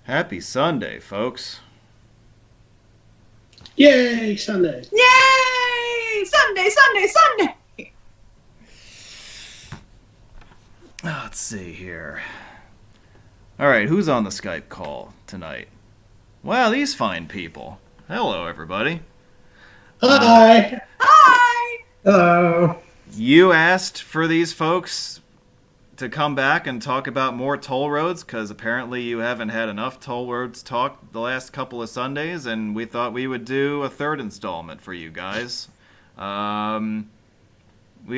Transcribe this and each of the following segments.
Happy Sunday, folks. Yay, Sunday. Yay! Sunday, Sunday, Sunday! Let's see here. All right, who's on the Skype call tonight? Wow, these fine people. Hello, everybody. Hi. Hi! Hello. You asked for these folks to come back and talk about more toll roads because apparently you haven't had enough toll roads talk the last couple of Sundays, and we thought we would do a third installment for you guys. We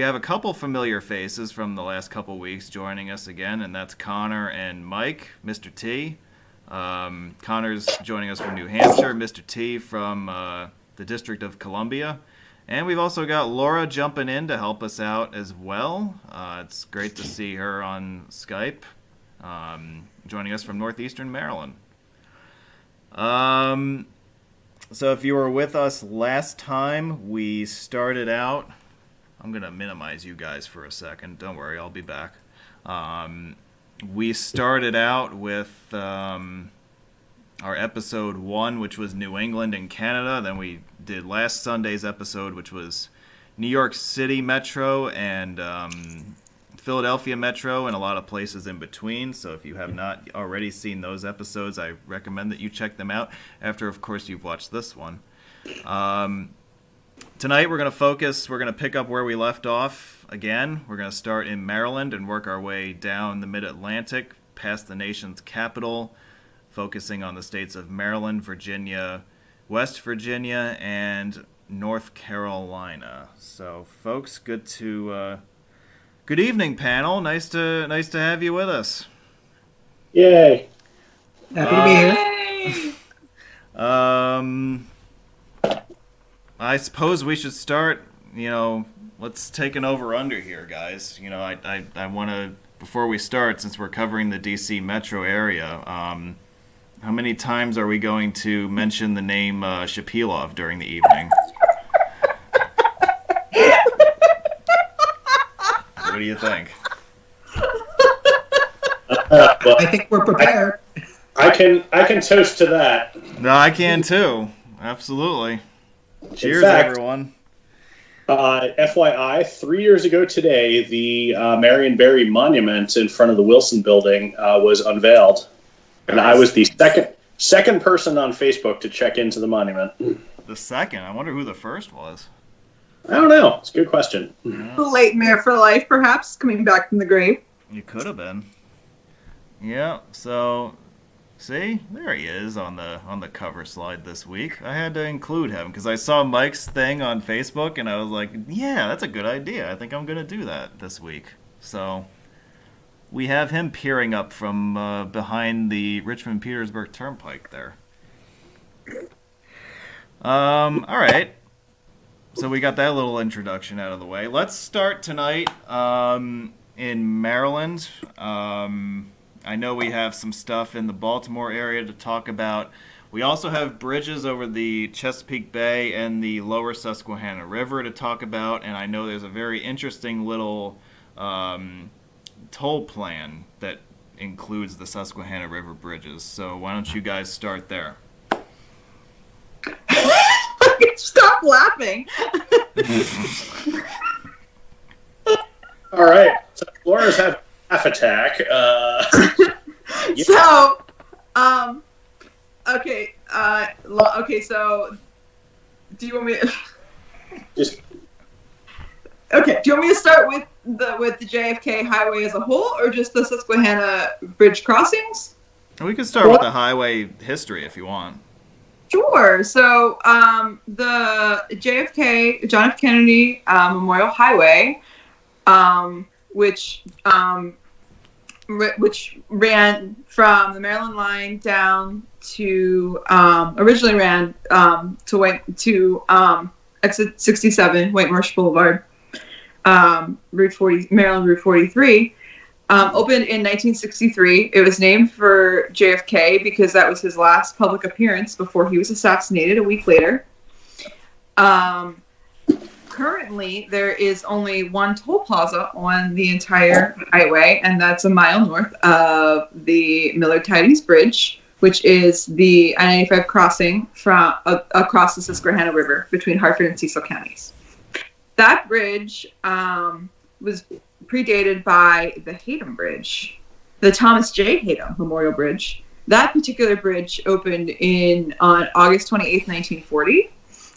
have a couple familiar faces from the last couple weeks joining us again, and that's Connor and Mike, Mr. T. Connor's joining us from New Hampshire, Mr. T from the District of Columbia. And we've also got Laura jumping in to help us out as well. It's great to see her on Skype, joining us from northeastern Maryland. So if you were with us last time, we started out... I'm going to minimize you guys for a second. Don't worry, I'll be back. We started out with our episode 1, which was New England and Canada. Then we did last Sunday's episode, which was New York City Metro and Philadelphia Metro and a lot of places in between. So if you have not already seen those episodes, I recommend that you check them out after, of course, you've watched this one. Tonight we're going to pick up where we left off again. We're going to start in Maryland and work our way down the mid-Atlantic, past the nation's capital, focusing on the states of Maryland, Virginia, West Virginia, and North Carolina. So, folks, good evening, panel. Nice to have you with us. Yay. Happy to be here. I suppose we should start, let's take an over-under here, guys. I want to, before we start, since we're covering the D.C. metro area, how many times are we going to mention the name Shapilov during the evening? What do you think? Well, I think we're prepared. I can toast to that. No, I can too. Absolutely. Cheers, fact, everyone. FYI, 3 years ago today, the Marion Barry Monument in front of the Wilson Building was unveiled. And nice. I was the second person on Facebook to check into the monument. The second? I wonder who the first was. I don't know. It's a good question. Yeah. The late Mayor for Life, perhaps, coming back from the grave. You could have been. Yeah, so... See, there he is on the cover slide this week. I had to include him because I saw Mike's thing on Facebook and I was like, yeah, that's a good idea. I think I'm going to do that this week. So we have him peering up from behind the Richmond-Petersburg Turnpike there. All right. So we got that little introduction out of the way. Let's start tonight in Maryland. I know we have some stuff in the Baltimore area to talk about. We also have bridges over the Chesapeake Bay and the lower Susquehanna River to talk about, and I know there's a very interesting little toll plan that includes the Susquehanna River bridges. So why don't you guys start there? Stop laughing. All right. So Laura's having half attack. Yeah. So, okay. Okay. So, do you want me? Okay. Do you want me to start with the JFK highway as a whole, or just the Susquehanna Bridge crossings? We can start with the highway history if you want. Sure. So, the JFK John F. Kennedy Memorial Highway, which ran from the Maryland line down to originally ran to exit 67 White Marsh Boulevard, Maryland Route 43. Opened in 1963. It was named for JFK because that was his last public appearance before he was assassinated a week later. Currently, there is only one toll plaza on the entire highway, and that's a mile north of the Miller Tidings Bridge, which is the I-95 crossing from across the Susquehanna River between Hartford and Cecil counties. That bridge was predated by the Hayden Bridge, the Thomas J. Hayden Memorial Bridge. That particular bridge opened on August 28th, 1940.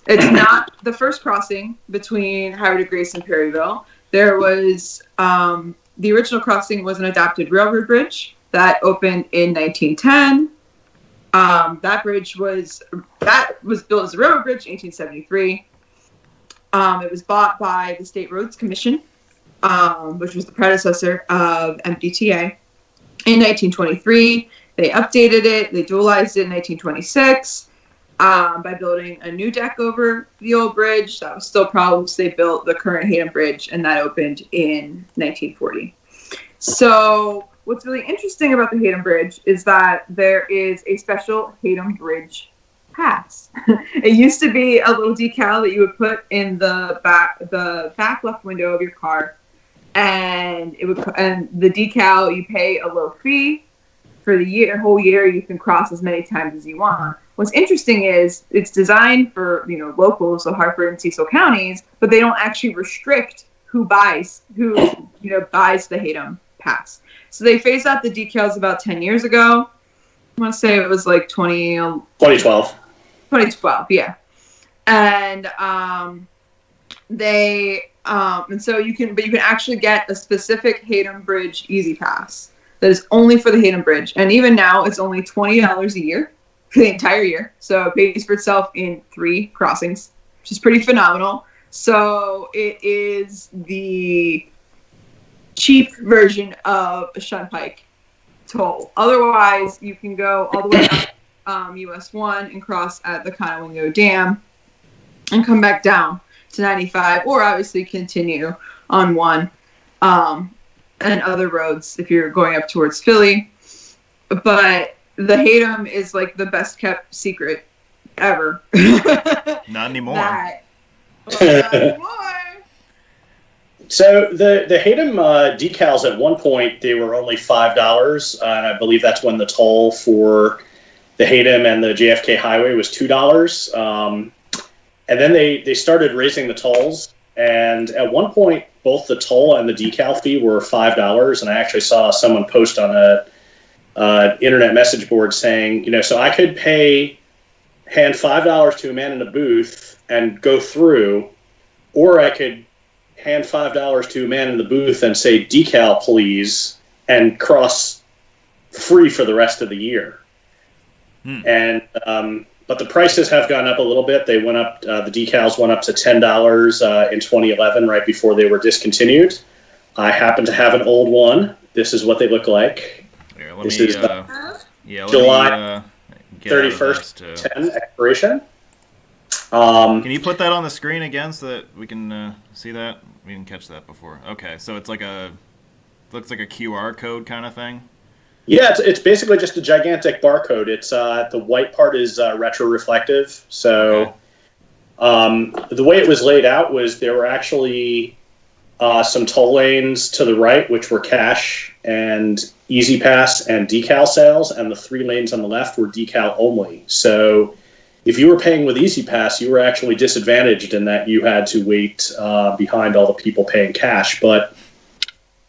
It's not the first crossing between Highway to Grace and Perryville. There was the original crossing was an adapted railroad bridge that opened in 1910. That bridge was built as a railroad bridge in 1873. It was bought by the State Roads Commission, which was the predecessor of MDTA. In 1923, they updated it. They dualized it in 1926 by building a new deck over the old bridge. That was still problems. They built the current Hayden Bridge, and that opened in 1940. So what's really interesting about the Hayden Bridge is that there is a special Hayden Bridge pass. It used to be a little decal that you would put in the back left window of your car, and the decal, you pay a low fee for the whole year. You can cross as many times as you want. What's interesting is it's designed for locals, so Hartford and Cecil counties, but they don't actually restrict who buys the Hayden pass. So they phased out the decals about 10 years ago. I want to say it was like 2012. 2012, yeah. And so you can actually get a specific Hayden Bridge Easy Pass that is only for the Hayden Bridge. And even now, it's only $20 a year for the entire year. So it pays for itself in 3 crossings, which is pretty phenomenal. So it is the cheap version of a Shunpike toll. Otherwise, you can go all the way up US 1 and cross at the Conowingo Dam and come back down to 95, or obviously continue on 1 and other roads if you're going up towards Philly. But the Hayden is like the best kept secret ever. Not anymore. Not anymore. So the Hayden decals at one point, they were only $5, and I believe that's when the toll for the Hayden and the JFK Highway was $2. And then they started raising the tolls, and at one point, both the toll and the decal fee were $5, and I actually saw someone post on a internet message board saying, so I could hand $5 to a man in a booth and go through, or I could hand $5 to a man in the booth and say, decal, please, and cross free for the rest of the year. And but the prices have gone up a little bit. They went up. The decals went up to $10 in 2011, right before they were discontinued. I happen to have an old one. This is what they look like. Here, This is July 31st, 10 expiration. Can you put that on the screen again so that we can see that? We didn't catch that before. Okay, so it's looks like a QR code kind of thing. Yeah, it's basically just a gigantic barcode. It's the white part is retro-reflective. So the way it was laid out was there were actually some toll lanes to the right, which were cash and Easy Pass and decal sales, and the 3 lanes on the left were decal only. So if you were paying with Easy Pass, you were actually disadvantaged in that you had to wait behind all the people paying cash. But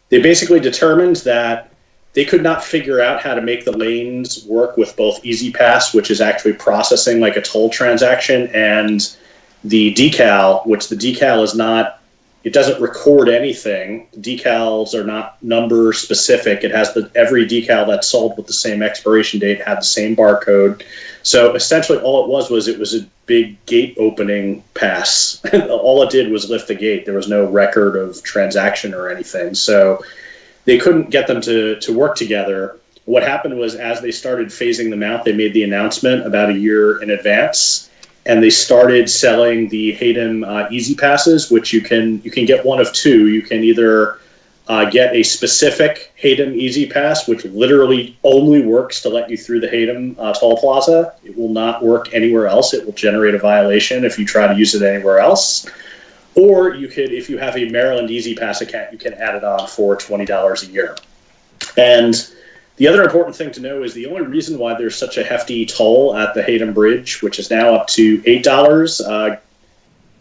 they basically determined that they could not figure out how to make the lanes work with both Easy Pass, which is actually processing like a toll transaction, and the decal, which the decal is not, it doesn't record anything. Decals are not number specific. It has every decal that's sold with the same expiration date had the same barcode. So essentially all it was a big gate opening pass. All it did was lift the gate. There was no record of transaction or anything. So they couldn't get them to work together. What happened was, as they started phasing them out, they made the announcement about a year in advance, and they started selling the Hayden Easy Passes, which you can get one of 2. You can either get a specific Hayden Easy Pass, which literally only works to let you through the Hayden toll plaza. It will not work anywhere else. It will generate a violation if you try to use it anywhere else. Or you could, if you have a Maryland Easy Pass account, you can add it on for $20 a year. And The other important thing to know is the only reason why there's such a hefty toll at the Hampton Bridge, which is now up to $8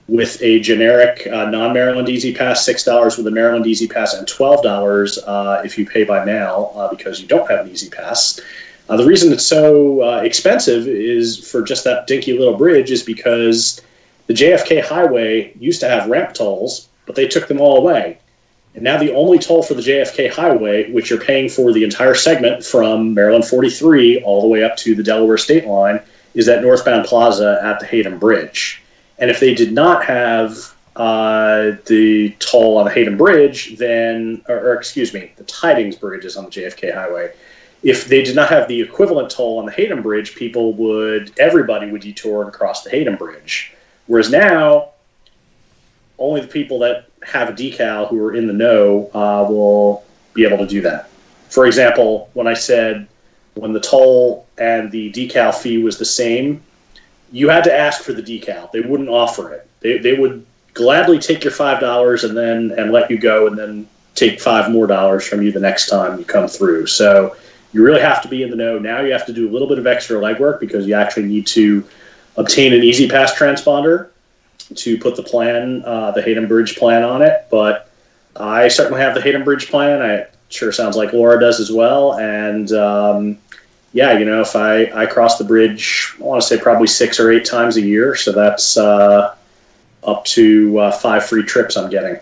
with a generic non-Maryland Easy Pass, $6 with a Maryland Easy Pass, and $12 if you pay by mail because you don't have an Easy Pass. The reason it's so expensive is for just that dinky little bridge is because the JFK Highway used to have ramp tolls, but they took them all away. And now the only toll for the JFK Highway, which you're paying for the entire segment from Maryland 43 all the way up to the Delaware state line, is that northbound plaza at the Hampton Bridge. And if they did not have the toll on the Hampton Bridge, then, or excuse me, the Tidings Bridge is on the JFK Highway. If they did not have the equivalent toll on the Hampton Bridge, everybody would detour and cross the Hampton Bridge. Whereas now, only the people that have a decal who are in the know will be able to do that. For example, when I said when the toll and the decal fee was the same, you had to ask for the decal. They wouldn't offer it. They would gladly take your $5 and let you go and then take $5 more from you the next time you come through. So you really have to be in the know. Now you have to do a little bit of extra legwork because you actually need to obtain an Easy Pass transponder to put the plan, the Hampton Bridge plan on it. But I certainly have the Hampton Bridge plan. It sure sounds like Laura does as well. And if I cross the bridge, I want to say probably 6 or 8 times a year. So that's up to 5 free trips I'm getting.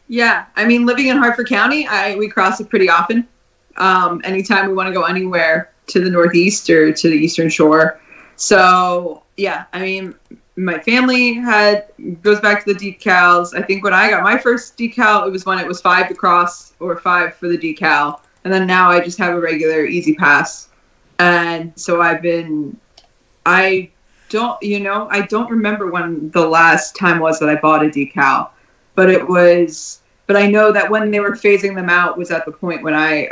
Yeah, I mean, living in Hartford County, we cross it pretty often. Anytime we want to go anywhere to the Northeast or to the Eastern Shore. So, yeah, I mean, my family goes back to the decals. I think when I got my first decal, it was when it was 5 to cross or 5 for the decal. And then now I just have a regular Easy Pass. And so I don't remember when the last time was that I bought a decal. But I know that when they were phasing them out was at the point when I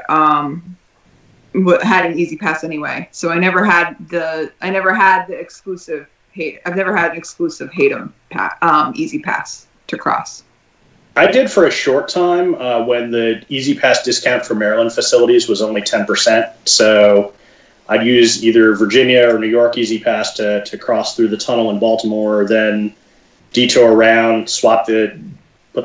had an Easy Pass anyway. So I never had the exclusive I've never had an exclusive Hampton Easy Pass to cross. I did for a short time when the Easy Pass discount for Maryland facilities was only 10%. So I'd use either Virginia or New York Easy Pass to cross through the tunnel in Baltimore, then detour around, put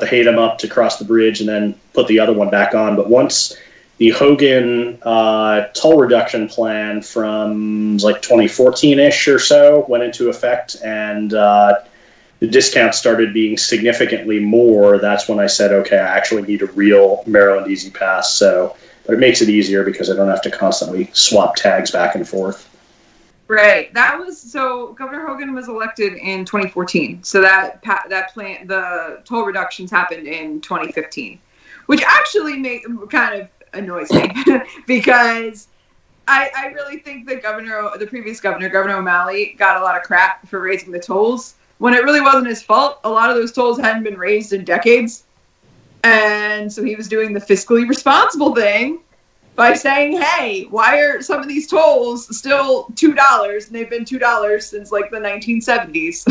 the Hampton up to cross the bridge, and then put the other one back on. But once the Hogan toll reduction plan from like 2014-ish or so went into effect, and the discount started being significantly more, that's when I said, okay, I actually need a real Maryland Easy Pass. But it makes it easier because I don't have to constantly swap tags back and forth. Right. So Governor Hogan was elected in 2014. So that plan, the toll reductions happened in 2015, which actually kind of annoys me because I really think the previous governor, Governor O'Malley, got a lot of crap for raising the tolls when it really wasn't his fault. A lot of those tolls hadn't been raised in decades. And so he was doing the fiscally responsible thing by saying, hey, why are some of these tolls still $2? And they've been $2 since like the 1970s.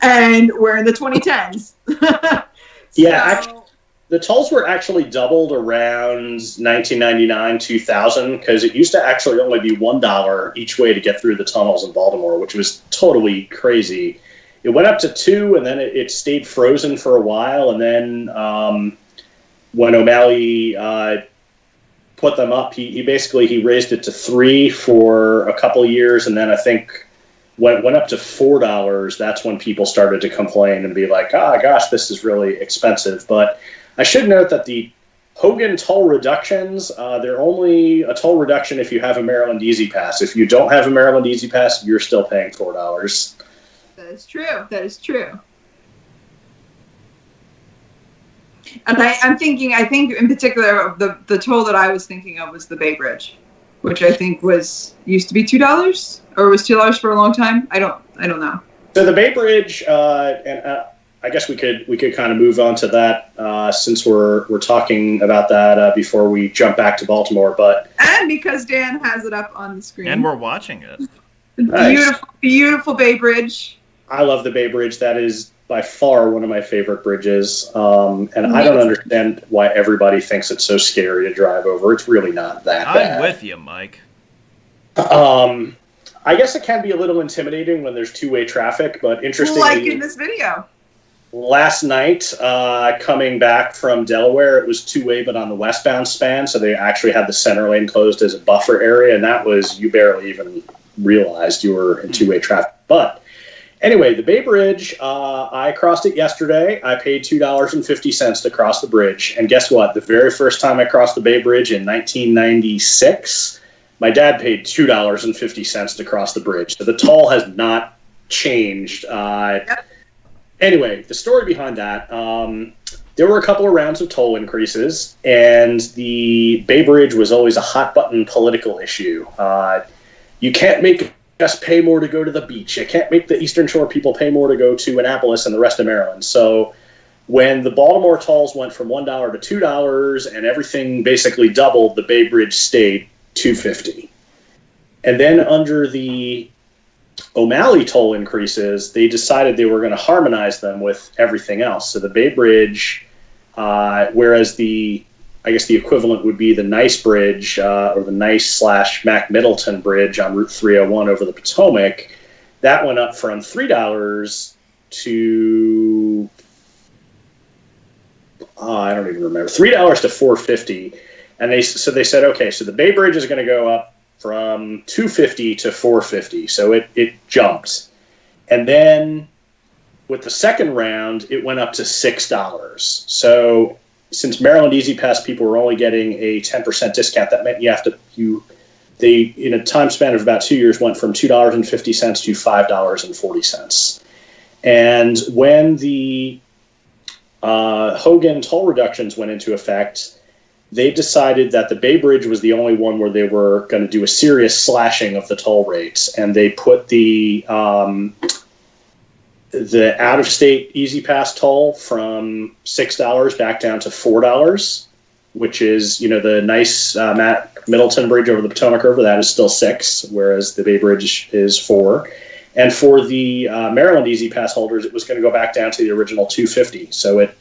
And we're in the 2010s. Yeah, actually, the tolls were actually doubled around 1999, 2000, because it used to actually only be $1 each way to get through the tunnels in Baltimore, which was totally crazy. It went up to $2, and then it stayed frozen for a while. And then when O'Malley put them up, he raised it to $3 for a couple of years, and then I think when it went up to $4, that's when people started to complain and be like, gosh, this is really expensive. But I should note that the Hogan toll reductions, they're only a toll reduction if you have a Maryland Easy Pass. If you don't have a Maryland Easy Pass, you're still paying $4. That is true. And I think in particular the toll that I was thinking of was the Bay Bridge, which I think used to be $2 or was $2 for a long time. I don't know. So the Bay Bridge, and I guess we could kind of move on to that since we're talking about that before we jump back to Baltimore. And because Dan has it up on the screen, and we're watching it. Nice. Beautiful Bay Bridge. I love the Bay Bridge. That is by far one of my favorite bridges, and I don't understand why everybody thinks it's so scary to drive over. It's really not that bad. I'm with you, Mike. I guess it can be a little intimidating when there's two-way traffic, but interestingly, like in this video. Last night, coming back from Delaware, it was two-way, but on the westbound span, so they actually had the center lane closed as a buffer area, and that was, you barely even realized you were in two-way traffic. But anyway, the Bay Bridge, I crossed it yesterday. I paid $2.50 to cross the bridge, and guess what? The very first time I crossed the Bay Bridge in 1996, my dad paid $2.50 to cross the bridge. So the toll has not changed. Yep. Anyway, the story behind that, there were a couple of rounds of toll increases, and the Bay Bridge was always a hot-button political issue. You can't make us pay more to go to the beach. You can't make the Eastern Shore people pay more to go to Annapolis and the rest of Maryland. So when the Baltimore tolls went from $1 to $2 and everything basically doubled, the Bay Bridge stayed $2.50. And then under the O'Malley toll increases, they decided they were going to harmonize them with everything else. So the Bay Bridge, whereas I guess the equivalent would be the Nice Bridge, or the Nice/Mac Middleton Bridge on Route 301 over the Potomac, that went up from $3 to, I don't even remember, $3 to $4.50. And they said, okay, so the Bay Bridge is going to go up from $2.50 to $4.50. So it jumped. And then with the second round, it went up to $6. So since Maryland Easy Pass people were only getting a 10% discount, that meant they, in a time span of about 2 years, went from $2.50 to $5.40. And when the Hogan toll reductions went into effect, they decided that the Bay Bridge was the only one where they were going to do a serious slashing of the toll rates, and they put the out-of-state Easy Pass toll from $6 back down to $4, which is, the nice Mac Middleton Bridge over the Potomac River, that is still $6, whereas the Bay Bridge is $4. And for the Maryland Easy Pass holders, it was going to go back down to the original $2.50. So it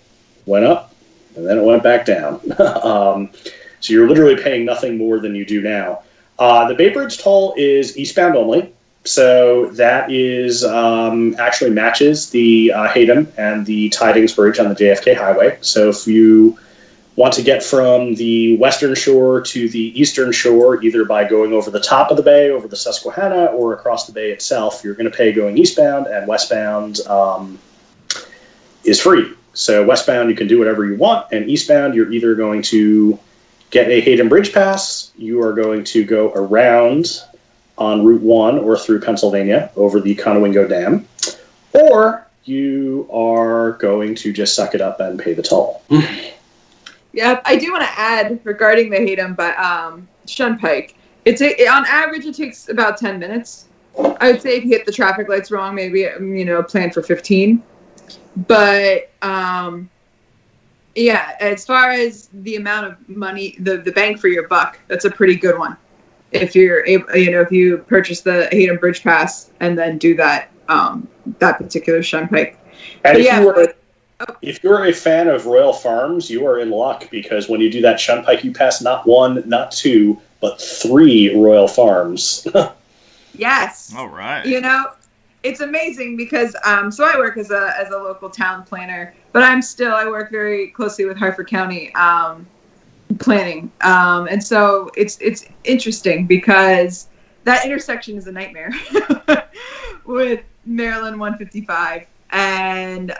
went up, and then it went back down. So you're literally paying nothing more than you do now. The Bay Bridge toll is eastbound only. So that is actually matches the Haddam and the Tidings Bridge on the JFK Highway. So if you want to get from the western shore to the eastern shore, either by going over the top of the bay, over the Susquehanna, or across the bay itself, you're going to pay going eastbound, and westbound is free. So westbound, you can do whatever you want, and eastbound, you're either going to get a Haddam Bridge Pass, you are going to go around on Route 1 or through Pennsylvania over the Conowingo Dam, or you are going to just suck it up and pay the toll. Yeah, I do want to add regarding the Haddam, but Shunpike, on average it takes about 10 minutes. I would say if you hit the traffic lights wrong, maybe plan for 15. But yeah, as far as the amount of money, the bang for your buck, that's a pretty good one. If you're able, if you purchase the Haddam Bridge Pass and then do that that particular Shunpike. And if you're a fan of Royal Farms, you are in luck, because when you do that Shunpike, you pass not one, not two, but 3 Royal Farms. Yes. All right. It's amazing because so I work as a local town planner, but I work very closely with Harford County planning, and so it's interesting because that intersection is a nightmare with Maryland 155 and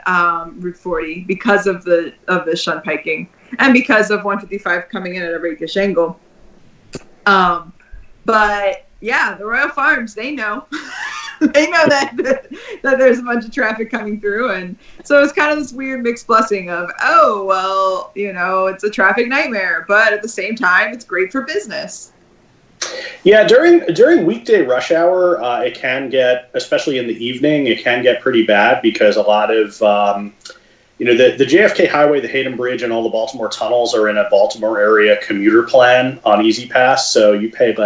Route 40 because of the Shunpiking and because of 155 coming in at a rakish angle. But yeah, the Royal Farms, they know. They know that there's a bunch of traffic coming through, and so it's kind of this weird mixed blessing of, it's a traffic nightmare, but at the same time, it's great for business. Yeah, during weekday rush hour, it can get, especially in the evening, it can get pretty bad because a lot of, the JFK Highway, the Haddam Bridge, and all the Baltimore tunnels are in a Baltimore area commuter plan on Easy Pass, so you pay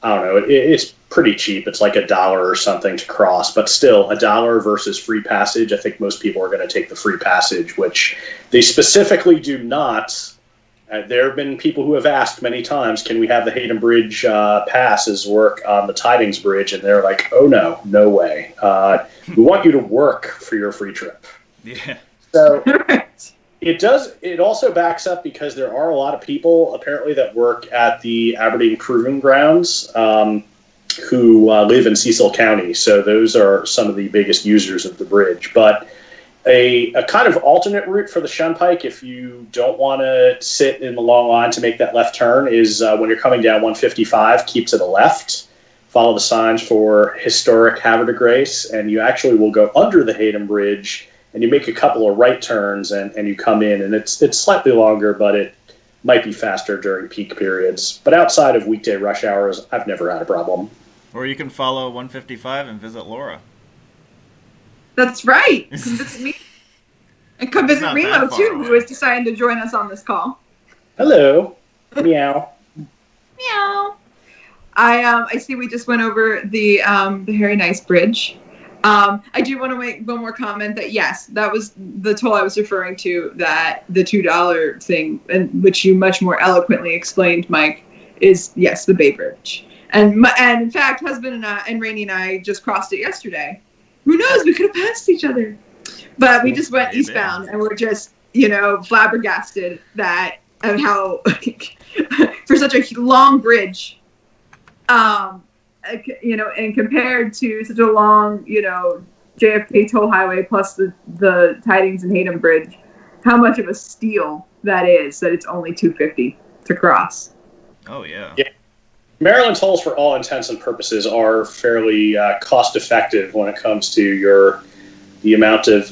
I don't know, it's pretty cheap. It's like $1 or something to cross, but still $1 versus free passage. I think most people are going to take the free passage, which they specifically do not. There have been people who have asked many times, can we have the Hampton Bridge passes work on the Tidings Bridge? And they're like, oh no way. We want you to work for your free trip. Yeah. So it does. It also backs up because there are a lot of people apparently that work at the Aberdeen Proving Grounds who live in Cecil County. So those are some of the biggest users of the bridge. But a kind of alternate route for the Shunpike, if you don't want to sit in the long line to make that left turn, is when you're coming down 155, keep to the left, follow the signs for historic Havre de Grace, and you actually will go under the Hampton Bridge, and you make a couple of right turns, and you come in, and it's slightly longer, but it might be faster during peak periods. But outside of weekday rush hours, I've never had a problem. Or you can follow 155 and visit Laura. That's right. Come visit me. And come visit Not Remo, that far too, away. who is deciding to join us on this call. Hello. Meow. Meow. I see we just went over the Harry Nice Bridge. I do want to make one more comment that, yes, that was the toll I was referring to, that the $2 thing, and which you much more eloquently explained, Mike, is, yes, the Bay Bridge. And in fact, husband and Rainey and I just crossed it yesterday. Who knows? We could have passed each other. But we just went eastbound, and we're just, flabbergasted of how, for such a long bridge, and compared to such a long, JFK toll highway plus the Tidings and Hampton Bridge, how much of a steal that is, that it's only $2.50 to cross. Oh, yeah. Yeah. Maryland tolls, for all intents and purposes, are fairly cost-effective when it comes to the amount of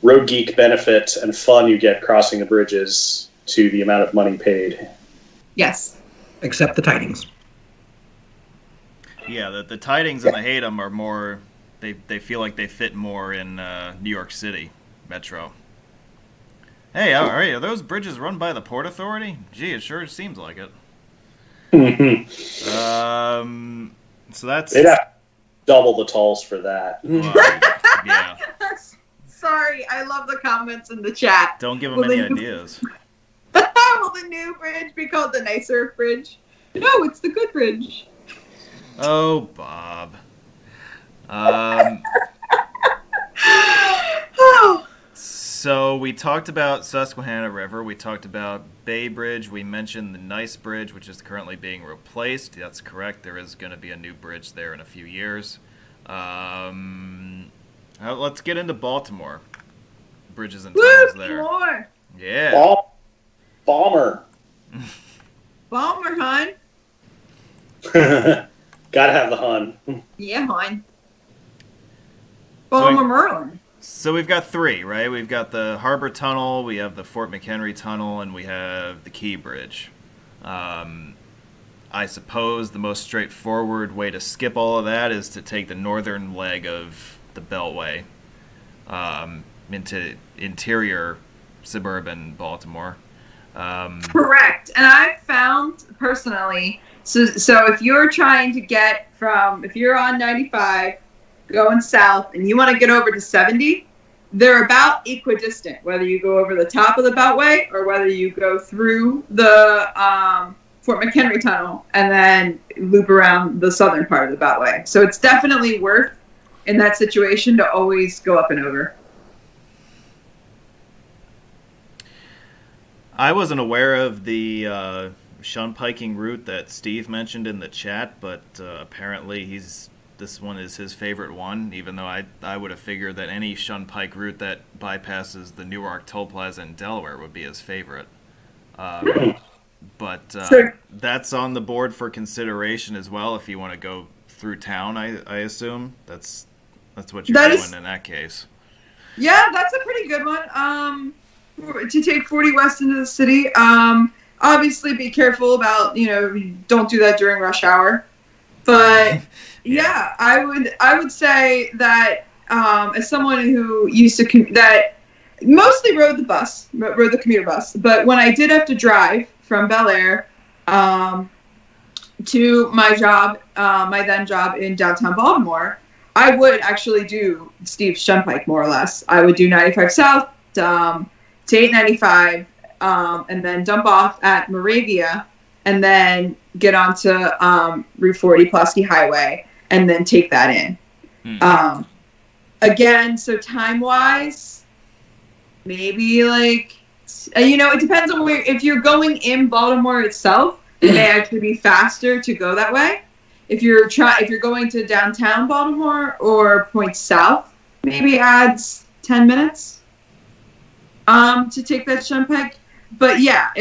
road geek benefit and fun you get crossing the bridges to the amount of money paid. Yes. Except the Tidings. Yeah, the Tidings and the Hampton are more, they feel like they fit more in New York City Metro. Hey, are those bridges run by the Port Authority? Gee, it sure seems like it. So that's... They'd have double the tolls for that. Yeah. Sorry, I love the comments in the chat. Don't give them any ideas. Will the new bridge be called the nicer bridge? No, it's the good bridge. Oh, Bob. So we talked about Susquehanna River. We talked about Bay Bridge. We mentioned the Nice Bridge, which is currently being replaced. That's correct. There is going to be a new bridge there in a few years. Let's get into Baltimore. Bridges and tunnels there. More. Yeah. Balmer. Balmer, hon. Gotta have the hun. Yeah, hon. Balmer Merlin. So we've got three, right? We've got the Harbor Tunnel, we have the Fort McHenry Tunnel, and we have the Key Bridge. I suppose the most straightforward way to skip all of that is to take the northern leg of the Beltway into interior suburban Baltimore. Correct. And I've found personally, so if you're trying to get if you're on 95 going south and you want to get over to 70, they're about equidistant, whether you go over the top of the Beltway or whether you go through the Fort McHenry Tunnel and then loop around the southern part of the Beltway. So it's definitely worth, in that situation, to always go up and over. I wasn't aware of the Shunpiking route that Steve mentioned in the chat, but apparently this one is his favorite one, even though I would have figured that any Shunpike route that bypasses the Newark Toll Plaza in Delaware would be his favorite. But that's on the board for consideration as well if you want to go through town, I assume. That's what you're doing in that case. Yeah, that's a pretty good one. To take 40 West into the city. Obviously be careful about, don't do that during rush hour. But yeah, I would say that as someone who used to that mostly rode the commuter bus, but when I did have to drive from Bel Air to my job, my then job in downtown Baltimore, I would actually do Steve's Shunpike more or less. I would do 95 South to 895, and then dump off at Moravia, and then get onto Route 40 Pulaski Highway, and then take that in. Again, so time-wise, maybe like, it depends on where. If you're going in Baltimore itself, it may actually be faster to go that way. If you're going to downtown Baltimore or points south, maybe adds 10 minutes to take that Shunpike. But yeah,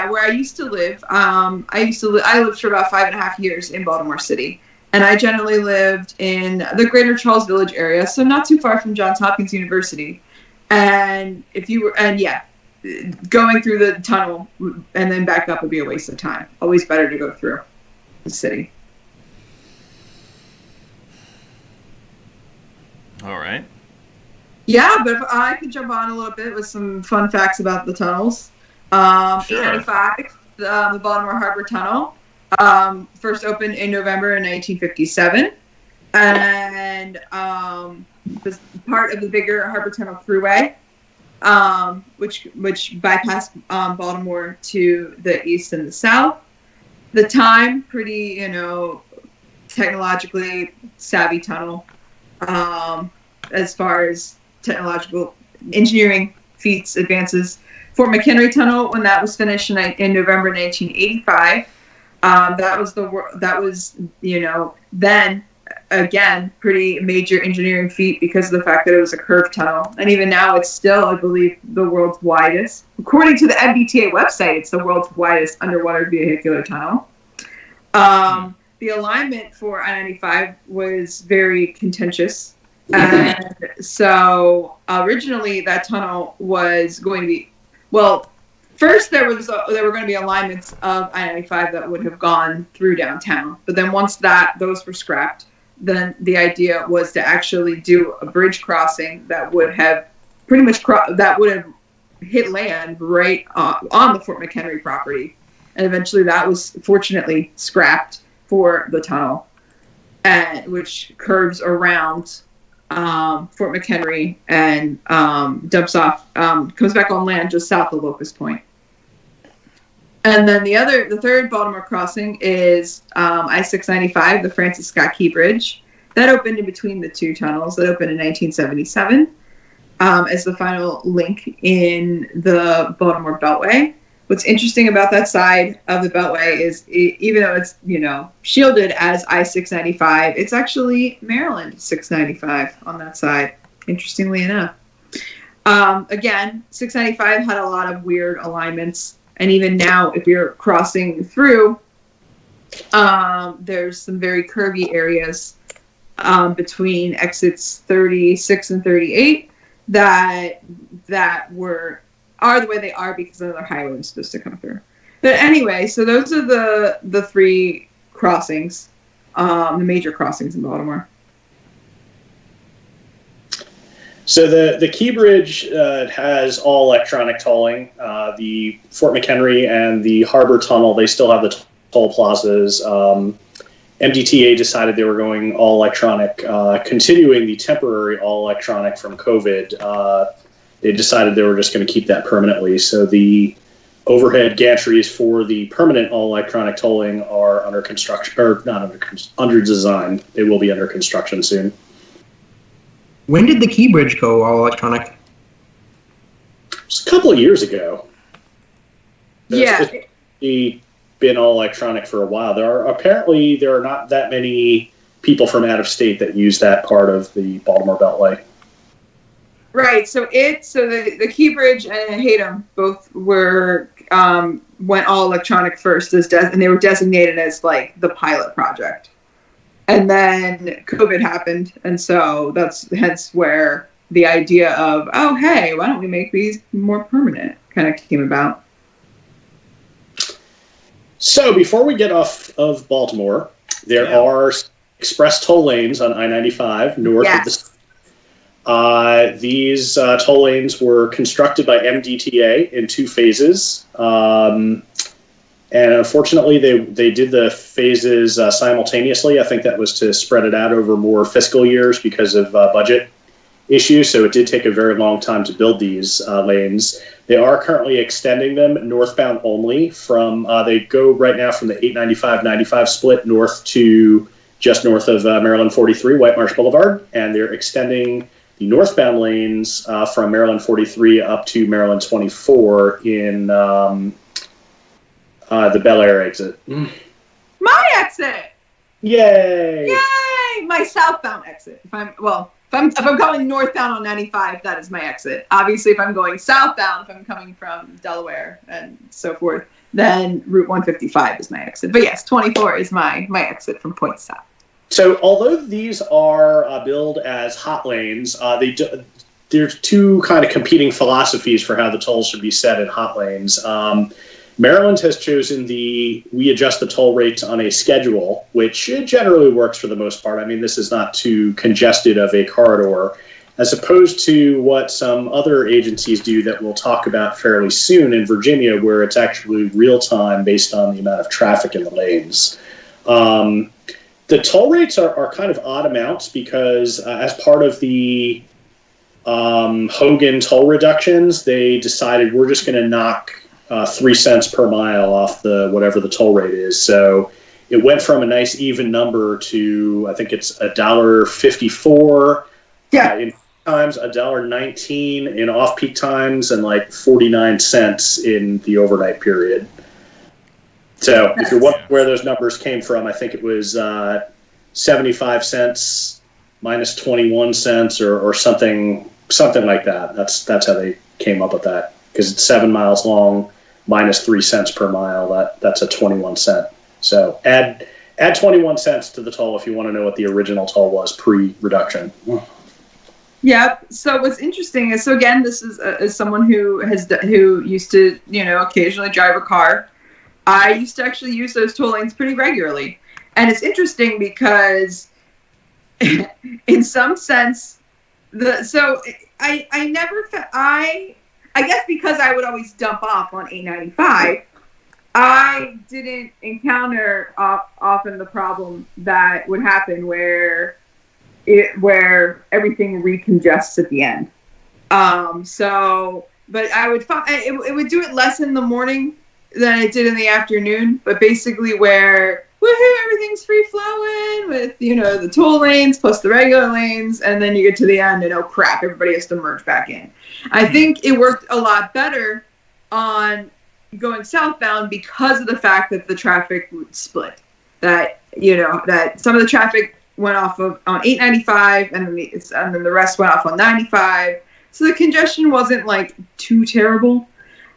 where I used to live, I lived for about 5.5 years in Baltimore City. And I generally lived in the greater Charles Village area, so not too far from Johns Hopkins University. And going through the tunnel and then back up would be a waste of time. Always better to go through the city. All right. Yeah, but if I could jump on a little bit with some fun facts about the tunnels. Sure. 895, the Baltimore Harbor Tunnel. First opened in November in 1957, and was part of the bigger Harbor Tunnel Thruway, which bypassed Baltimore to the east and the south. The time, pretty technologically savvy tunnel, as far as technological engineering feats advances. Fort McHenry Tunnel, when that was finished in November 1985. That was then again pretty major engineering feat because of the fact that it was a curved tunnel, and even now it's still, I believe, the world's widest. According to the MBTA website, it's the world's widest underwater vehicular tunnel. The alignment for I-95 was very contentious, and so originally that tunnel was going to be First, there were going to be alignments of I-95 that would have gone through downtown, but then once those were scrapped, then the idea was to actually do a bridge crossing that would have pretty much hit land right on the Fort McHenry property, and eventually that was fortunately scrapped for the tunnel, which curves around Fort McHenry and dumps off, comes back on land just south of Locust Point. And then the third Baltimore crossing is I-695, the Francis Scott Key Bridge. That opened in between the two tunnels. That opened in 1977 as the final link in the Baltimore Beltway. What's interesting about that side of the Beltway is even though it's, shielded as I-695, it's actually Maryland 695 on that side, interestingly enough. Again, 695 had a lot of weird alignments, and even now, if you're crossing through, there's some very curvy areas between exits 36 and 38 that are the way they are because another highway was supposed to come through. But anyway, so those are the three crossings, the major crossings in Baltimore. So the Key Bridge has all electronic tolling. The Fort McHenry and the Harbor Tunnel, they still have the toll plazas. MDTA decided they were going all electronic, continuing the temporary all electronic from COVID. They decided they were just going to keep that permanently. So the overhead gantries for the permanent all electronic tolling are under construction, or not under design. They will be under construction soon. When did the Key Bridge go all electronic? It's a couple of years ago. Yeah. It's been all electronic for a while. There are not that many people from out of state that use that part of the Baltimore Beltway. Right. So the Key Bridge and Hatem both went all electronic first and they were designated as like the pilot project. And then COVID happened, and so that's hence where the idea of, oh, hey, why don't we make these more permanent kind of came about. So before we get off of Baltimore, there are express toll lanes on I-95 north of the. These toll lanes were constructed by MDTA in two phases. And unfortunately, they did the phases simultaneously. I think that was to spread it out over more fiscal years because of budget issues. So it did take a very long time to build these lanes. They are currently extending them northbound only from, they go right now from the 895-95 split north to just north of Maryland 43, White Marsh Boulevard. And they're extending the northbound lanes from Maryland 43 up to Maryland 24 in the Bel Air exit. My exit! Yay! Yay! My southbound exit. If I'm going northbound on 95, that is my exit. Obviously, if I'm going southbound, if I'm coming from Delaware and so forth, then Route 155 is my exit. But yes, 24 is my exit from point south. So although these are billed as hot lanes, there's two kind of competing philosophies for how the tolls should be set in hot lanes. Maryland has chosen we adjust the toll rates on a schedule, which generally works for the most part. I mean, this is not too congested of a corridor, as opposed to what some other agencies do that we'll talk about fairly soon in Virginia, where it's actually real time based on the amount of traffic in the lanes. The toll rates are kind of odd amounts because as part of the Hogan toll reductions, they decided we're just going to knock 3 cents per mile off whatever the toll rate is. So it went from a nice even number to, I think it's $1.54 in times, $1.19 in off-peak times, and like 49 cents in the overnight period. So if you're wondering where those numbers came from, I think it was 75 cents minus 21 cents or something like that. That's how they came up with that, because it's 7 miles long minus 3 cents per mile. That's a 21 cent. So add 21 cents to the toll if you want to know what the original toll was pre-reduction. Yep. So what's interesting is, so again, this is someone who used to, occasionally drive a car. I used to actually use those toll lanes pretty regularly. And it's interesting because in some sense, I guess because I would always dump off on 895, I didn't encounter often the problem that would happen where everything recongests at the end. But I would find it would do it less in the morning than it did in the afternoon. But basically, where woohoo, everything's free flowing with the toll lanes plus the regular lanes, and then you get to the end and oh crap, everybody has to merge back in. I think it worked a lot better on going southbound because of the fact that the traffic would split. That that some of the traffic went off on 895, and then the rest went off on 95. So the congestion wasn't like too terrible.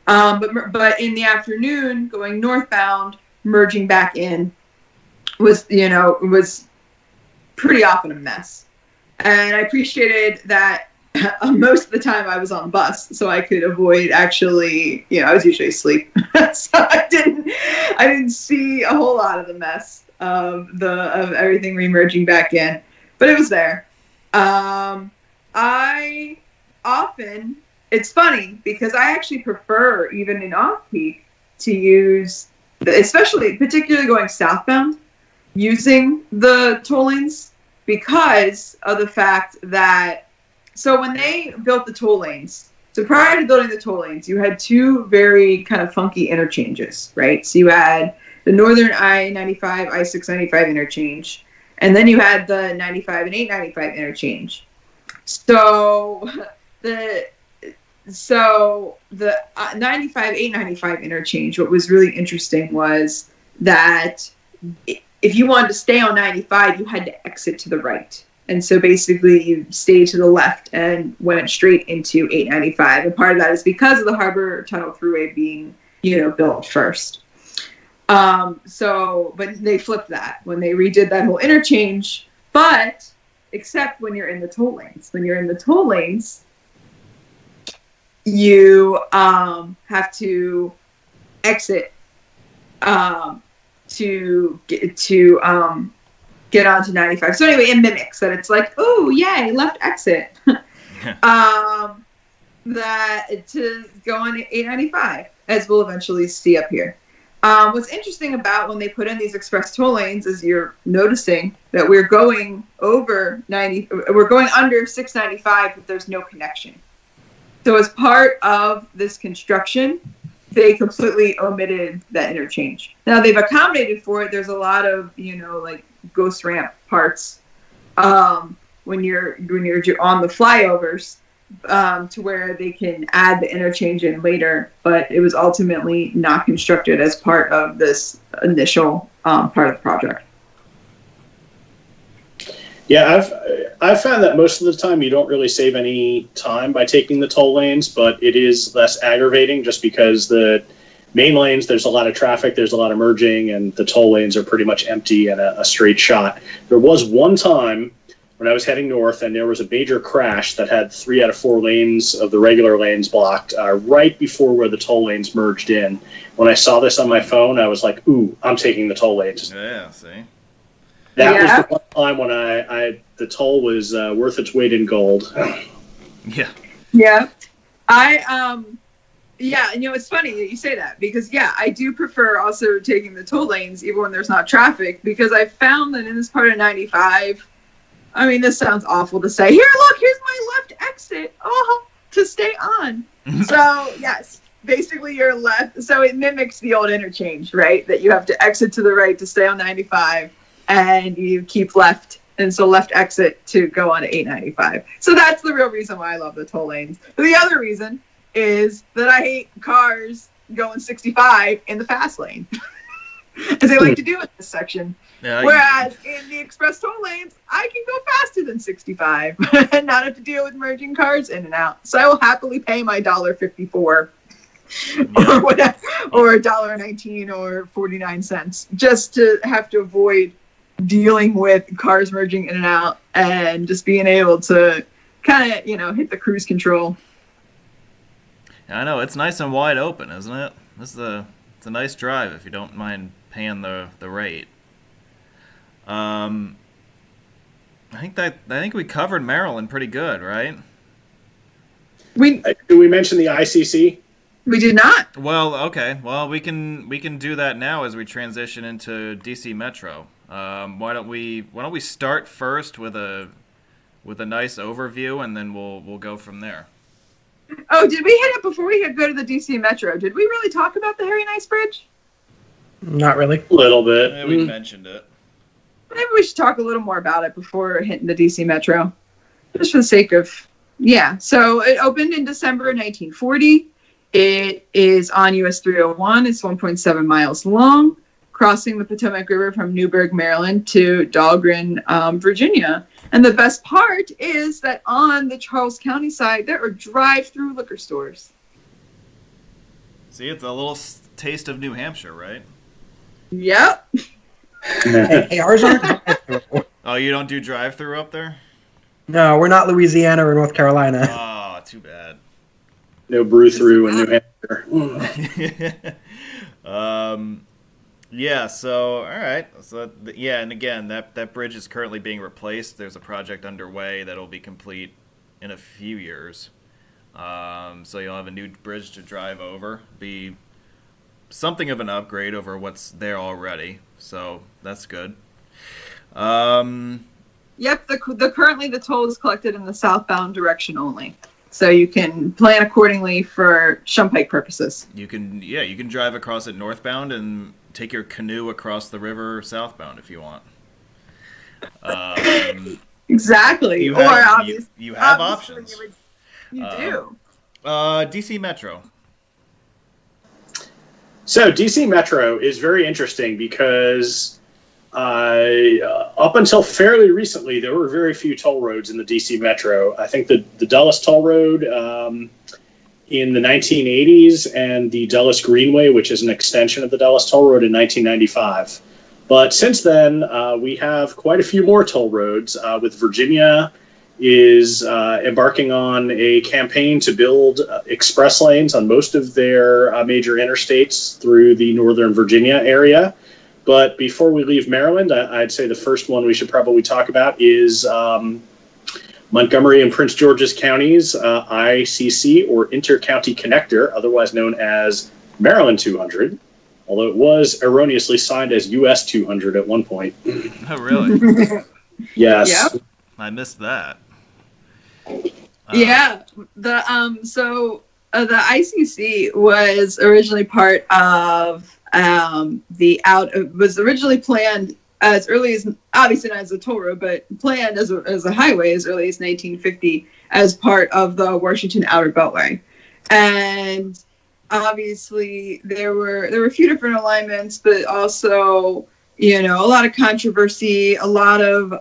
But in the afternoon, going northbound, merging back in was pretty often a mess. And I appreciated that most of the time I was on the bus, so I could avoid actually, I was usually asleep. So I didn't see a whole lot of the mess of everything remerging back in, but it was there. It's funny because I actually prefer, even in off-peak, to use, particularly going southbound, using the toll lanes because of the fact that, so when they built the toll lanes, so prior to building the toll lanes, you had two very kind of funky interchanges, right? So you had the northern I-95, I-695 interchange, and then you had the 95 and 895 interchange. So the 95, 895 interchange, what was really interesting was that if you wanted to stay on 95, you had to exit to the right. And so basically you stayed to the left and went straight into 895. And part of that is because of the Harbor Tunnel Thruway being, built first. But they flipped that when they redid that whole interchange, except when you're in the toll lanes. When you're in the toll lanes, you have to exit to get onto 95. So anyway, it mimics that. It's like, oh yay, left exit. That to go on 895, as we'll eventually see up here. What's interesting about when they put in these express toll lanes is you're noticing that we're going over 90, we're going under 695, but there's no connection. So as part of this construction, they completely omitted that interchange. Now they've accommodated for it. There's a lot of, like ghost ramp parts when you're on the flyovers to where they can add the interchange in later. But it was ultimately not constructed as part of this initial part of the project. Yeah, I've found that most of the time you don't really save any time by taking the toll lanes, but it is less aggravating just because the main lanes, there's a lot of traffic, there's a lot of merging, and the toll lanes are pretty much empty and a straight shot. There was one time when I was heading north and there was a major crash that had 3 out of 4 lanes of the regular lanes blocked right before where the toll lanes merged in. When I saw this on my phone, I was like, ooh, I'm taking the toll lanes. Yeah, see? That was the one time when the toll was worth its weight in gold. Yeah. Yeah. It's funny that you say that because, I do prefer also taking the toll lanes even when there's not traffic because I found that in this part of 95, I mean, this sounds awful to say. Here, look, here's my left exit. Oh, to stay on. So, yes, basically you're left. So it mimics the old interchange, right? That you have to exit to the right to stay on 95. And you keep left, and so left exit to go on to 895. So that's the real reason why I love the toll lanes. The other reason is that I hate cars going 65 in the fast lane, as they like to do in this section. Yeah, whereas in the express toll lanes, I can go faster than 65 and not have to deal with merging cars in and out. So I will happily pay my $1.54 or whatever, or $1.19 or 49 cents just to have to avoid dealing with cars merging in and out and just being able to kind of, hit the cruise control. Yeah, I know. It's nice and wide open, isn't it? It's a nice drive if you don't mind paying the rate. I think we covered Maryland pretty good, right? Did we mention the ICC? We did not. Well, okay. Well, we can do that now as we transition into DC Metro. Why don't we start first with a nice overview, and then we'll go from there. Oh, did we hit it before we go to the DC Metro? Did we really talk about the Harry Nice Bridge? Not really. A little bit. Yeah, we mentioned it. Maybe we should talk a little more about it before hitting the DC Metro, just for the sake of So it opened in December 1940. It is on US 301. It's 1.7 miles long, crossing the Potomac River from Newburgh, Maryland to Dahlgren, Virginia. And the best part is that on the Charles County side, there are drive-through liquor stores. See, it's a little taste of New Hampshire, right? Yep. Hey, ours aren't drive-through. Oh, you don't do drive-through up there? No, we're not Louisiana or North Carolina. Oh, too bad. No brew-through in New Hampshire. Yeah, so, all right. So, and again, that bridge is currently being replaced. There's a project underway that'll be complete in a few years. So you'll have a new bridge to drive over. Be something of an upgrade over what's there already. So that's good. Yep, currently the toll is collected in the southbound direction only. So you can plan accordingly for Shunpike purposes. You can drive across it northbound and take your canoe across the river southbound if you want. Exactly. You have options. You do. DC Metro. So DC Metro is very interesting because up until fairly recently, there were very few toll roads in the DC Metro. I think the Dulles Toll Road in the 1980s and the Dulles Greenway, which is an extension of the Dulles Toll Road, in 1995. But since then, we have quite a few more toll roads, with Virginia is embarking on a campaign to build express lanes on most of their major interstates through the Northern Virginia area. But before we leave Maryland, I'd say the first one we should probably talk about is Montgomery and Prince George's counties, ICC, or Inter-County Connector, otherwise known as Maryland 200. although it was erroneously signed as US 200 at one point. Oh, really? Yes. Yep. I missed that. Yeah. The the ICC was originally part of was originally planned as early as, obviously not as a toll road, but planned as a highway as early as 1950 as part of the Washington Outer Beltway. And obviously there were a few different alignments, but also, a lot of controversy, a lot of,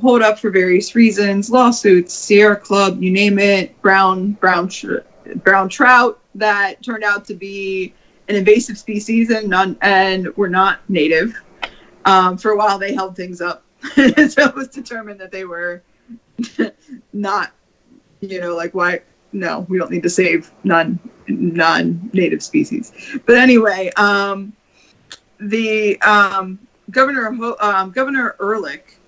hold up for various reasons, lawsuits, Sierra Club, you name it, brown trout that turned out to be an invasive species and were not native. For a while they held things up. So it was determined that they were not, why? No, we don't need to save non-native species. But anyway, the Governor Ehrlich,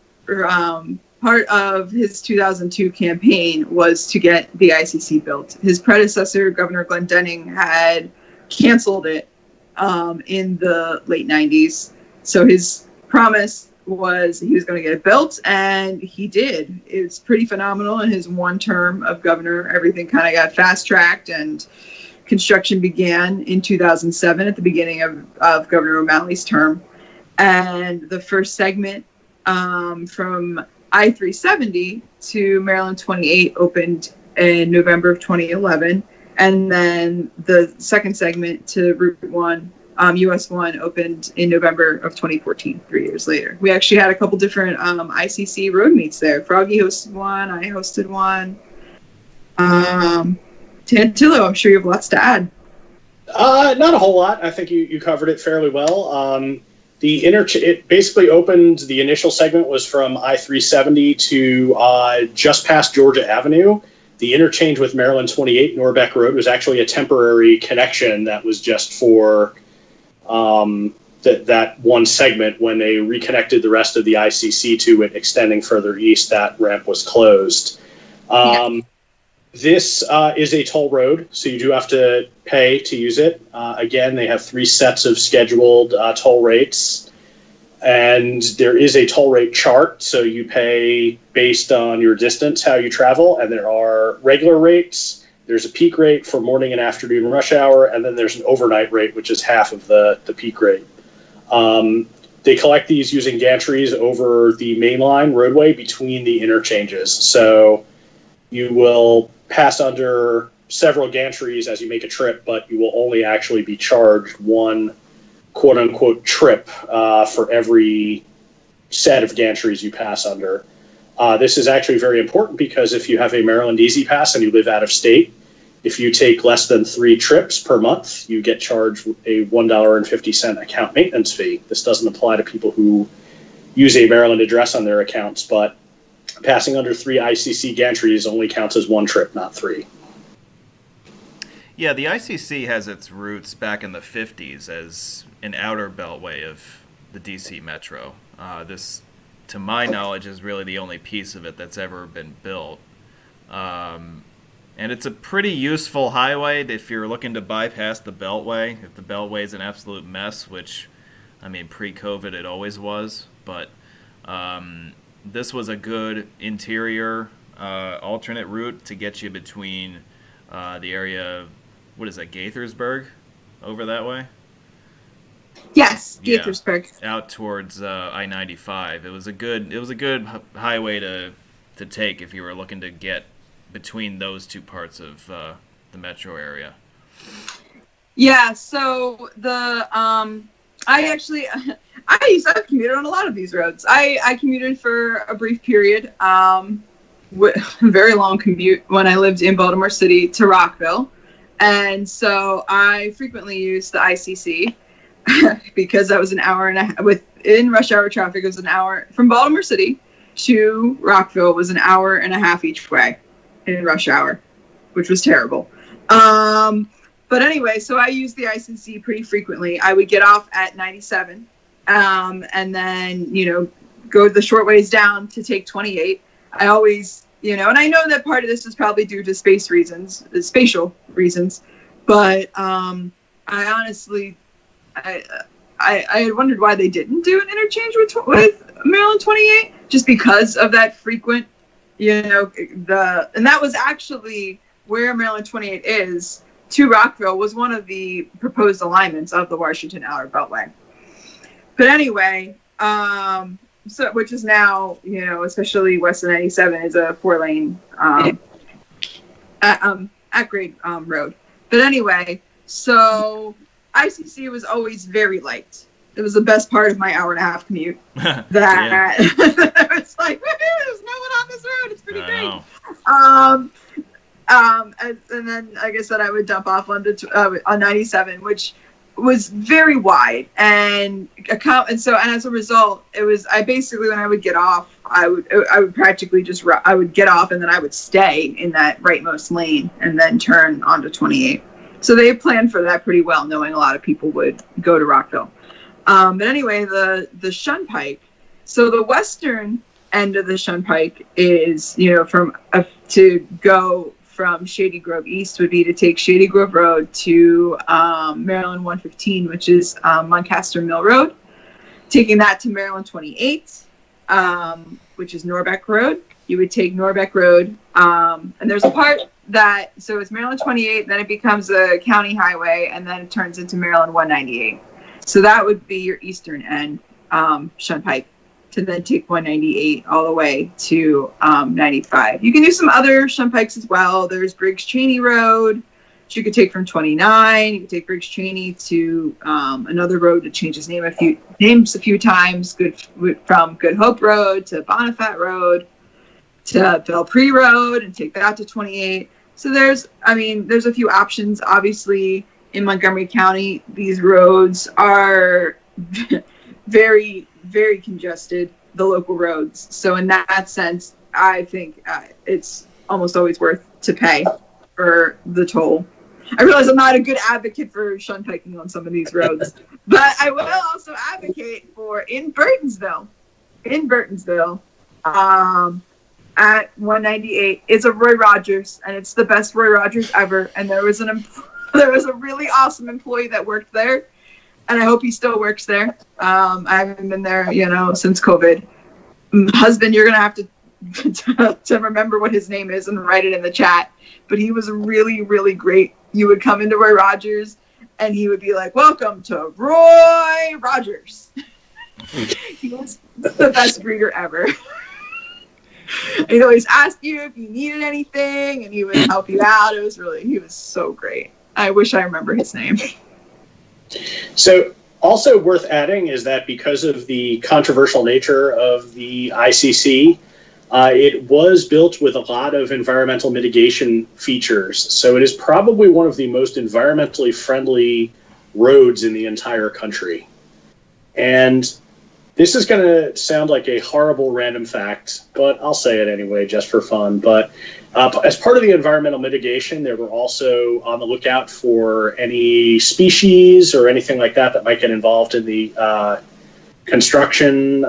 part of his 2002 campaign was to get the ICC built. His predecessor, Governor Glendenning, had canceled it in the late 90s. So his promise was he was going to get it built, and he did. It's pretty phenomenal. In his one term of governor, everything kind of got fast-tracked, and construction began in 2007 at the beginning of Governor O'Malley's term. And the first segment from I-370 to Maryland 28 opened in November of 2011. And then the second segment to Route 1, US 1, opened in November of 2014, 3 years later. We actually had a couple different ICC road meets there. Froggy hosted one, I hosted one. Tantillo, I'm sure you have lots to add. Not a whole lot. I think you covered it fairly well. It basically opened, the initial segment was from I-370 to just past Georgia Avenue. The interchange with Maryland 28 Norbeck Road was actually a temporary connection that was just for that one segment. When they reconnected the rest of the ICC to it extending further east, that ramp was closed. This is a toll road, so you do have to pay to use it. Again, they have 3 sets of scheduled toll rates, and there is a toll rate chart, so you pay based on your distance, how you travel, and there are regular rates. There's a peak rate for morning and afternoon rush hour, and then there's an overnight rate, which is half of the peak rate. They collect these using gantries over the mainline roadway between the interchanges. So you will pass under several gantries as you make a trip, but you will only actually be charged one quote-unquote trip for every set of gantries you pass under. This is actually very important because if you have a Maryland Easy Pass and you live out of state, if you take less than 3 trips per month, you get charged a $1.50 account maintenance fee. This doesn't apply to people who use a Maryland address on their accounts, but passing under 3 ICC gantries only counts as 1 trip, not 3. Yeah, the ICC has its roots back in the 50s as an outer beltway of the DC Metro. This, to my knowledge, is really the only piece of it that's ever been built. And it's a pretty useful highway if you're looking to bypass the beltway. If the beltway is an absolute mess, which, I mean, pre-COVID it always was, but this was a good interior alternate route to get you between the area, what is that, Gaithersburg, over that way? Yes, Gaithersburg. Yeah, out towards I-95. It was a good highway to take if you were looking to get between those two parts of the metro area. Yeah, so I've commuted on a lot of these roads. I commuted for a brief period, a very long commute when I lived in Baltimore City to Rockville. And so I frequently used the ICC because that was an hour and a half. Within rush hour traffic, it was an hour from Baltimore City to Rockville was an hour and a half each way in rush hour, which was terrible. But anyway, so I used the ICC pretty frequently. I would get off at 97 and then, go the short ways down to take 28. I always, and I know that part of this is probably due to spatial reasons, but I honestly I had wondered why they didn't do an interchange with Maryland 28, just because of that frequent, and that was actually where Maryland 28 is to Rockville was one of the proposed alignments of the Washington Outer Beltway. But anyway, so which is now, especially west of 97 is a 4-lane at grade road. But anyway, so ICC was always very light. It was the best part of my hour-and-a-half commute. That it's like, there's no one on this road. It's pretty great. And then, like I said, I would dump off on 97, which was very wide, and as a result, it was. I basically, when I would get off, I would practically just I would get off, and then I would stay in that rightmost lane, and then turn onto 28. So they planned for that pretty well, knowing a lot of people would go to Rockville. But anyway, the Shunpike. So the western end of the Shunpike is, to go from Shady Grove East would be to take Shady Grove Road to Maryland 115, which is Muncaster Mill Road. Taking that to Maryland 28, which is Norbeck Road. You would take Norbeck Road, and there's a part so it's Maryland 28, then it becomes a county highway, and then it turns into Maryland 198. So that would be your eastern end, Shunpike, to then take 198 all the way to 95. You can do some other Shunpikes as well. There's Briggs Cheney Road, which you could take from 29. You could take Briggs Cheney to another road that changes names a few times. From Good Hope Road to Bonifat Road to Belpre Road, and take that to 28. So there's a few options. Obviously, in Montgomery County, these roads are very, very congested, the local roads. So in that sense, I think it's almost always worth to pay for the toll. I realize I'm not a good advocate for shunpiking on some of these roads, but I will also advocate for in Burtonsville, at 198 is a Roy Rogers, and it's the best Roy Rogers ever. And there was a really awesome employee that worked there, and I hope he still works there. I haven't been there, since COVID. Husband, you're gonna have to remember what his name is and write it in the chat. But he was really, really great. You would come into Roy Rogers, and he would be like, "Welcome to Roy Rogers." He was the best greeter ever. He'd always ask you if you needed anything, and he would help you out. He was so great. I wish I remember his name. So also worth adding is that because of the controversial nature of the ICC, it was built with a lot of environmental mitigation features. So it is probably one of the most environmentally friendly roads in the entire country. And this is going to sound like a horrible random fact, but I'll say it anyway just for fun. But as part of the environmental mitigation, they were also on the lookout for any species or anything like that might get involved in the construction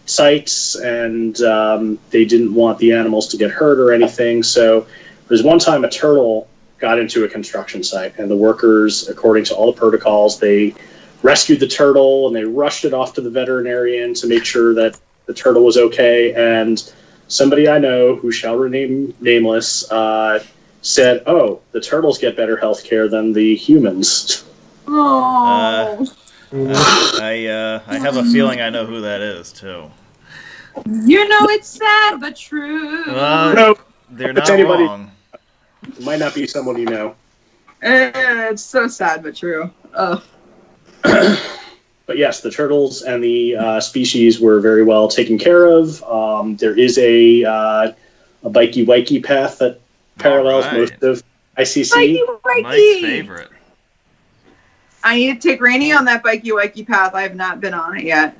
sites, and they didn't want the animals to get hurt or anything. So there's one time a turtle got into a construction site, and the workers, according to all the protocols, they rescued the turtle and they rushed it off to the veterinarian to make sure that the turtle was okay. And somebody I know, who shall remain nameless, said, "Oh, the turtles get better health care than the humans." Oh. I have a feeling I know who that is too. It's sad but true. No, they're not wrong. It might not be someone you know. It's so sad but true. Ugh. But yes, the turtles and the species were very well taken care of. There is a bikey wikey path that parallels most of ICC. Mike's favorite. I need to take Rainey on that bikey wikey path. I have not been on it yet.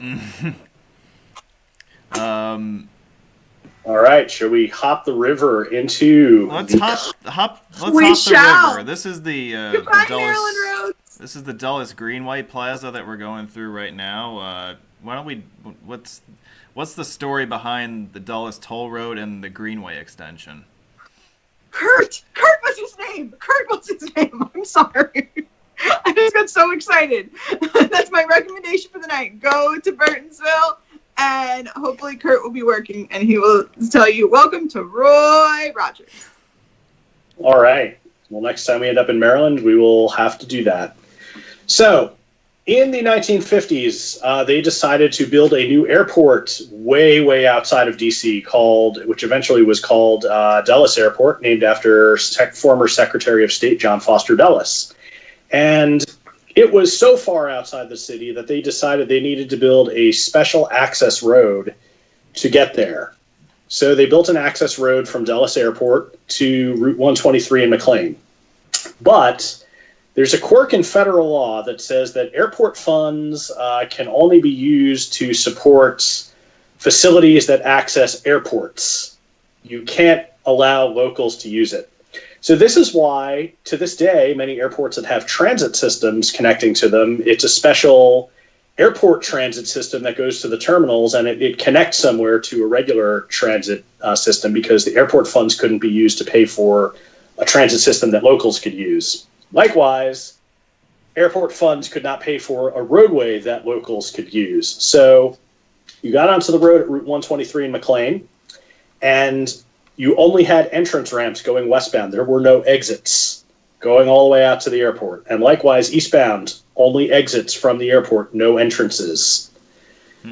All right, shall we hop the river into? Let's hop the river. This is the Maryland Road. This is the Dulles Greenway Plaza that we're going through right now. Why don't we? What's the story behind the Dulles Toll Road and the Greenway extension? Kurt was his name. I'm sorry. I just got so excited. That's my recommendation for the night. Go to Burtonsville, and hopefully Kurt will be working, and he will tell you, welcome to Roy Rogers. All right. Well, next time we end up in Maryland, we will have to do that. So, in the 1950s, they decided to build a new airport way, way outside of D.C. which eventually was called Dulles Airport, named after former Secretary of State John Foster Dulles. And it was so far outside the city that they decided they needed to build a special access road to get there. So they built an access road from Dulles Airport to Route 123 in McLean. But there's a quirk in federal law that says that airport funds can only be used to support facilities that access airports. You can't allow locals to use it. So this is why, to this day, many airports that have transit systems connecting to them, it's a special airport transit system that goes to the terminals, and it connects somewhere to a regular transit system because the airport funds couldn't be used to pay for a transit system that locals could use. Likewise, airport funds could not pay for a roadway that locals could use. So you got onto the road at Route 123 in McLean, and you only had entrance ramps going westbound. There were no exits going all the way out to the airport. And likewise, eastbound, only exits from the airport, no entrances.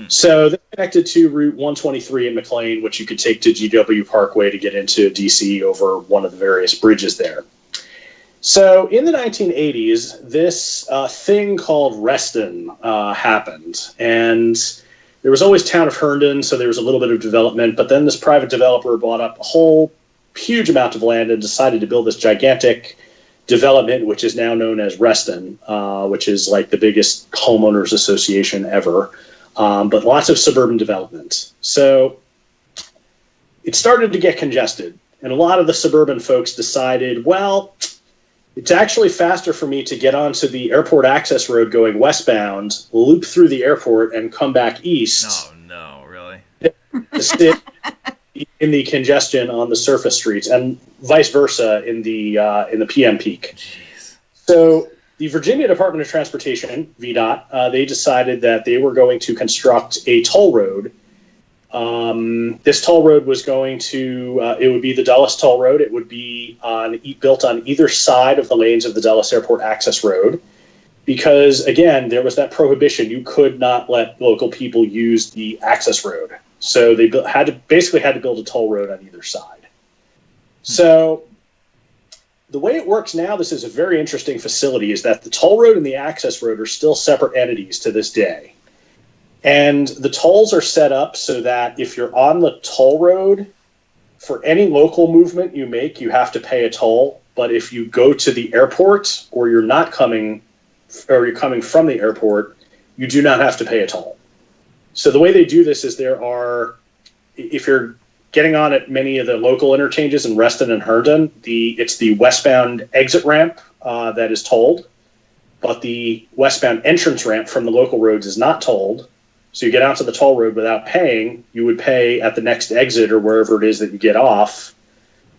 So they connected to Route 123 in McLean, which you could take to GW Parkway to get into D.C. over one of the various bridges there. So in the 1980s, this thing called Reston happened, and there was always town of Herndon, so there was a little bit of development, but then this private developer bought up a whole huge amount of land and decided to build this gigantic development, which is now known as Reston, which is like the biggest homeowners association ever, but lots of suburban development. So it started to get congested, and a lot of the suburban folks decided, well, it's actually faster for me to get onto the airport access road going westbound, loop through the airport, and come back east. Oh, no, really? To sit in the congestion on the surface streets, and vice versa in the PM peak. Jeez. So the Virginia Department of Transportation, VDOT, they decided that they were going to construct a toll road. This toll road was going to, it would be the Dulles Toll Road. It would be built on either side of the lanes of the Dulles Airport Access Road because, again, there was that prohibition. You could not let local people use the access road. So they had to build a toll road on either side. So the way it works now, this is a very interesting facility, is that the toll road and the access road are still separate entities to this day. And the tolls are set up so that if you're on the toll road, for any local movement you make, you have to pay a toll. But if you go to the airport or you're coming from the airport, you do not have to pay a toll. So the way they do this is if you're getting on at many of the local interchanges in Reston and Herndon, it's the westbound exit ramp that is tolled, but the westbound entrance ramp from the local roads is not tolled. So you get out to the toll road without paying, you would pay at the next exit or wherever it is that you get off.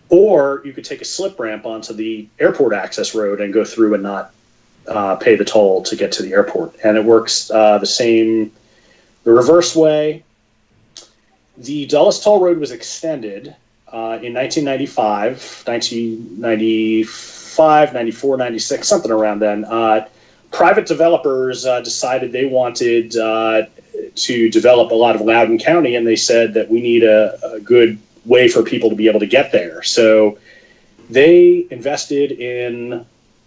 Or you could take a slip ramp onto the airport access road and go through and not pay the toll to get to the airport. And it works the reverse way. The Dulles Toll Road was extended in 1995, 94, 96, something around then. Private developers decided they wanted to develop a lot of Loudoun County, and they said that we need a good way for people to be able to get there. So they invested in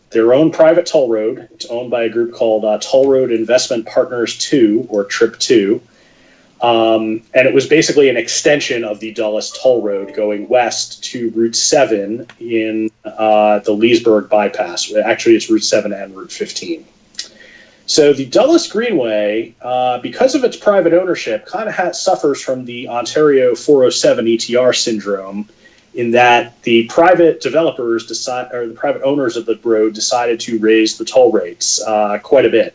their own private toll road. It's owned by a group called Toll Road Investment Partners 2, or TRIP 2. And it was basically an extension of the Dulles Toll Road going west to Route 7 in the Leesburg bypass. Actually, it's Route 7 and Route 15. So the Dulles Greenway, because of its private ownership, kind of suffers from the Ontario 407 ETR syndrome, in that the private developers the private owners of the road decided to raise the toll rates quite a bit.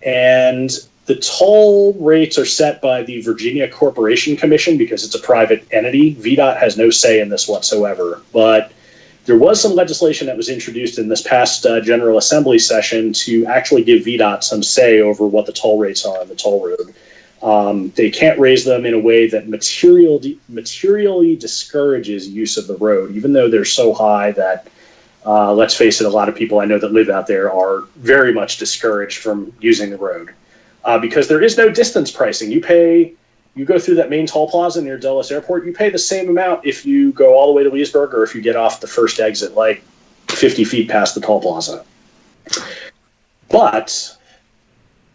And the toll rates are set by the Virginia Corporation Commission because it's a private entity. VDOT has no say in this whatsoever. But there was some legislation that was introduced in this past General Assembly session to actually give VDOT some say over what the toll rates are on the toll road. They can't raise them in a way that materially discourages use of the road, even though they're so high that, let's face it, a lot of people I know that live out there are very much discouraged from using the road because there is no distance pricing. You go through that main toll plaza near Dulles Airport, you pay the same amount if you go all the way to Leesburg or if you get off the first exit like 50 feet past the toll plaza. But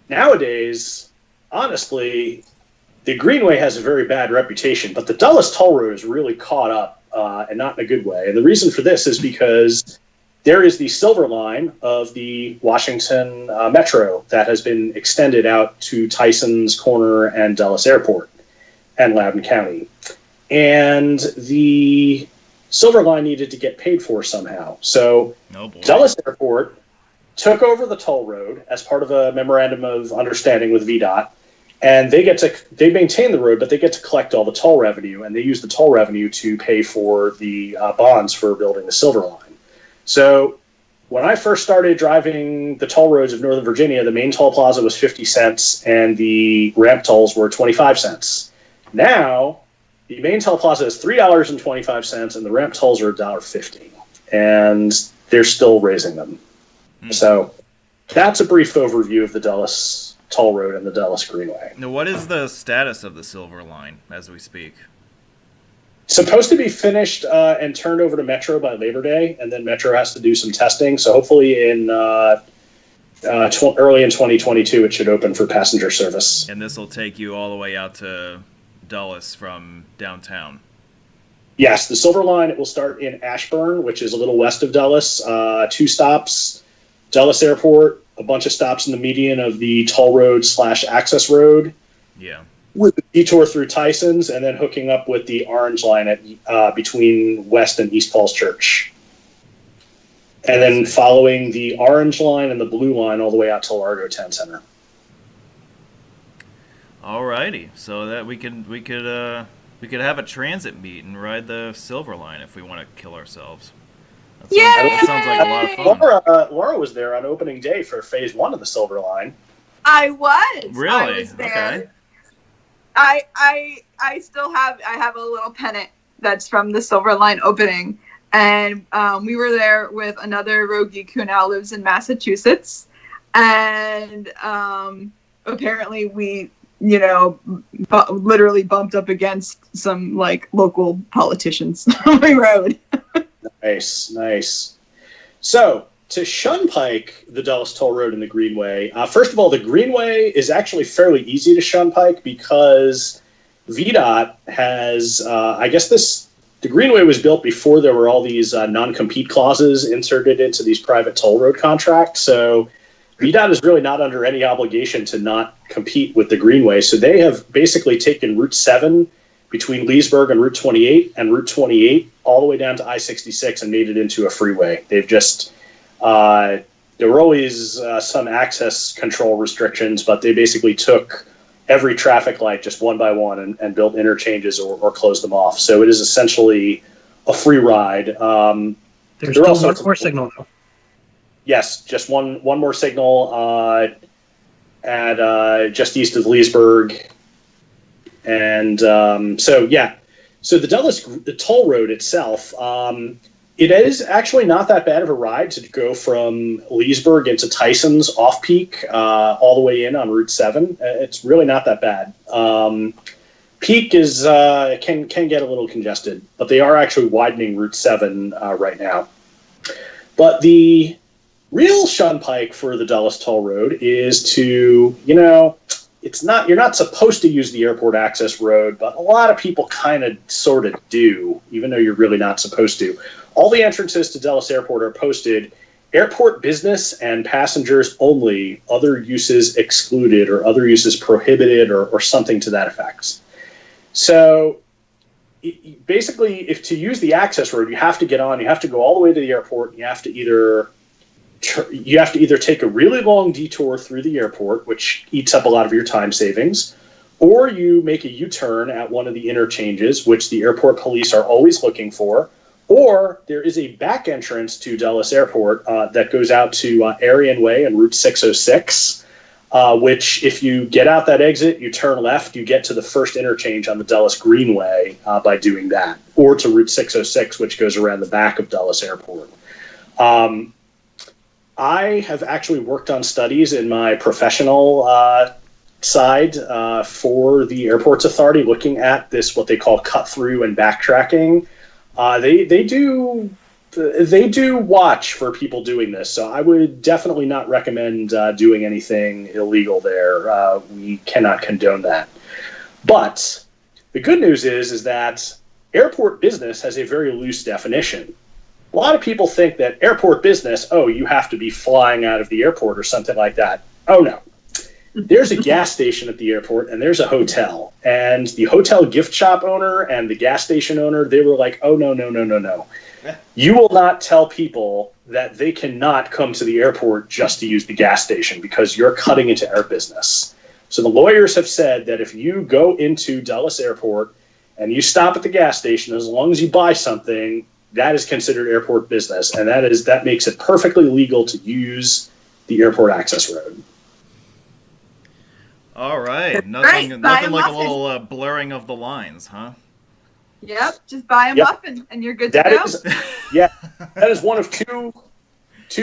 nowadays, honestly, the Greenway has a very bad reputation, but the Dulles Toll Road is really caught up, and not in a good way. And the reason for this is because there is the Silver Line of the Washington Metro that has been extended out to Tyson's Corner and Dulles Airport and Loudoun County. And the Silver Line needed to get paid for somehow. So Dulles Airport took over the toll road as part of a memorandum of understanding with VDOT, and they maintain the road, but they get to collect all the toll revenue, and they use the toll revenue to pay for the bonds for building the Silver Line. So when I first started driving the toll roads of Northern Virginia, the main toll plaza was 50 cents, and the ramp tolls were 25 cents. Now, the main toll plaza is $3.25, and the ramp tolls are $1.50, and they're still raising them. So that's a brief overview of the Dulles Toll Road and the Dulles Greenway. Now, what is the status of the Silver Line as we speak? Supposed to be finished and turned over to Metro by Labor Day, and then Metro has to do some testing. So hopefully in early in 2022, it should open for passenger service. And this will take you all the way out to Dulles from downtown. Yes, the Silver Line, it will start in Ashburn, which is a little west of Dulles. 2 stops, Dulles Airport, a bunch of stops in the median of the toll road / access road. Yeah. With a detour through Tyson's, and then hooking up with the Orange Line at between West and East Falls Church. And then following the Orange Line and the Blue Line all the way out to Largo Town Center. Alrighty, so that we could have a transit meet and ride the Silver Line if we want to kill ourselves. That sounds like a lot of fun. Laura was there on opening day for Phase 1 of the Silver Line. I was. Really? I was there. Okay. I still have a little pennant that's from the Silver Line opening, and we were there with another road geek who now lives in Massachusetts, and apparently we literally bumped up against some like local politicians on the road. Nice. So, to Shunpike the Dulles Toll Road and the Greenway, first of all, the Greenway is actually fairly easy to Shunpike because VDOT has, the Greenway was built before there were all these non-compete clauses inserted into these private toll road contracts. So VDOT is really not under any obligation to not compete with the Greenway. So they have basically taken Route 7 between Leesburg and Route 28 and Route 28 all the way down to I-66 and made it into a freeway. They've just, there were always some access control restrictions, but they basically took every traffic light just one by one and built interchanges or closed them off. So it is essentially a free ride. There's still one more signal, though. Yes, just one more signal at just east of Leesburg. And so the toll road itself, it is actually not that bad of a ride to go from Leesburg into Tyson's off-peak all the way in on Route 7. It's really not that bad. Peak is can get a little congested, but they are actually widening Route 7 right now. But the real Shunpike for the Dulles Toll Road is to, you're not supposed to use the airport access road, but a lot of people kind of sort of do, even though you're really not supposed to. All the entrances to Dulles Airport are posted airport business and passengers only, other uses excluded or other uses prohibited or something to that effect. So basically, if to use the access road, you have to get on, you have to go all the way to the airport, and you have to either take a really long detour through the airport, which eats up a lot of your time savings, or you make a U-turn at one of the interchanges, which the airport police are always looking for, Or there is a back entrance to Dulles Airport that goes out to Arion Way and Route 606, which if you get out that exit, you turn left, you get to the first interchange on the Dulles Greenway by doing that, or to Route 606, which goes around the back of Dulles Airport. I have actually worked on studies in my professional side for the Airports Authority looking at this, what they call cut-through and backtracking. They do watch for people doing this, so I would definitely not recommend doing anything illegal there. We cannot condone that. But the good news is that airport business has a very loose definition. A lot of people think that airport business, oh, you have to be flying out of the airport or something like that. Oh, no. There's a gas station at the airport, and there's a hotel. And the hotel gift shop owner and the gas station owner, they were like, oh, no. You will not tell people that they cannot come to the airport just to use the gas station because you're cutting into our business. So the lawyers have said that if you go into Dulles Airport and you stop at the gas station, as long as you buy something, that is considered airport business. And that makes it perfectly legal to use the airport access road. All right. Nothing like a little blurring of the lines, huh? Yep. Just buy a muffin and you're good to go. That is one of two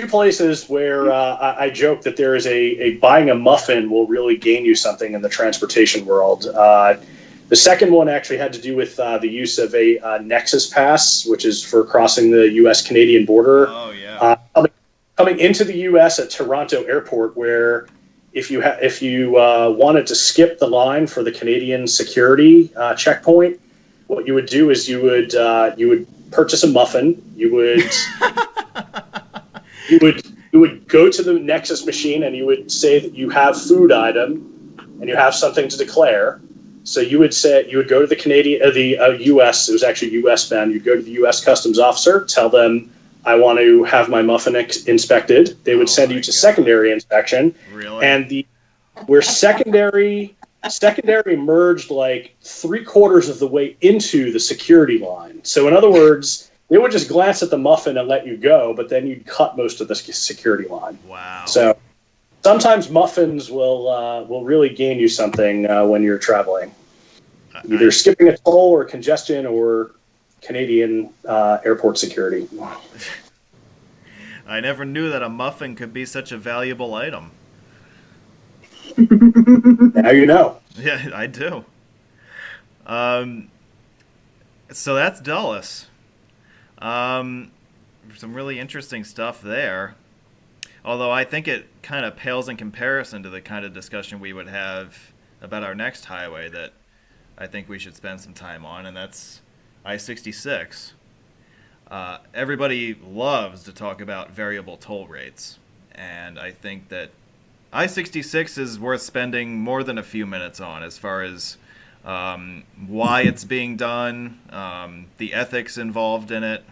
places where I joke that there is a buying a muffin will really gain you something in the transportation world. The second one actually had to do with the use of a Nexus Pass, which is for crossing the U.S.-Canadian border. Oh, yeah. Coming into the U.S. at Toronto Airport, where if you wanted to skip the line for the Canadian security checkpoint, what you would do is you would purchase a muffin. You would go to the Nexus machine and you would say that you have food item and you have something to declare. So you would go to the U.S. It was actually U.S. bound. You'd go to the U.S. Customs officer, tell them I want to have my muffin inspected. They would send you to secondary inspection. Really? And where secondary merged like 3/4 of the way into the security line. So in other words, they would just glance at the muffin and let you go, but then you'd cut most of the security line. Wow. So sometimes muffins will really gain you something when you're traveling. Either skipping a toll or congestion or Canadian airport security. I never knew that a muffin could be such a valuable item. Now you know. Yeah, I do. So that's Dulles. Some really interesting stuff there. Although I think it kind of pales in comparison to the kind of discussion we would have about our next highway that I think we should spend some time on, and that's I-66. Everybody loves to talk about variable toll rates, and I think that I-66 is worth spending more than a few minutes on as far as why it's being done, the ethics involved in it,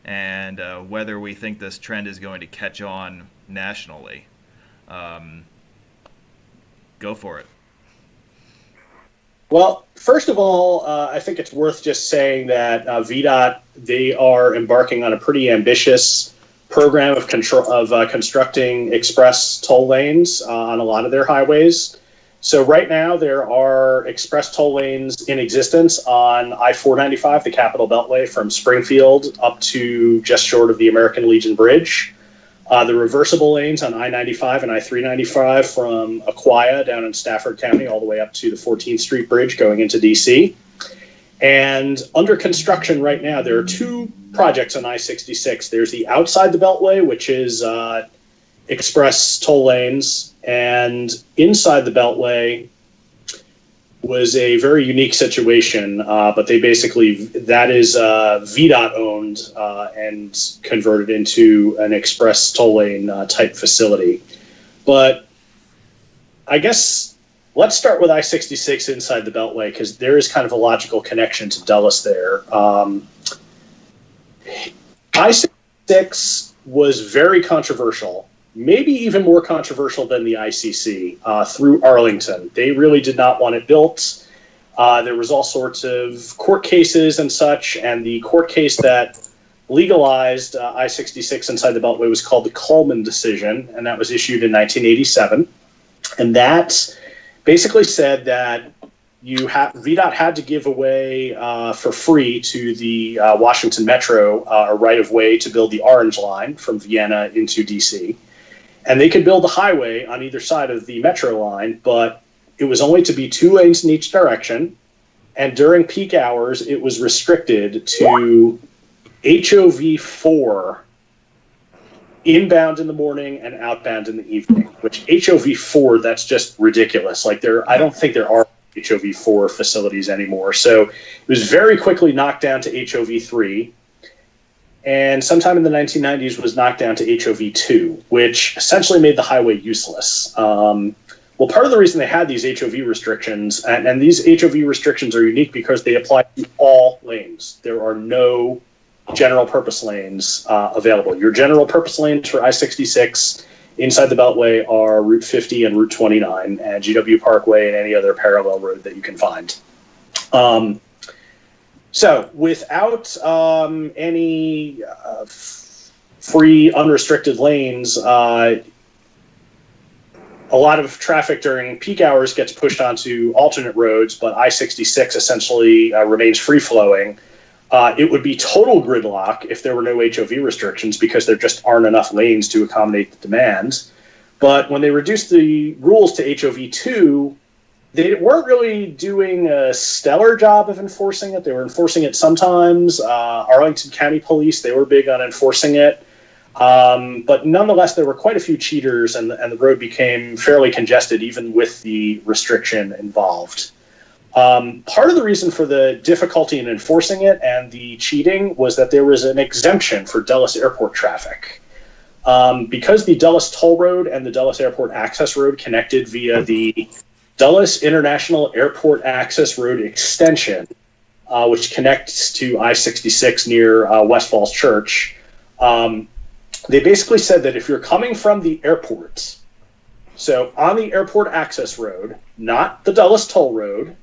and whether we think this trend is going to catch on nationally. Go for it. Well, first of all, I think it's worth just saying that VDOT, they are embarking on a pretty ambitious program of constructing express toll lanes on a lot of their highways. So right now there are express toll lanes in existence on I-495, the Capital Beltway, from Springfield up to just short of the American Legion Bridge. The reversible lanes on I-95 and I-395 from Aquia down in Stafford County all the way up to the 14th Street Bridge going into D.C. And under construction right now, there are two projects on I-66. There's the outside the Beltway, which is express toll lanes, and inside the Beltway was a very unique situation, but that is VDOT owned and converted into an express toll lane type facility. But I guess let's start with I-66 inside the Beltway, because there is kind of a logical connection to Dulles there. I-66 was very controversial, maybe even more controversial than the ICC through Arlington. They really did not want it built. There was all sorts of court cases and such, and the court case that legalized I-66 inside the Beltway was called the Coleman decision, and that was issued in 1987. And that basically said that VDOT had to give away for free to the Washington Metro a right-of-way to build the Orange Line from Vienna into D.C. And they could build a highway on either side of the Metro line, but it was only to be 2 lanes in each direction. And during peak hours, it was restricted to HOV4 inbound in the morning and outbound in the evening, which HOV4, that's just ridiculous. Like I don't think there are HOV4 facilities anymore. So it was very quickly knocked down to HOV3. And sometime in the 1990s was knocked down to HOV2, which essentially made the highway useless. Well, part of the reason they had these HOV restrictions, and these HOV restrictions are unique because they apply to all lanes. There are no general purpose lanes available. Your general purpose lanes for I-66 inside the Beltway are Route 50 and Route 29, and GW Parkway and any other parallel road that you can find. So without any free, unrestricted lanes, a lot of traffic during peak hours gets pushed onto alternate roads, but I-66 essentially remains free-flowing. It would be total gridlock if there were no HOV restrictions because there just aren't enough lanes to accommodate the demand. But when they reduced the rules to HOV2, they weren't really doing a stellar job of enforcing it. They were enforcing it sometimes. Arlington County Police, they were big on enforcing it. But nonetheless, there were quite a few cheaters, and the road became fairly congested even with the restriction involved. Part of the reason for the difficulty in enforcing it and the cheating was that there was an exemption for Dulles Airport traffic. Because the Dulles Toll Road and the Dulles Airport Access Road connected via the Dulles International Airport Access Road extension, which connects to I-66 near West Falls Church, they basically said that if you're coming from the airport, so on the airport access road, not the Dulles Toll Road,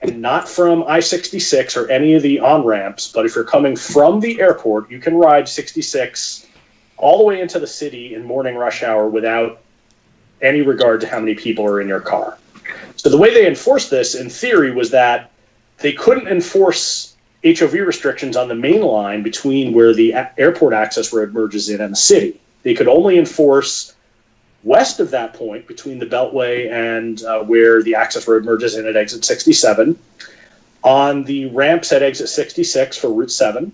and not from I-66 or any of the on-ramps, but if you're coming from the airport, you can ride 66 all the way into the city in morning rush hour without any regard to how many people are in your car. So the way they enforced this, in theory, was that they couldn't enforce HOV restrictions on the main line between where the airport access road merges in and the city. They could only enforce west of that point between the Beltway and where the access road merges in at exit 67, on the ramps at exit 66 for Route 7,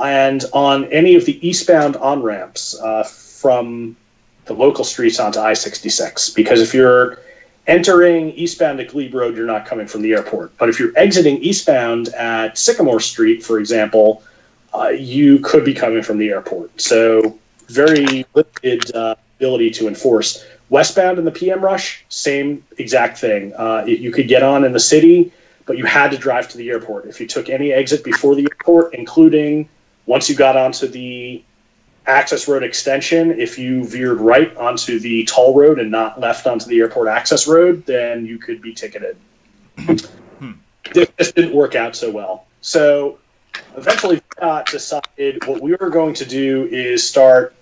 and on any of the eastbound on-ramps from the local streets onto I-66. Because if you're entering eastbound at Glebe Road, you're not coming from the airport. But if you're exiting eastbound at Sycamore Street, for example, you could be coming from the airport. So very limited ability to enforce. Westbound in the PM rush, same exact thing. You could get on in the city, but you had to drive to the airport. If you took any exit before the airport, including once you got onto the access road extension, if you veered right onto the toll road and not left onto the airport access road, then you could be ticketed. This didn't work out so well. So eventually VDOT decided what we were going to do is start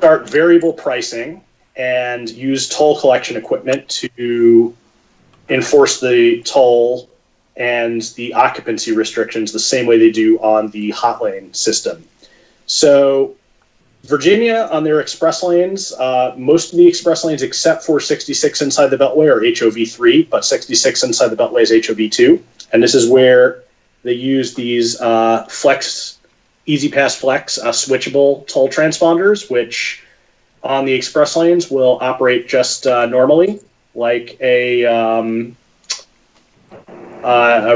variable pricing and use toll collection equipment to enforce the toll and the occupancy restrictions the same way they do on the hot lane system. So Virginia, on their express lanes, most of the express lanes except for 66 inside the Beltway are HOV3, but 66 inside the Beltway is HOV2. And this is where they use these Easy Pass Flex switchable toll transponders, which on the express lanes will operate just normally, like a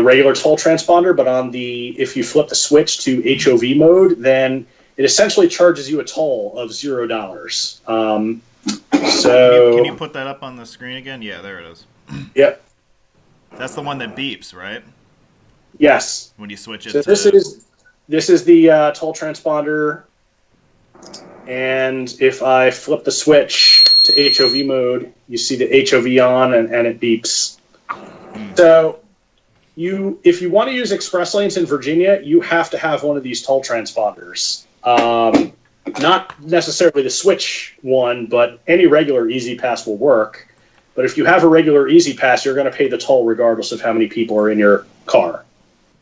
regular toll transponder, but if you flip the switch to HOV mode, then it essentially charges you a toll of $0. Can you put that up on the screen again? Yeah, there it is. Yep. That's the one that beeps, right? Yes. When you switch it. So this is the toll transponder, and if I flip the switch to HOV mode, you see the HOV on and it beeps. So if you want to use express lanes in Virginia, you have to have one of these toll transponders. Not necessarily the switch one, but any regular Easy Pass will work. But if you have a regular Easy Pass, you're going to pay the toll regardless of how many people are in your car.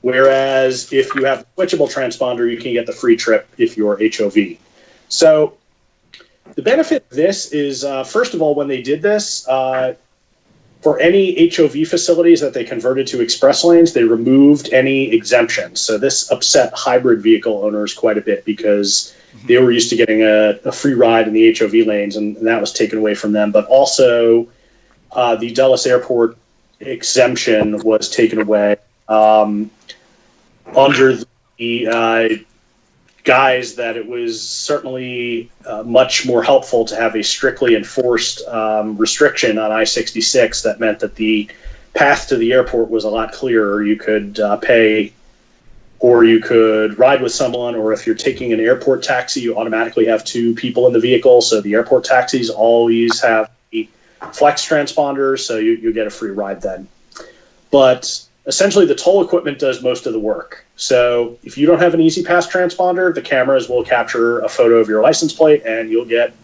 Whereas if you have a switchable transponder, you can get the free trip if you're HOV. So the benefit of this is, first of all, when they did this, for any HOV facilities that they converted to express lanes, they removed any exemptions. So this upset hybrid vehicle owners quite a bit because they were used to getting a free ride in the HOV lanes, and that was taken away from them. But also, the Dulles Airport exemption was taken away under the guise that it was certainly much more helpful to have a strictly enforced restriction on I-66 that meant that the path to the airport was a lot clearer. You could pay, or you could ride with someone, or if you're taking an airport taxi, you automatically have two people in the vehicle. So the airport taxis always have the flex transponders, so you get a free ride then. But essentially, the toll equipment does most of the work. So if you don't have an Easy Pass transponder, the cameras will capture a photo of your license plate, and you'll get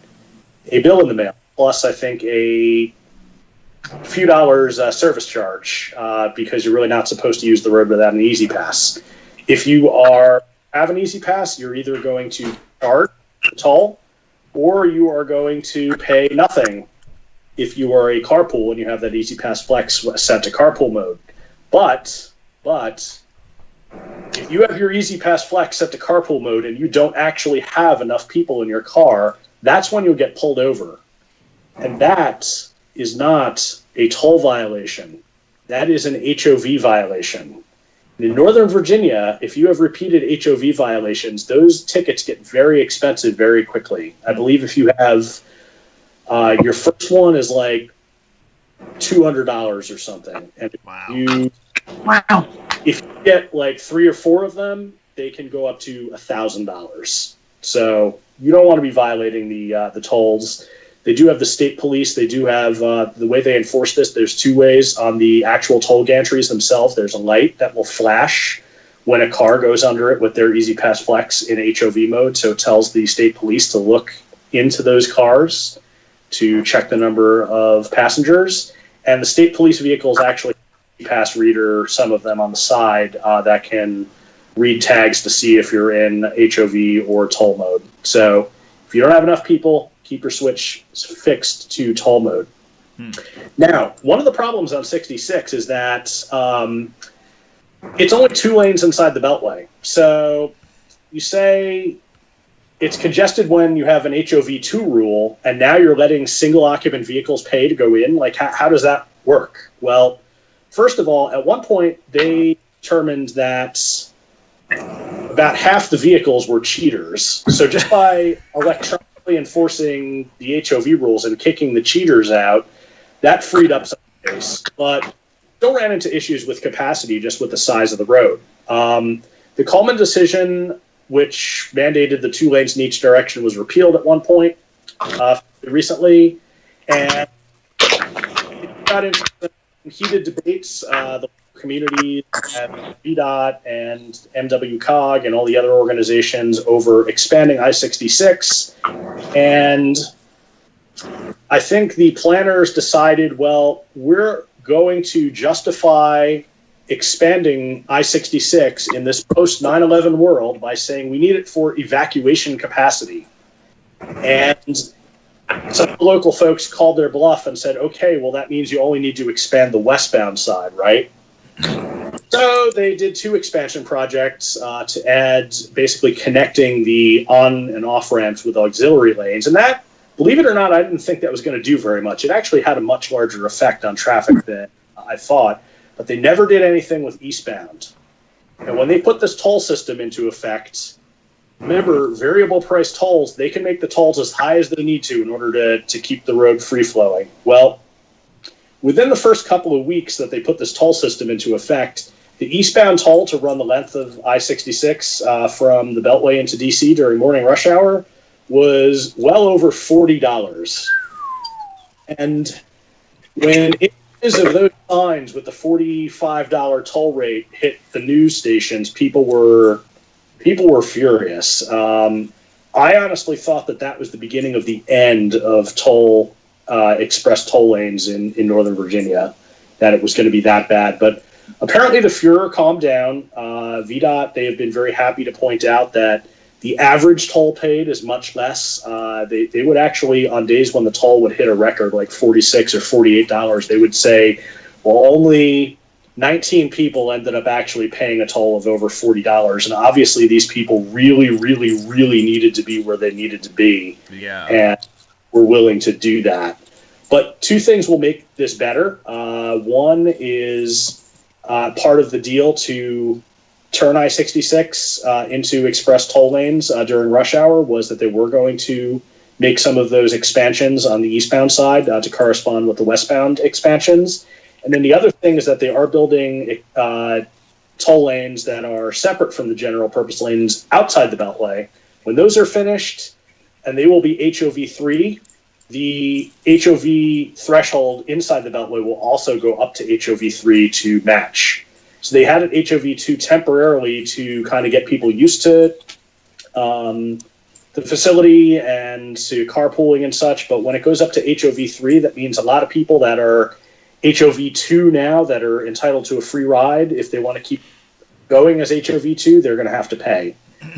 a bill in the mail. Plus, I think a few dollars service charge because you're really not supposed to use the road without an Easy Pass. If you have an Easy Pass, you're either going to charge the toll, or you are going to pay nothing if you are a carpool and you have that Easy Pass Flex set to carpool mode. But if you have your Easy Pass Flex set to carpool mode and you don't actually have enough people in your car, that's when you'll get pulled over. And that is not a toll violation. That is an HOV violation. In Northern Virginia, if you have repeated HOV violations, those tickets get very expensive very quickly. I believe if you have your first one is like $200 or something. And if you get like 3 or 4 of them, they can go up to $1,000. So you don't want to be violating the tolls. They do have the state police. They do have the way they enforce this. There's 2 ways on the actual toll gantries themselves. There's a light that will flash when a car goes under it with their Easy Pass Flex in HOV mode. So it tells the state police to look into those cars to check the number of passengers. And the state police vehicles actually pass reader, some of them on the side that can read tags to see if you're in HOV or toll mode. So if you don't have enough people, keep your switch fixed to toll mode. Now, one of the problems on 66 is that it's only 2 lanes inside the Beltway. So you say it's congested when you have an HOV2 rule, and now you're letting single occupant vehicles pay to go in. Like, how does that work? Well, first of all, at one point, they determined that about half the vehicles were cheaters. So just by electronically enforcing the HOV rules and kicking the cheaters out, that freed up some space. But still ran into issues with capacity just with the size of the road. The Coleman decision, which mandated the 2 lanes in each direction, was repealed at one point recently. And it got into heated debates. The community and VDOT and MWCOG and all the other organizations over expanding I-66. And I think the planners decided, well, we're going to justify expanding I-66 in this post-9/11 world by saying we need it for evacuation capacity. And some of the local folks called their bluff and said, okay, well, that means you only need to expand the westbound side, right? So they did 2 expansion projects to add, basically connecting the on and off ramps with auxiliary lanes. And that, believe it or not, I didn't think that was going to do very much. It actually had a much larger effect on traffic than I thought, but they never did anything with eastbound. And when they put this toll system into effect, remember, variable price tolls, they can make the tolls as high as they need to in order to keep the road free-flowing. Well, within the first couple of weeks that they put this toll system into effect, the eastbound toll to run the length of I-66 from the Beltway into D.C. during morning rush hour was well over $40. And when it As of those signs with the $45 toll rate hit the news stations, people were furious. I honestly thought that was the beginning of the end of express toll lanes in Northern Virginia, that it was going to be that bad. But apparently the furor calmed down. VDOT, they have been very happy to point out that the average toll paid is much less. They would actually, on days when the toll would hit a record like $46 or $48, they would say, well, only 19 people ended up actually paying a toll of over $40. And obviously these people really, really, really needed to be where they needed to be. Yeah. And were willing to do that. But two things will make this better. One is part of the deal to turn I-66 into express toll lanes during rush hour was that they were going to make some of those expansions on the eastbound side to correspond with the westbound expansions. And then the other thing is that they are building toll lanes that are separate from the general purpose lanes outside the Beltway. When those are finished, and they will be HOV3, the HOV threshold inside the Beltway will also go up to HOV3 to match. So they had it HOV2 temporarily to kind of get people used to the facility and to carpooling and such. But when it goes up to HOV3, that means a lot of people that are HOV2 now that are entitled to a free ride, if they want to keep going as HOV2, they're going to have to pay.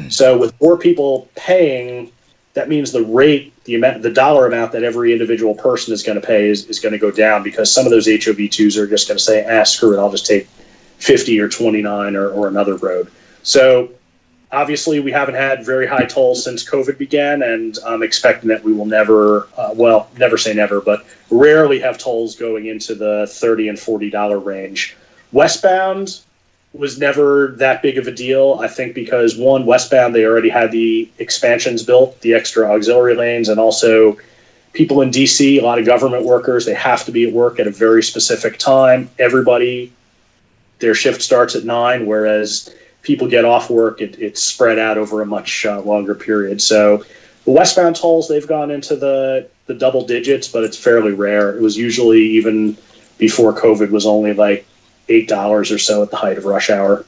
So with more people paying, that means the rate, the dollar amount that every individual person is going to pay is going to go down, because some of those HOV2s are just going to say, screw it, I'll just take 50 or 29 or another road. So obviously we haven't had very high tolls since COVID began, and I'm expecting that we will never, never say never, but rarely have tolls going into the $30 and $40 range. Westbound was never that big of a deal, I think, because one, westbound, they already had the expansions built, the extra auxiliary lanes, and also people in DC, a lot of government workers, they have to be at work at a very specific time. Everybody, their shift starts at 9, whereas people get off work, it's spread out over a much longer period. So the westbound tolls, they've gone into the double digits, but it's fairly rare. It was usually, even before COVID, was only like $8 or so at the height of rush hour.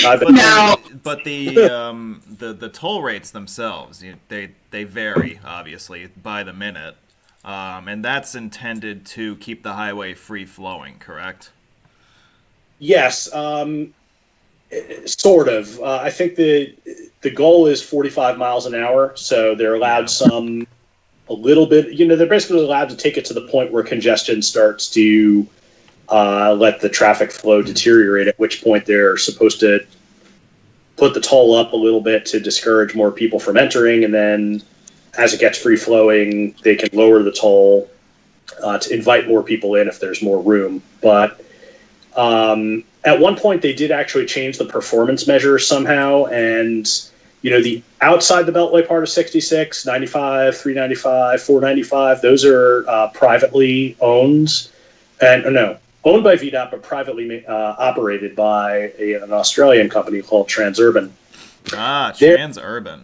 But the toll rates themselves, they vary, obviously, by the minute, and that's intended to keep the highway free flowing, correct? Yes, sort of. I think the goal is 45 miles an hour, so they're allowed a little bit. They're basically allowed to take it to the point where congestion starts to let the traffic flow deteriorate, at which point they're supposed to put the toll up a little bit to discourage more people from entering, and then as it gets free flowing, they can lower the toll to invite more people in if there's more room. But at one point they did actually change the performance measure somehow, and the outside the Beltway part of 66, 95, 395, 495, those are privately owned, owned by VDOT, but privately operated by an Australian company called Transurban. Transurban.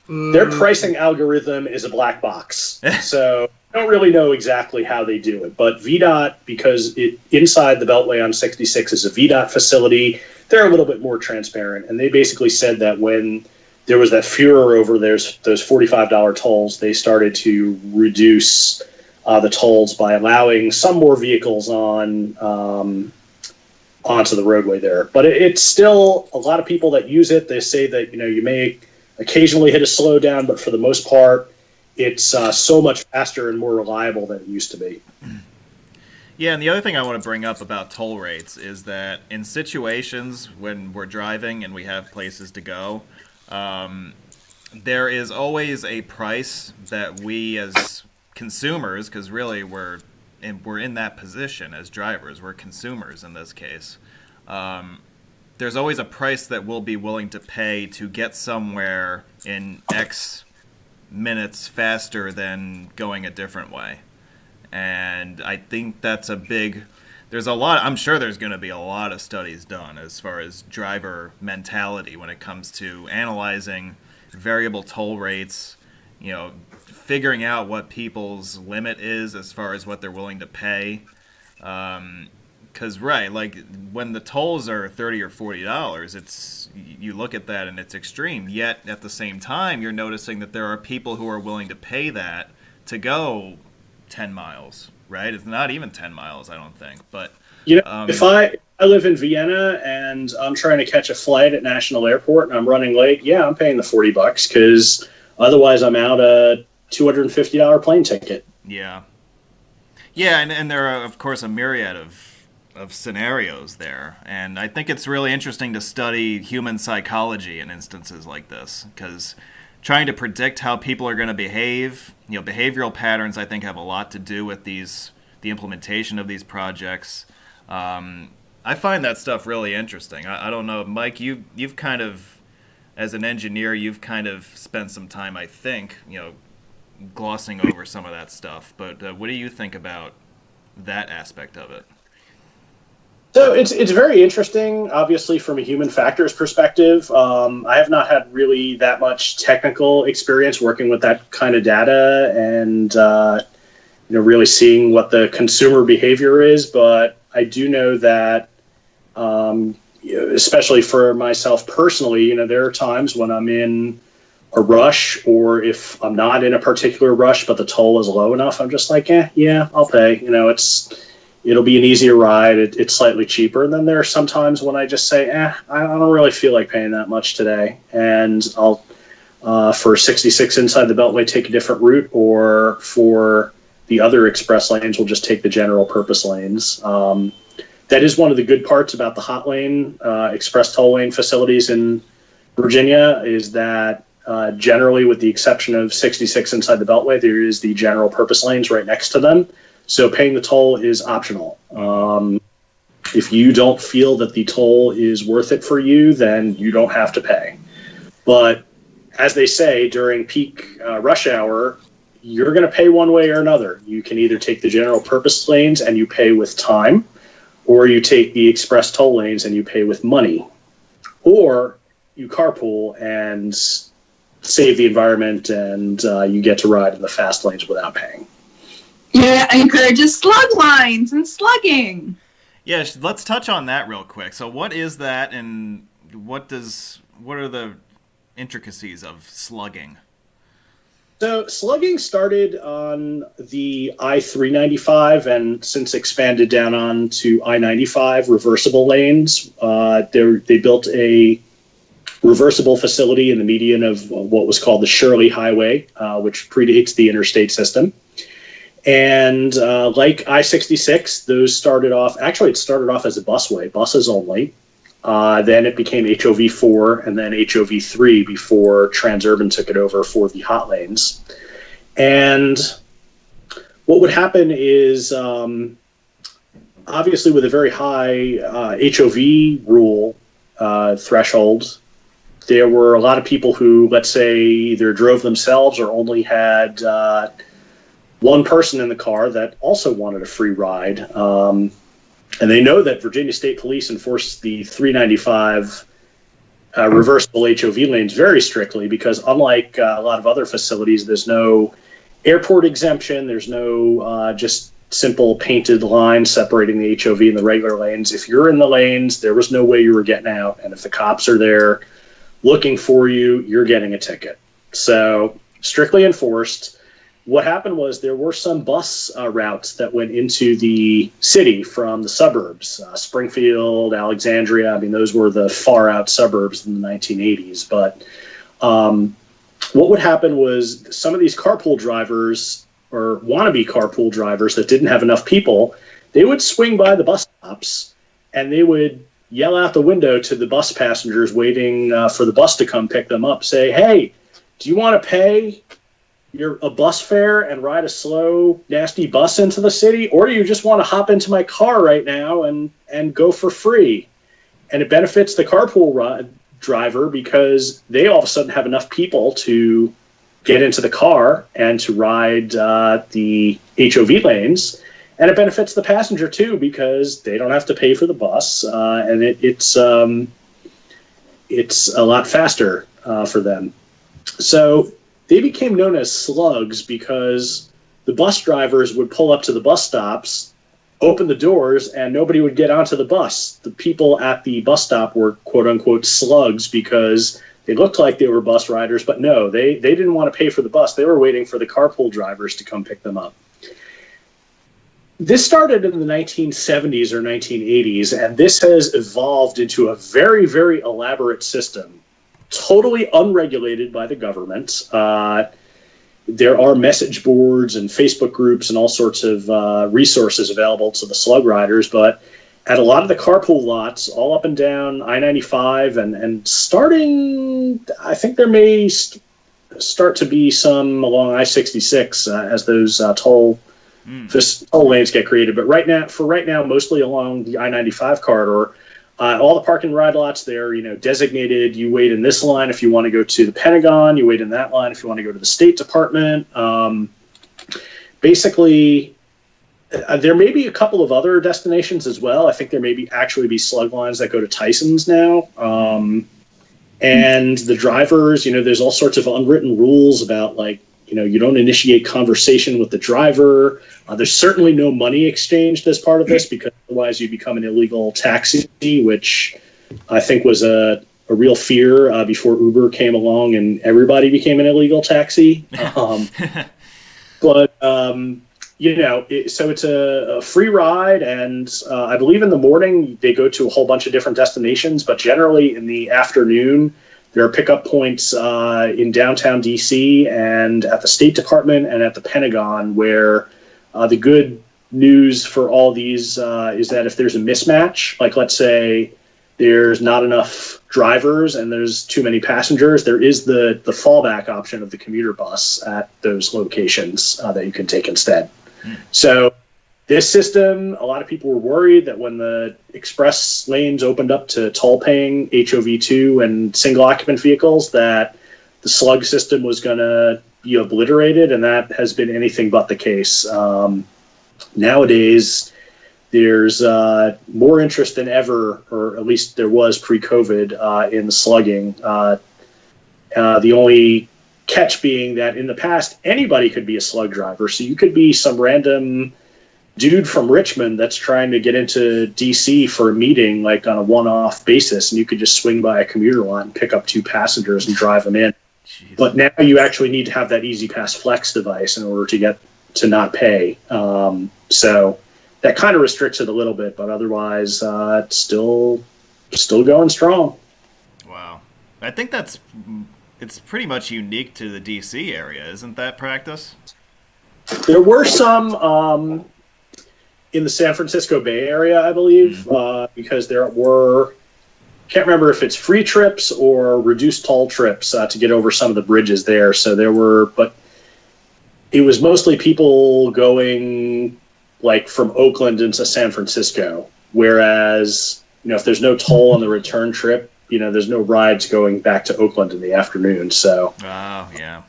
Their pricing algorithm is a black box, so I don't really know exactly how they do it. But VDOT, because inside the Beltway on 66 is a VDOT facility, they're a little bit more transparent. And they basically said that when there was that furor over those $45 tolls, they started to reduce the tolls by allowing some more vehicles onto the roadway there. But it's still a lot of people that use it. They say that you may occasionally hit a slowdown, but for the most part, it's so much faster and more reliable than it used to be. Yeah, and the other thing I want to bring up about toll rates is that in situations when we're driving and we have places to go, there is always a price that we as consumers, because really we're in that position as drivers, we're consumers in this case. There's always a price that we'll be willing to pay to get somewhere in X minutes faster than going a different way. And I think that's I'm sure there's going to be a lot of studies done as far as driver mentality when it comes to analyzing variable toll rates, figuring out what people's limit is as far as what they're willing to pay. Because right, like when the tolls are $30 or $40, it's, you look at that and it's extreme. Yet at the same time, you're noticing that there are people who are willing to pay that to go 10 miles. Right? It's not even 10 miles, I don't think. But if I live in Vienna and I'm trying to catch a flight at National Airport and I'm running late, yeah, I'm paying the $40 because otherwise I'm out a $250 plane ticket. Yeah. Yeah, and there are, of course, a myriad of scenarios there. And I think it's really interesting to study human psychology in instances like this, because trying to predict how people are going to behave, behavioral patterns, I think, have a lot to do with the implementation of these projects. I find that stuff really interesting. I don't know, Mike, you've kind of, as an engineer, you've kind of spent some time, I think, glossing over some of that stuff. But what do you think about that aspect of it? So it's very interesting, obviously, from a human factors perspective. I have not had really that much technical experience working with that kind of data and really seeing what the consumer behavior is. But I do know that, especially for myself personally, there are times when I'm in a rush, or if I'm not in a particular rush, but the toll is low enough, I'm just like, yeah, I'll pay. It'll be an easier ride. It's slightly cheaper. And then there are some times when I just say, I don't really feel like paying that much today. And I'll, for 66 inside the Beltway, take a different route, or for the other express lanes, we'll just take the general purpose lanes. That is one of the good parts about the hot lane, express toll lane facilities in Virginia, is that generally, with the exception of 66 inside the Beltway, there is the general purpose lanes right next to them. So paying the toll is optional. If you don't feel that the toll is worth it for you, then you don't have to pay. But as they say, during peak rush hour, you're going to pay one way or another. You can either take the general purpose lanes and you pay with time, or you take the express toll lanes and you pay with money, or you carpool and save the environment and you get to ride in the fast lanes without paying. Yeah, encourages slug lines and slugging. Yeah, let's touch on that real quick. So what is that, and what are the intricacies of slugging? So slugging started on the I-395 and since expanded down on to I-95 reversible lanes. They built a reversible facility in the median of what was called the Shirley Highway, which predates the interstate system. And like I-66, those started off, actually it started off as a busway, buses only. Then it became HOV4 and then HOV3 before Transurban took it over for the hot lanes. And what would happen is, obviously with a very high HOV rule threshold, there were a lot of people who, let's say, either drove themselves or only had one person in the car that also wanted a free ride. And they know that Virginia State Police enforce the 395 reversible HOV lanes very strictly, because unlike a lot of other facilities, there's no airport exemption. There's no just simple painted line separating the HOV and the regular lanes. If you're in the lanes, there was no way you were getting out. And if the cops are there looking for you, you're getting a ticket. So strictly enforced. What happened was there were some bus routes that went into the city from the suburbs, Springfield, Alexandria. I mean, those were the far out suburbs in the 1980s. But what would happen was some of these carpool drivers or wannabe carpool drivers that didn't have enough people, they would swing by the bus stops and they would yell out the window to the bus passengers waiting for the bus to come pick them up, say, hey, do you want to pay a bus fare and ride a slow, nasty bus into the city, or do you just want to hop into my car right now and go for free? And it benefits the carpool driver because they all of a sudden have enough people to get into the car and to ride the HOV lanes. And it benefits the passenger too, because they don't have to pay for the bus, and it's a lot faster for them. So they became known as slugs because the bus drivers would pull up to the bus stops, open the doors, and nobody would get onto the bus. The people at the bus stop were quote-unquote slugs because they looked like they were bus riders, but no, they didn't want to pay for the bus. They were waiting for the carpool drivers to come pick them up. This started in the 1970s or 1980s, and this has evolved into a very, very elaborate system, totally unregulated by the government. There are message boards and Facebook groups and all sorts of resources available to the slug riders, but at a lot of the carpool lots, all up and down I-95 and starting, I think there may start to be some along I-66 as those toll lanes get created. But right now, mostly along the I-95 corridor, all the park and ride lots there, designated. You wait in this line if you want to go to the Pentagon. You wait in that line if you want to go to the State Department. Basically, there may be a couple of other destinations as well. I think there may actually be slug lines that go to Tyson's now. And the drivers, there's all sorts of unwritten rules about you don't initiate conversation with the driver. There's certainly no money exchanged as part of this because otherwise you become an illegal taxi, which I think was a real fear before Uber came along and everybody became an illegal taxi. So it's a free ride, and I believe in the morning they go to a whole bunch of different destinations, but generally in the afternoon there are pickup points in downtown D.C. and at the State Department and at the Pentagon, where the good news for all these is that if there's a mismatch, like let's say there's not enough drivers and there's too many passengers, there is the fallback option of the commuter bus at those locations that you can take instead. So this system, a lot of people were worried that when the express lanes opened up to toll-paying HOV2 and single-occupant vehicles, that the slug system was going to be obliterated, and that has been anything but the case. Nowadays, there's more interest than ever, or at least there was pre-COVID, in the slugging. The only catch being that in the past, anybody could be a slug driver. So you could be some random dude from Richmond that's trying to get into DC for a meeting, like on a one-off basis, and you could just swing by a commuter lot and pick up 2 passengers and drive them in. Jeez. But now you actually need to have that Easy Pass Flex device in order to get to not pay. So that kind of restricts it a little bit, but otherwise it's still going strong. Wow. I think it's pretty much unique to the DC area, isn't that practice? There were some in the San Francisco Bay Area, I believe, because there were, can't remember if it's free trips or reduced toll trips to get over some of the bridges there. So there were, but it was mostly people going like from Oakland into San Francisco, whereas, if there's no toll on the return trip, there's no rides going back to Oakland in the afternoon. So yeah.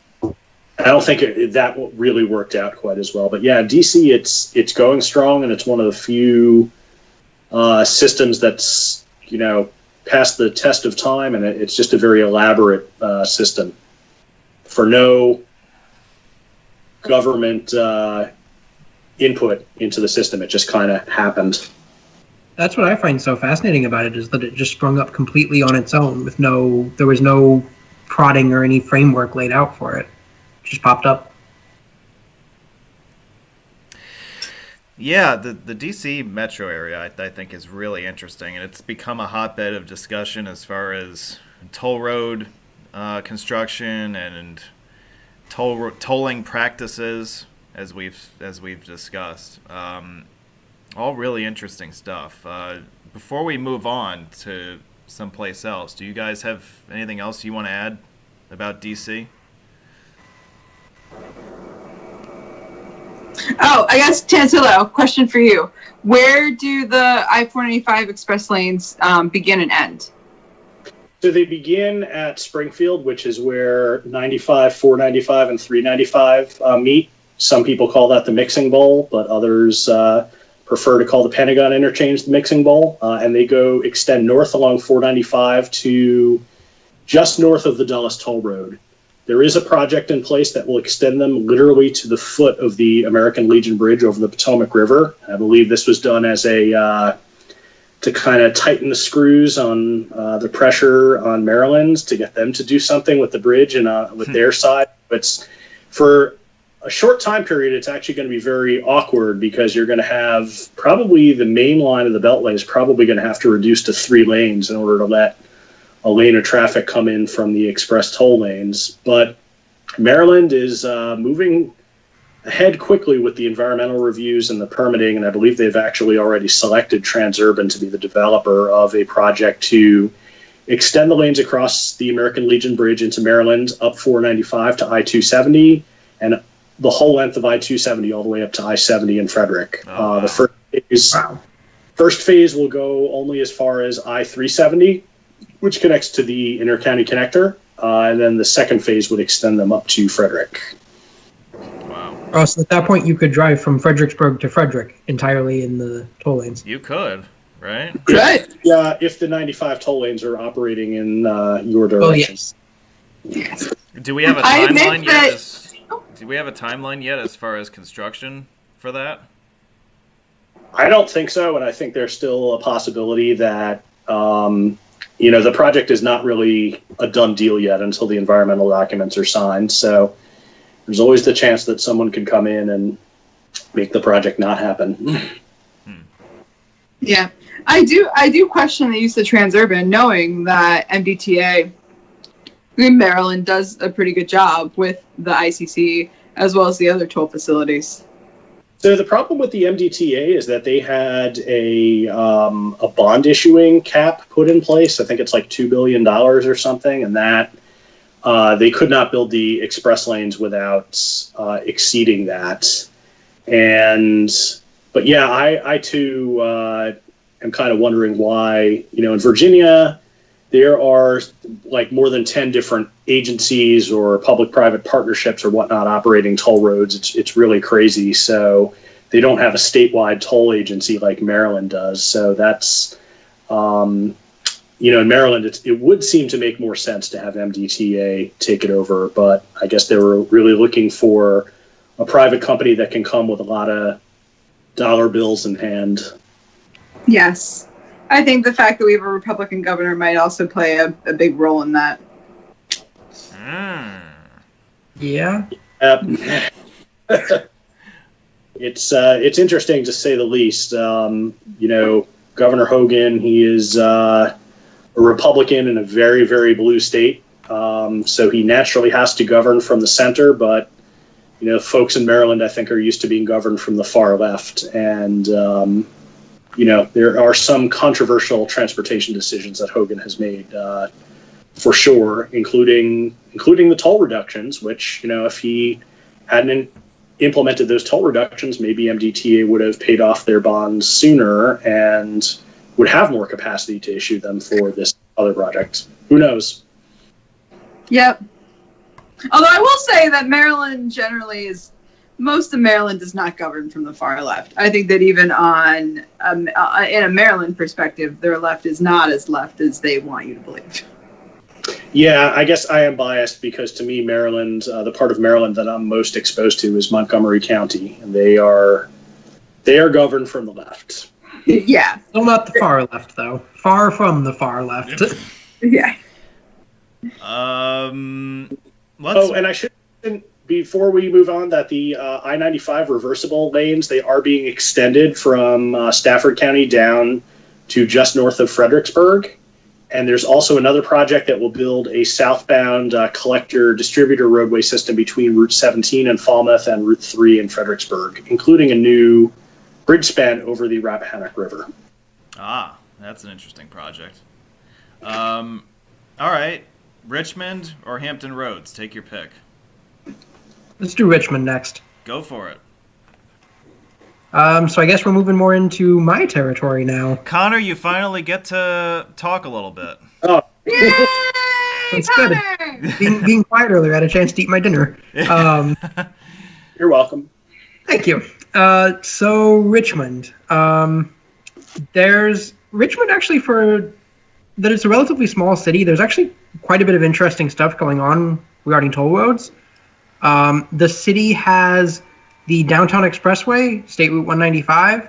I don't think that really worked out quite as well. But yeah, DC, it's going strong, and it's one of the few systems that's, passed the test of time, and it's just a very elaborate system for no government input into the system. It just kind of happened. That's what I find so fascinating about it, is that it just sprung up completely on its own with there was no prodding or any framework laid out for it. It just popped up. Yeah, the DC metro area I think is really interesting, and it's become a hotbed of discussion as far as toll road construction and tolling practices, as we've discussed. All really interesting stuff. Before we move on to someplace else, do you guys have anything else you want to add about DC? Oh, I guess, Tanzillo, question for you. Where do the I-495 express lanes begin and end? So they begin at Springfield, which is where 95, 495, and 395 meet. Some people call that the mixing bowl, but others prefer to call the Pentagon interchange the mixing bowl. And they extend north along 495 to just north of the Dulles Toll Road. There is a project in place that will extend them literally to the foot of the American Legion Bridge over the Potomac River. I believe this was done as a to kind of tighten the screws on the pressure on Maryland to get them to do something with the bridge and with their side. But for a short time period, it's actually going to be very awkward because you're going to have probably the main line of the Beltway is probably going to have to reduce to 3 lanes in order to let a lane of traffic come in from the express toll lanes. But Maryland is moving ahead quickly with the environmental reviews and the permitting, and I believe they've actually already selected Transurban to be the developer of a project to extend the lanes across the American Legion Bridge into Maryland, up 495 to I-270, and the whole length of I-270 all the way up to I-70 in Frederick. Wow. The first phase will go only as far as I-370, which connects to the Intercounty Connector, and then the second phase would extend them up to Frederick. Wow. Oh, so at that point you could drive from Fredericksburg to Frederick entirely in the toll lanes. You could, right? Right. Yeah, if the 95 toll lanes are operating in your direction. Oh, yes. Yes. Do we have a I admit timeline that- yet? Do we have a timeline yet as far as construction for that? I don't think so, and I think there's still a possibility that the project is not really a done deal yet until the environmental documents are signed. So there's always the chance that someone could come in and make the project not happen. Yeah, I do question the use of Transurban, knowing that MDTA in Maryland does a pretty good job with the ICC as well as the other toll facilities. So the problem with the MDTA is that they had a bond issuing cap put in place. I think it's like $2 billion or something, and that they could not build the express lanes without exceeding that. But yeah, I too am kind of wondering why. In Virginia, there are like more than 10 different agencies or public-private partnerships or whatnot operating toll roads. It's really crazy. So they don't have a statewide toll agency like Maryland does. So that's, in Maryland, it would seem to make more sense to have MDTA take it over. But I guess they were really looking for a private company that can come with a lot of dollar bills in hand. Yes. I think the fact that we have a Republican governor might also play a big role in that. Yeah. It's interesting to say the least. Governor Hogan, he is a Republican in a very, very blue state. So he naturally has to govern from the center, but folks in Maryland, I think, are used to being governed from the far left. And there are some controversial transportation decisions that Hogan has made, for sure, including the toll reductions, which, if he hadn't implemented those toll reductions, maybe MDTA would have paid off their bonds sooner and would have more capacity to issue them for this other project. Who knows? Yep. Although I will say that Maryland generally most of Maryland is not governed from the far left. I think that even in a Maryland perspective, their left is not as left as they want you to believe. Yeah, I guess I am biased because to me, Maryland, the part of Maryland that I'm most exposed to is Montgomery County, and they are governed from the left. Yeah. Still not the far left, though. Far from the far left. Yeah. And I should mention, before we move on, that the I-95 reversible lanes, they are being extended from Stafford County down to just north of Fredericksburg. And there's also another project that will build a southbound collector-distributor roadway system between Route 17 in Falmouth and Route 3 in Fredericksburg, including a new bridge span over the Rappahannock River. Ah, that's an interesting project. All right, Richmond or Hampton Roads? Take your pick. Let's do Richmond next. Go for it. So I guess we're moving more into my territory now. Connor, you finally get to talk a little bit. Oh, Yay! That's good. Being quiet earlier, I had a chance to eat my dinner. You're welcome. Thank you. So Richmond. There's Richmond actually, for that it's a relatively small city, there's actually quite a bit of interesting stuff going on regarding toll roads. The city has the Downtown Expressway, State Route 195,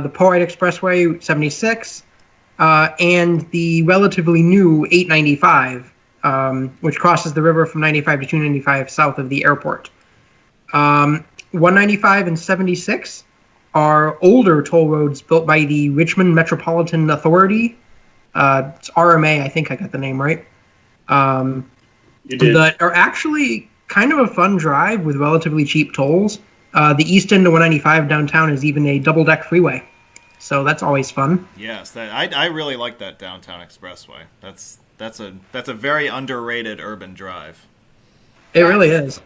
the Powhite Expressway, 76, and the relatively new 895, which crosses the river from 95 to 295 south of the airport. 195 and 76 are older toll roads built by the Richmond Metropolitan Authority. It's RMA, I think I got the name right. You did. That are actually kind of a fun drive with relatively cheap tolls. The east end of 195 downtown is even a double-deck freeway, so that's always fun. Yes, I really like that Downtown Expressway. That's a very underrated urban drive. It really is.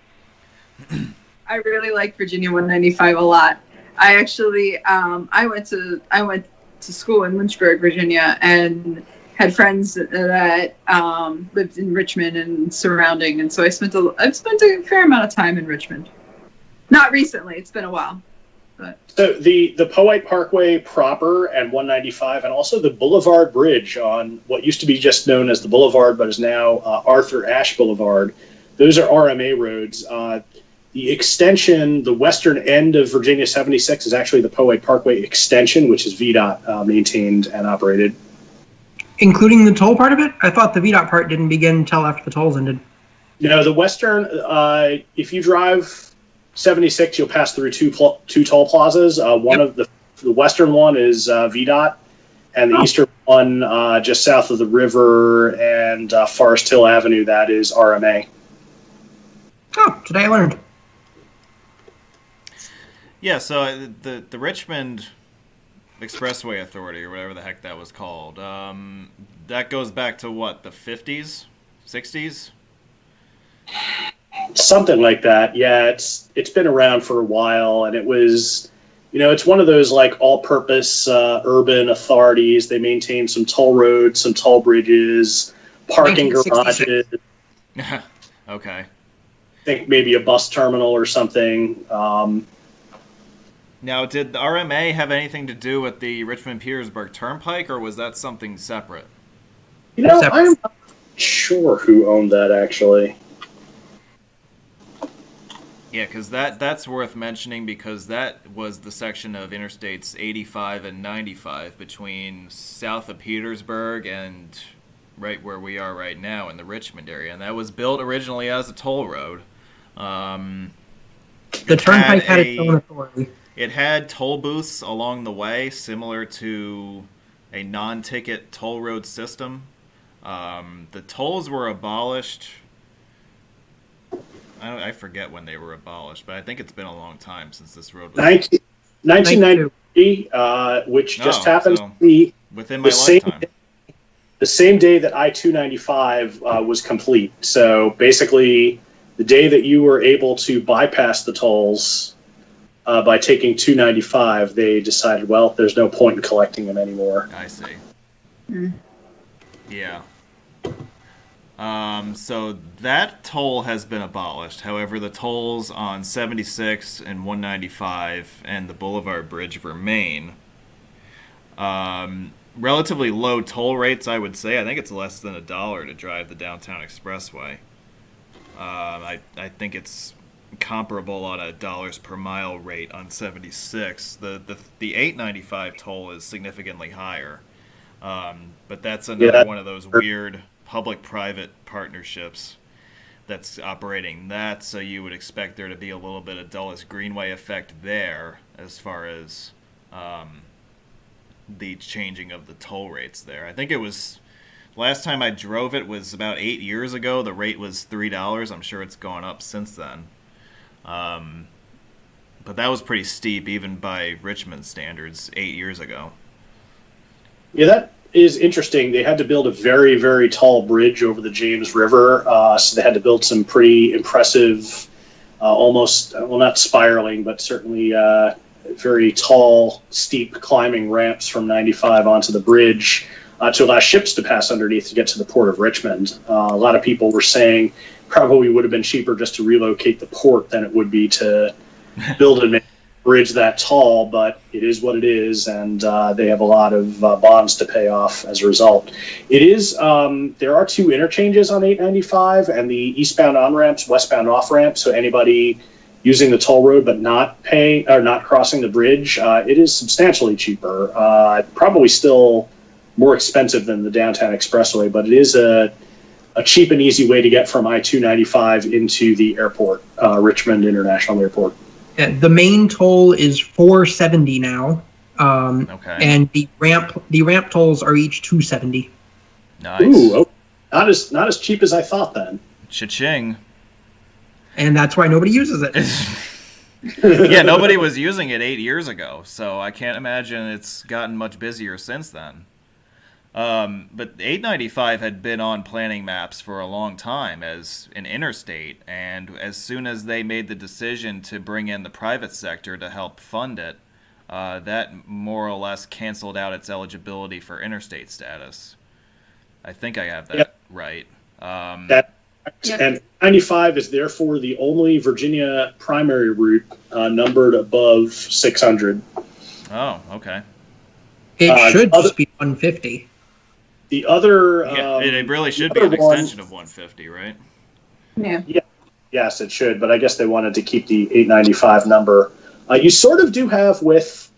I really like Virginia 195 a lot. I actually I went to school in Lynchburg, Virginia, and had friends that lived in Richmond and surrounding, and so I've spent a fair amount of time in Richmond. Not recently; it's been a while. But. So the Powhite Parkway proper and 195, and also the Boulevard Bridge on what used to be just known as the Boulevard, but is now Arthur Ashe Boulevard. Those are RMA roads. The extension, the western end of Virginia 76, is actually the Powhite Parkway extension, which is VDOT maintained and operated. Including the toll part of it? I thought the VDOT part didn't begin until after the tolls ended. No, the western, if you drive 76, you'll pass through two toll plazas. One of the western one is VDOT, and the eastern one just south of the river and Forest Hill Avenue, that is RMA. Oh, today I learned. Yeah, so the Richmond Expressway Authority, or whatever the heck that was called, that goes back to what, the 50s, 60s? Something like that. Yeah, it's been around for a while, and it was, it's one of those like all-purpose urban authorities. They maintain some toll roads, some toll bridges, parking garages. Okay. I think maybe a bus terminal or something. Now, did the RMA have anything to do with the Richmond-Petersburg Turnpike, or was that something separate? I'm not sure who owned that, actually. Yeah, because that's worth mentioning, because that was the section of Interstates 85 and 95 between south of Petersburg and right where we are right now in the Richmond area, and that was built originally as a toll road. The Turnpike had its own authority. It had toll booths along the way, similar to a non-ticket toll road system. The tolls were abolished. I forget when they were abolished, but I think it's been a long time since this road was... 1993, which just happens to be within my lifetime. The same day that I-295 was complete. So basically, the day that you were able to bypass the tolls by taking 295, they decided, well, there's no point in collecting them anymore. I see. Yeah. So that toll has been abolished. However, the tolls on 76 and 195 and the Boulevard Bridge remain. Relatively low toll rates, I would say. I think it's less than $1 to drive the Downtown Expressway. I think it's comparable on a dollars per mile rate on 76. The 895 toll is significantly higher. But that's another one of those weird public-private partnerships that's operating that, so you would expect there to be a little bit of Dulles Greenway effect there as far as the changing of the toll rates there. I think it was, last time I drove it was about 8 years ago. The rate was $3. I'm sure it's gone up since then. But that was pretty steep, even by Richmond standards, 8 years ago. Yeah, that is interesting. They had to build a very, very tall bridge over the James River, so they had to build some pretty impressive, almost, well, not spiraling, but certainly very tall, steep climbing ramps from 95 onto the bridge to allow ships to pass underneath to get to the port of Richmond. A lot of people were saying probably would have been cheaper just to relocate the port than it would be to build and bridge that tall, but it is what it is, and they have a lot of bonds to pay off as a result. It is there are 2 interchanges on 895, and the eastbound on ramps, westbound off ramps. So anybody using the toll road but not paying or not crossing the bridge, it is substantially cheaper. Probably still more expensive than the downtown expressway, but it is a cheap and easy way to get from I-295 into the airport, Richmond International Airport. Yeah, the main toll is $4.70 now, and the ramp tolls are each $2.70. Nice. Ooh, not as cheap as I thought then. Cha-ching. And that's why nobody uses it. Yeah, nobody was using it 8 years ago, so I can't imagine it's gotten much busier since then. But 895 had been on planning maps for a long time as an interstate, and as soon as they made the decision to bring in the private sector to help fund it, that more or less canceled out its eligibility for interstate status. I think I have that right. And 95 is therefore the only Virginia primary route numbered above 600. Oh, okay. It should just be 150. The other... it really should be an extension of 150, right? Yeah. Yes, it should, but I guess they wanted to keep the 895 number. You sort of do have with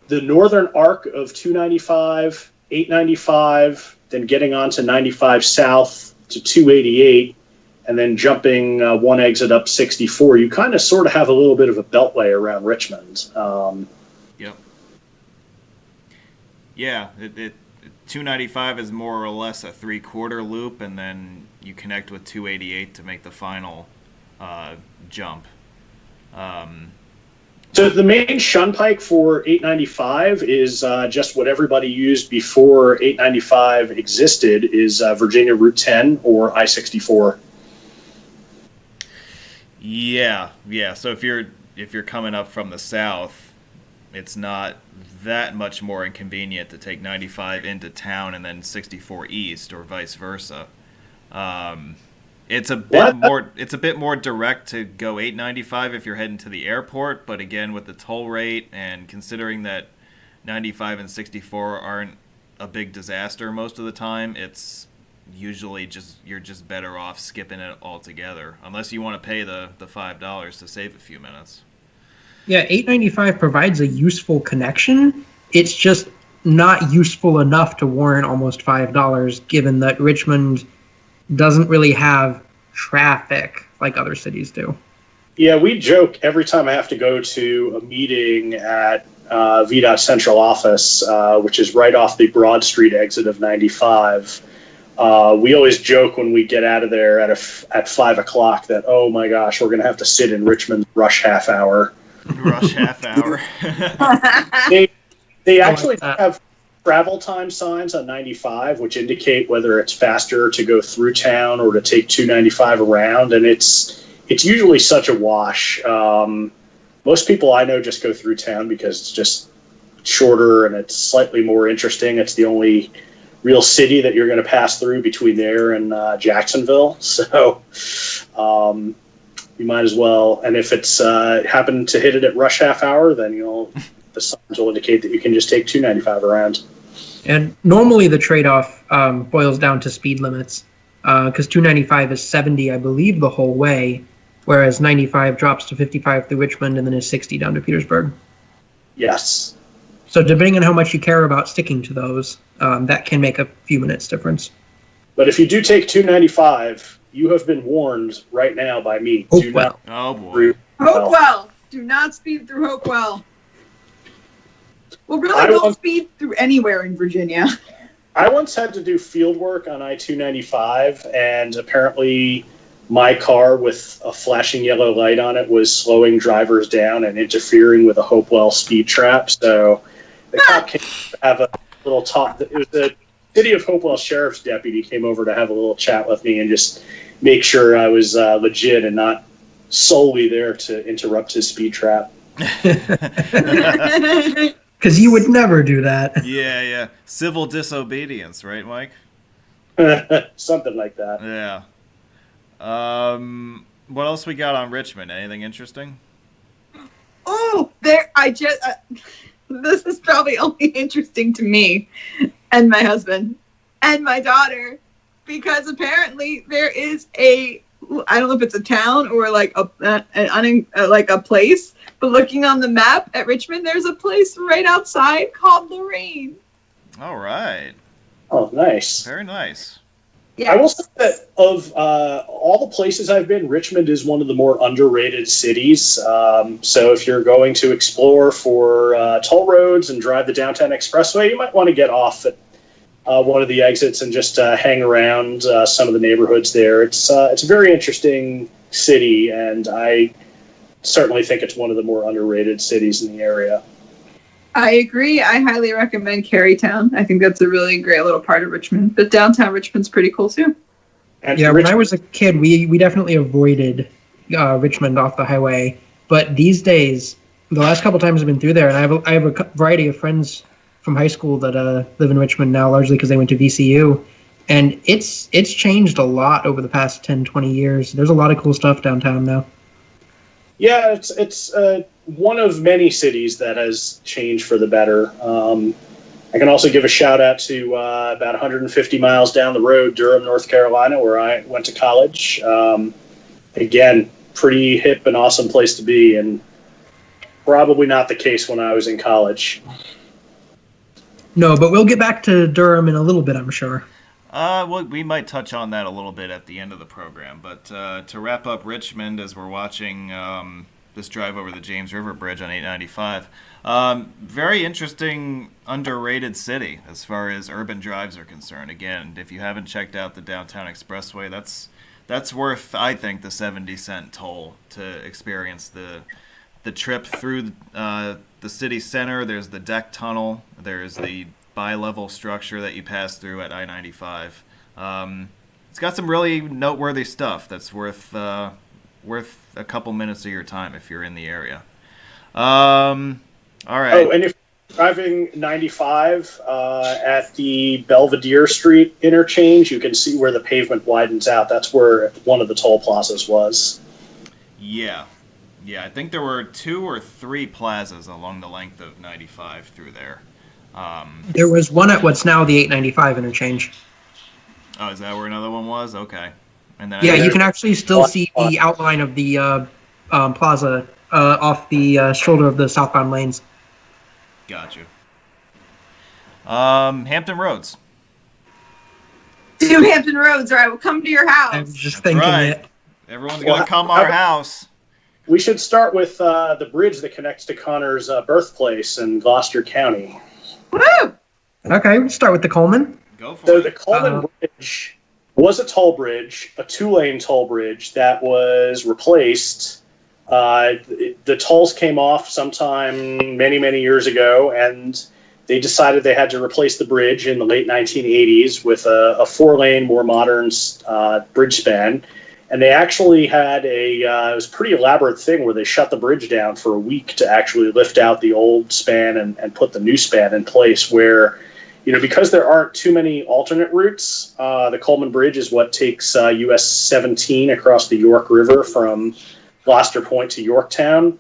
the northern arc of 295, 895, then getting on to 95 south to 288, and then jumping one exit up 64. You kind of sort of have a little bit of a beltway around Richmond. Yep. Yeah, 295 is more or less a 3/4 loop, and then you connect with 288 to make the final jump. So the main Shunpike for 895 is just what everybody used before 895 existed, is Virginia Route 10 or I-64. Yeah. So if you're coming up from the south, it's not that much more inconvenient to take 95 into town and then 64 east, or vice versa. It's a bit more direct to go 895 if you're heading to the airport, but again, with the toll rate and considering that 95 and 64 aren't a big disaster most of the time, it's usually you're just better off skipping it altogether, unless you want to pay the $5 to save a few minutes. Yeah, 895 provides a useful connection. It's just not useful enough to warrant almost $5, given that Richmond doesn't really have traffic like other cities do. Yeah, we joke every time I have to go to a meeting at VDOT Central Office, which is right off the Broad Street exit of 95. We always joke when we get out of there at 5 o'clock that, oh my gosh, we're going to have to sit in Richmond's rush half hour. Rush half hour. They actually have travel time signs on 95, which indicate whether it's faster to go through town or to take 295 around, and it's usually such a wash. Most people I know just go through town because it's just shorter and it's slightly more interesting. It's the only real city that you're going to pass through between there and Jacksonville, so you might as well. And if it's happen to hit it at rush half hour, then the signs will indicate that you can just take 295 around. And normally the trade-off boils down to speed limits, because 295 is 70, I believe, the whole way, whereas 95 drops to 55 through Richmond and then is 60 down to Petersburg. Yes. So depending on how much you care about sticking to those, that can make a few minutes difference. But if you do take 295, you have been warned right now by me. Hopewell. Oh, boy. Hopewell. Do not speed through Hopewell. Well, really, don't speed through anywhere in Virginia. I once had to do field work on I-295, and apparently my car with a flashing yellow light on it was slowing drivers down and interfering with a Hopewell speed trap. So the cop came to have a little talk. It was the City of Hopewell Sheriff's deputy came over to have a little chat with me and just make sure I was legit and not solely there to interrupt his speed trap. Because you would never do that. Yeah. Civil disobedience, right, Mike? Something like that. Yeah. What else we got on Richmond? Anything interesting? Oh, This is probably only interesting to me and my husband and my daughter, because apparently there is I don't know if it's a town or like a place, but looking on the map at Richmond, there's a place right outside called Lorraine. All right. Oh, nice. Very nice. Yeah. I will say that of all the places I've been, Richmond is one of the more underrated cities. So if you're going to explore for toll roads and drive the downtown expressway, you might want to get off at one of the exits and just hang around some of the neighborhoods there. It's a very interesting city, and I certainly think it's one of the more underrated cities in the area. I agree. I highly recommend Carytown. I think that's a really great little part of Richmond. But downtown Richmond's pretty cool too. And yeah, when I was a kid, we definitely avoided Richmond off the highway. But these days, the last couple times I've been through there, and I have a variety of friends from high school that live in Richmond now, largely because they went to VCU. And it's changed a lot over the past 10, 20 years. There's a lot of cool stuff downtown now. Yeah, it's one of many cities that has changed for the better. I can also give a shout out to about 150 miles down the road, Durham, North Carolina, where I went to college. Again, pretty hip and awesome place to be, and probably not the case when I was in college. No, but we'll get back to Durham in a little bit, I'm sure. Well, we might touch on that a little bit at the end of the program. But to wrap up Richmond, as we're watching this drive over the James River Bridge on 895, very interesting, underrated city as far as urban drives are concerned. Again, if you haven't checked out the Downtown Expressway, that's worth, I think, the 70-cent toll to experience the trip through the city center. There's the deck tunnel. There's the bi-level structure that you pass through at I-95. It's got some really noteworthy stuff that's worth a couple minutes of your time if you're in the area. All right. Oh, and if you're driving 95 at the Belvedere Street interchange, you can see where the pavement widens out. That's where one of the toll plazas was. Yeah, I think there were 2 or 3 plazas along the length of 95 through there. There was one at what's now the 895 interchange. Oh, is that where another one was? Okay. And then you can actually still see the outline of the plaza off the shoulder of the southbound lanes. Got you. Hampton Roads. Do Hampton Roads, or I will come to your house. I was just thinking it. Everyone's going to come our house. We should start with the bridge that connects to Connor's birthplace in Gloucester County. Woo! Okay, we'll start with the Coleman. Go for So it. the Coleman Bridge was a toll bridge, a 2-lane toll bridge that was replaced. The tolls came off sometime many, many years ago, and they decided they had to replace the bridge in the late 1980s with a 4-lane, more modern bridge span. And they actually had it was a pretty elaborate thing where they shut the bridge down for a week to actually lift out the old span and put the new span in place where, because there aren't too many alternate routes, the Coleman Bridge is what takes US 17 across the York River from Gloucester Point to Yorktown.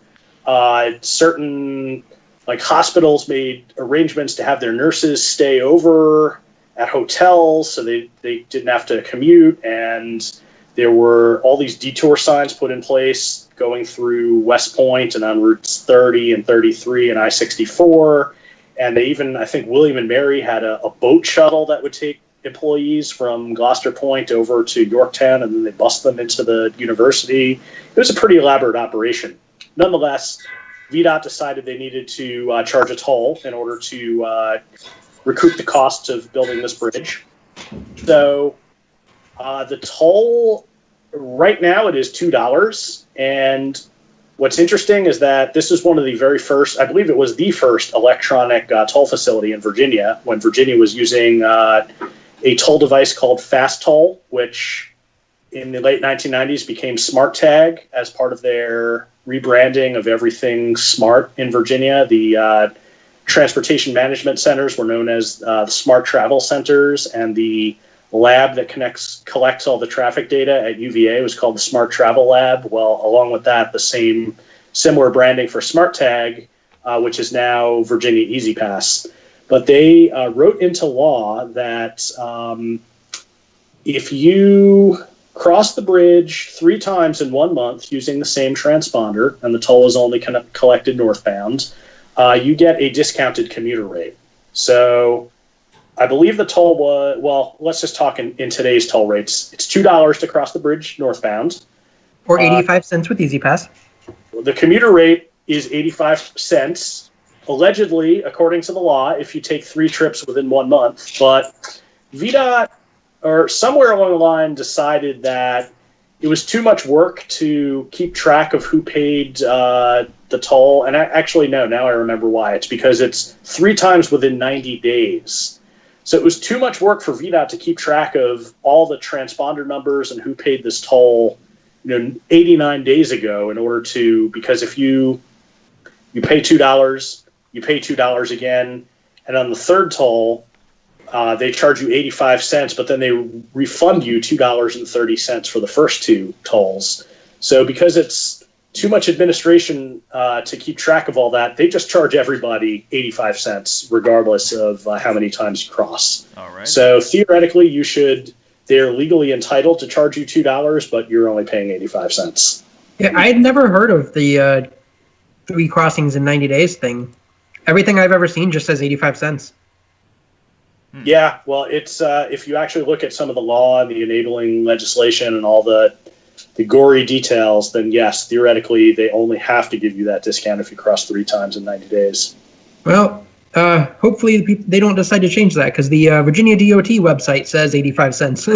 Certain hospitals made arrangements to have their nurses stay over at hotels so they didn't have to commute, and there were all these detour signs put in place going through West Point and on routes 30 and 33 and I-64. And they even, I think William and Mary had a boat shuttle that would take employees from Gloucester Point over to Yorktown, and then they bus them into the university. It was a pretty elaborate operation. Nonetheless, VDOT decided they needed to charge a toll in order to recoup the costs of building this bridge. So the toll right now, it is $2. And what's interesting is that this is one of the very first, I believe it was the first electronic toll facility in Virginia, when Virginia was using a toll device called Fast Toll, which in the late 1990s became Smart Tag as part of their rebranding of everything smart in Virginia. The transportation management centers were known as the Smart Travel Centers, and the lab that collects all the traffic data at UVA was called the Smart Travel Lab. Well, along with that, the similar branding for Smart Tag which is now Virginia Easy Pass. But they wrote into law that if you cross the bridge 3 times in 1 month using the same transponder, and the toll is only collected northbound, you get a discounted commuter rate. So I believe the toll was, well, let's just talk in today's toll rates. It's $2 to cross the bridge northbound. Or 85 cents with Easy Pass. The commuter rate is 85 cents, allegedly, according to the law, if you take 3 trips within 1 month. But VDOT, or somewhere along the line, decided that it was too much work to keep track of who paid the toll. And actually, no, now I remember why. It's because it's 3 times within 90 days. So it was too much work for VDOT to keep track of all the transponder numbers and who paid this toll, 89 days ago, in order to, because if you pay $2, you pay $2 again, and on the third toll, they charge you 85 cents, but then they refund you $2.30 for the first 2 tolls. So because it's too much administration to keep track of all that, they just charge everybody 85 cents, regardless of how many times you cross. All right. So theoretically, they're legally entitled to charge you $2, but you're only paying 85 cents. Yeah, I had never heard of the 3 crossings in 90 days thing. Everything I've ever seen just says 85 cents. Yeah, well, it's if you actually look at some of the law and the enabling legislation and all the gory details, then yes, theoretically, they only have to give you that discount if you cross 3 times in 90 days. Well, hopefully they don't decide to change that, because the Virginia DOT website says 85 cents.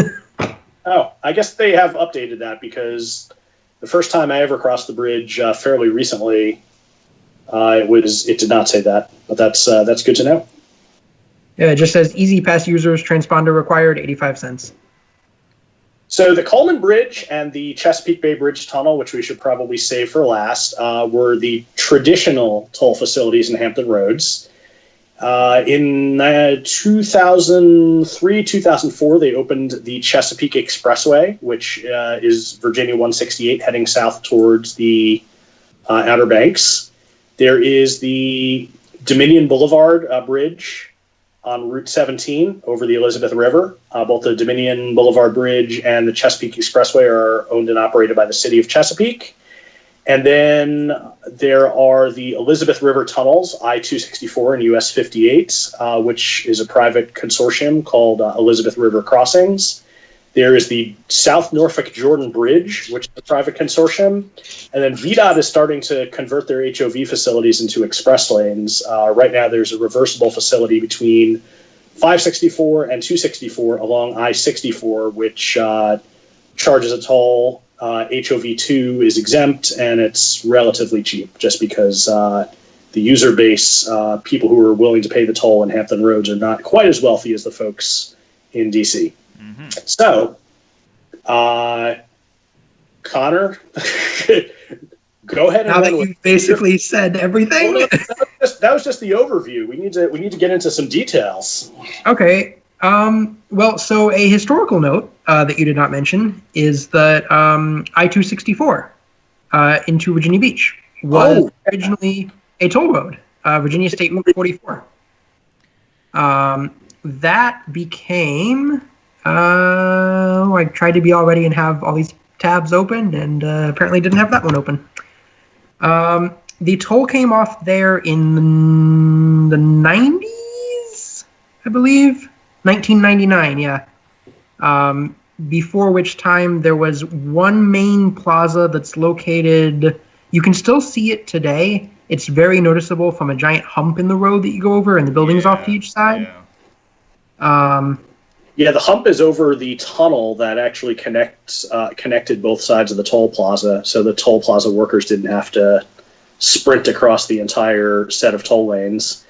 Oh, I guess they have updated that, because the first time I ever crossed the bridge fairly recently, it did not say that, but that's good to know. Yeah, it just says Easy Pass users, transponder required, 85 cents. So the Coleman Bridge and the Chesapeake Bay Bridge Tunnel, which we should probably save for last, were the traditional toll facilities in Hampton Roads. In 2003, 2004, they opened the Chesapeake Expressway, which is Virginia 168 heading south towards the Outer Banks. There is the Dominion Boulevard Bridge on Route 17 over the Elizabeth River. Both the Dominion Boulevard Bridge and the Chesapeake Expressway are owned and operated by the city of Chesapeake. And then there are the Elizabeth River tunnels, I-264 and US 58, which is a private consortium called Elizabeth River Crossings. There is the South Norfolk Jordan Bridge, which is a private consortium. And then VDOT is starting to convert their HOV facilities into express lanes. Right now, there's a reversible facility between 564 and 264 along I-64, which charges a toll. HOV2 is exempt, and it's relatively cheap just because the user base, people who are willing to pay the toll in Hampton Roads, are not quite as wealthy as the folks in D.C. Mm-hmm. So, Connor, go ahead. Now that you basically said everything. Well, that was just the overview. We need to get into some details. Okay. Well, so a historical note that you did not mention is that I-264 into Virginia Beach was originally a toll road, Virginia State Route 44. That became, I tried to be all ready and have all these tabs open, and apparently didn't have that one open. The toll came off there in the 90s, I believe. 1999, yeah. Before which time there was one main plaza that's located, you can still see it today. It's very noticeable from a giant hump in the road that you go over and the buildings off to each side. Yeah. The hump is over the tunnel that actually connected both sides of the toll plaza, so the toll plaza workers didn't have to sprint across the entire set of toll lanes.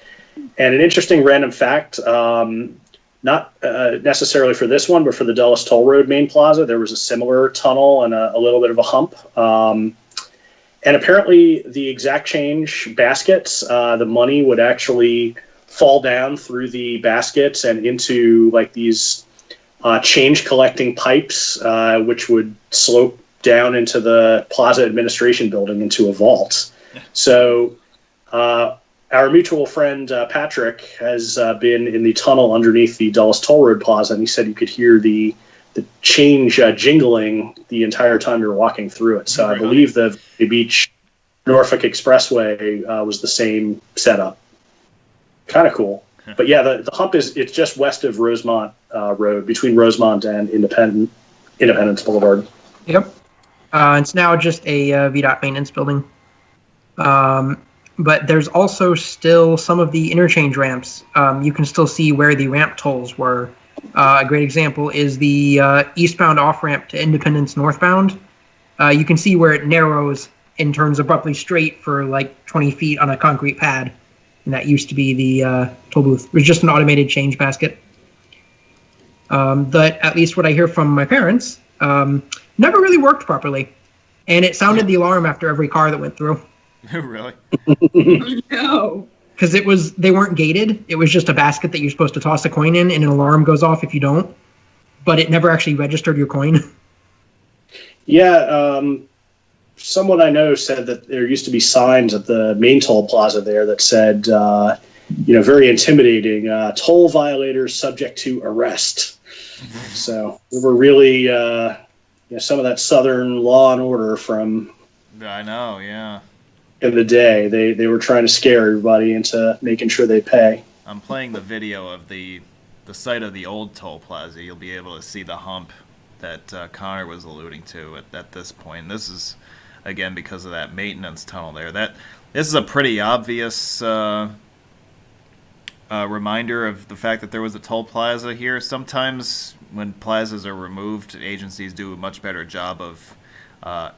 And an interesting random fact, not necessarily for this one, but for the Dulles Toll Road main plaza, there was a similar tunnel and a little bit of a hump. And apparently the exact change baskets, the money would actually fall down through the baskets and into like these change collecting pipes, which would slope down into the plaza administration building into a vault. So our mutual friend Patrick has been in the tunnel underneath the Dulles Toll Road Plaza, and he said you could hear the change jingling the entire time you're walking through it. So I believe the Beach Norfolk Expressway was the same setup. Kind of cool. But yeah, the hump it's just west of Rosemont Road, between Rosemont and Independence Boulevard. Yep. It's now just a VDOT maintenance building. But there's also still some of the interchange ramps. You can still see where the ramp tolls were. A great example is the eastbound off-ramp to Independence northbound. You can see where it narrows and turns abruptly straight for like 20 feet on a concrete pad. And that used to be the toll booth. It was just an automated change basket. But at least what I hear from my parents, never really worked properly. And it sounded the alarm after every car that went through. Really? No. Because they weren't gated. It was just a basket that you're supposed to toss a coin in, and an alarm goes off if you don't. But it never actually registered your coin. Yeah, someone I know said that there used to be signs at the main toll plaza there that said, very intimidating, toll violators subject to arrest. So we were really, some of that Southern law and order from... I know, yeah. In the day, they were trying to scare everybody into making sure they pay. I'm playing the video of the site of the old toll plaza. You'll be able to see the hump that Connor was alluding to at this point. This is, again, because of that maintenance tunnel there. This is a pretty obvious reminder of the fact that there was a toll plaza here. Sometimes when plazas are removed, agencies do a much better job of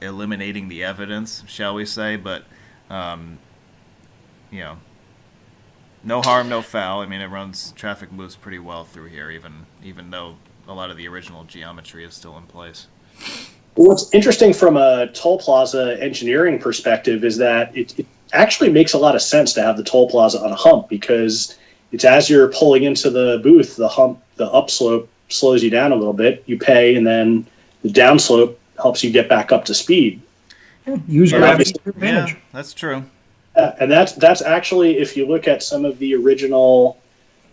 eliminating the evidence, shall we say, but no harm, no foul. I mean, traffic moves pretty well through here, even though a lot of the original geometry is still in place. Well, what's interesting from a toll plaza engineering perspective is that it actually makes a lot of sense to have the toll plaza on a hump, because it's as you're pulling into the booth, the upslope slows you down a little bit, you pay, and then the downslope helps you get back up to speed. Use gravity to your advantage. Yeah, that's true. And that's actually, if you look at some of the original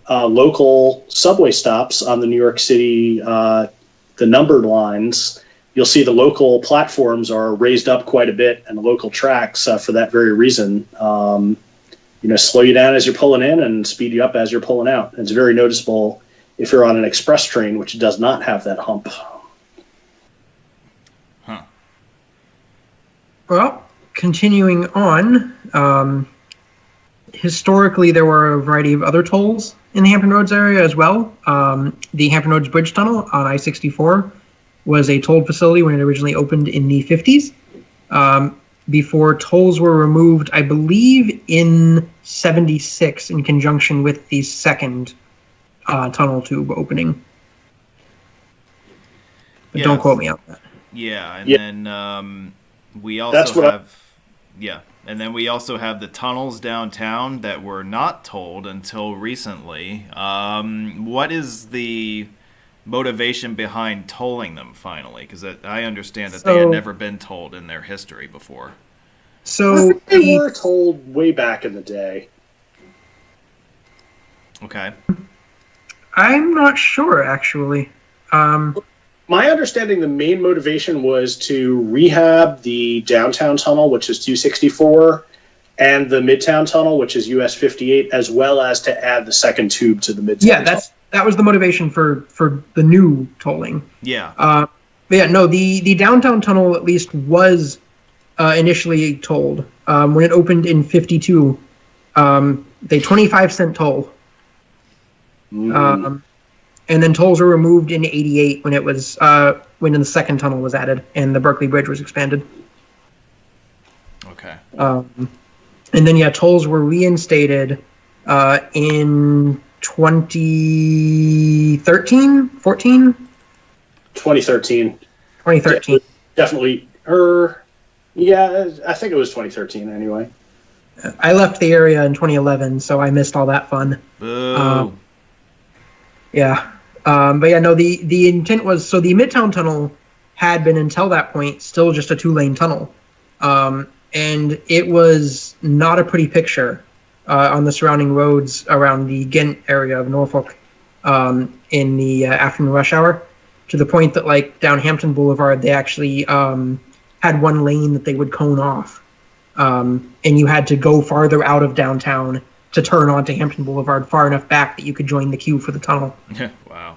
local subway stops on the New York City, the numbered lines, you'll see the local platforms are raised up quite a bit, and the local tracks for that very reason. Slow you down as you're pulling in and speed you up as you're pulling out. And it's very noticeable if you're on an express train, which does not have that hump. Huh. Well, continuing on, historically there were a variety of other tolls in the Hampton Roads area as well. The Hampton Roads Bridge Tunnel on I-64 was a toll facility when it originally opened in the 50s. Before tolls were removed, I believe, in 76 in conjunction with the second tunnel tube opening. But don't quote me on that. Yeah, and then we also have the tunnels downtown that were not tolled until recently. What is the motivation behind tolling them finally? Because I understand that they had never been tolled in their history before. So they were told way back in the day. Okay. I'm not sure, actually. My understanding, the main motivation was to rehab the downtown tunnel, which is 264, and the midtown tunnel, which is US 58, as well as to add the second tube to the midtown. Yeah, that was the motivation for the new tolling. Yeah. The downtown tunnel at least was initially tolled. When it opened in 52, they 25-cent toll. And then tolls were removed in 88 when it was when the second tunnel was added and the Berkeley Bridge was expanded. Okay. And then tolls were reinstated in 2013, 14? 2013. 2013. Definitely. I think it was 2013 anyway. I left the area in 2011, so I missed all that fun. Boo. The intent was, so the Midtown Tunnel had been until that point still just a 2-lane tunnel. And it was not a pretty picture. on the surrounding roads around the Ghent area of Norfolk in the afternoon rush hour, to the point that, like, down Hampton Boulevard, they actually had one lane that they would cone off. And you had to go farther out of downtown to turn onto Hampton Boulevard far enough back that you could join the queue for the tunnel. Wow.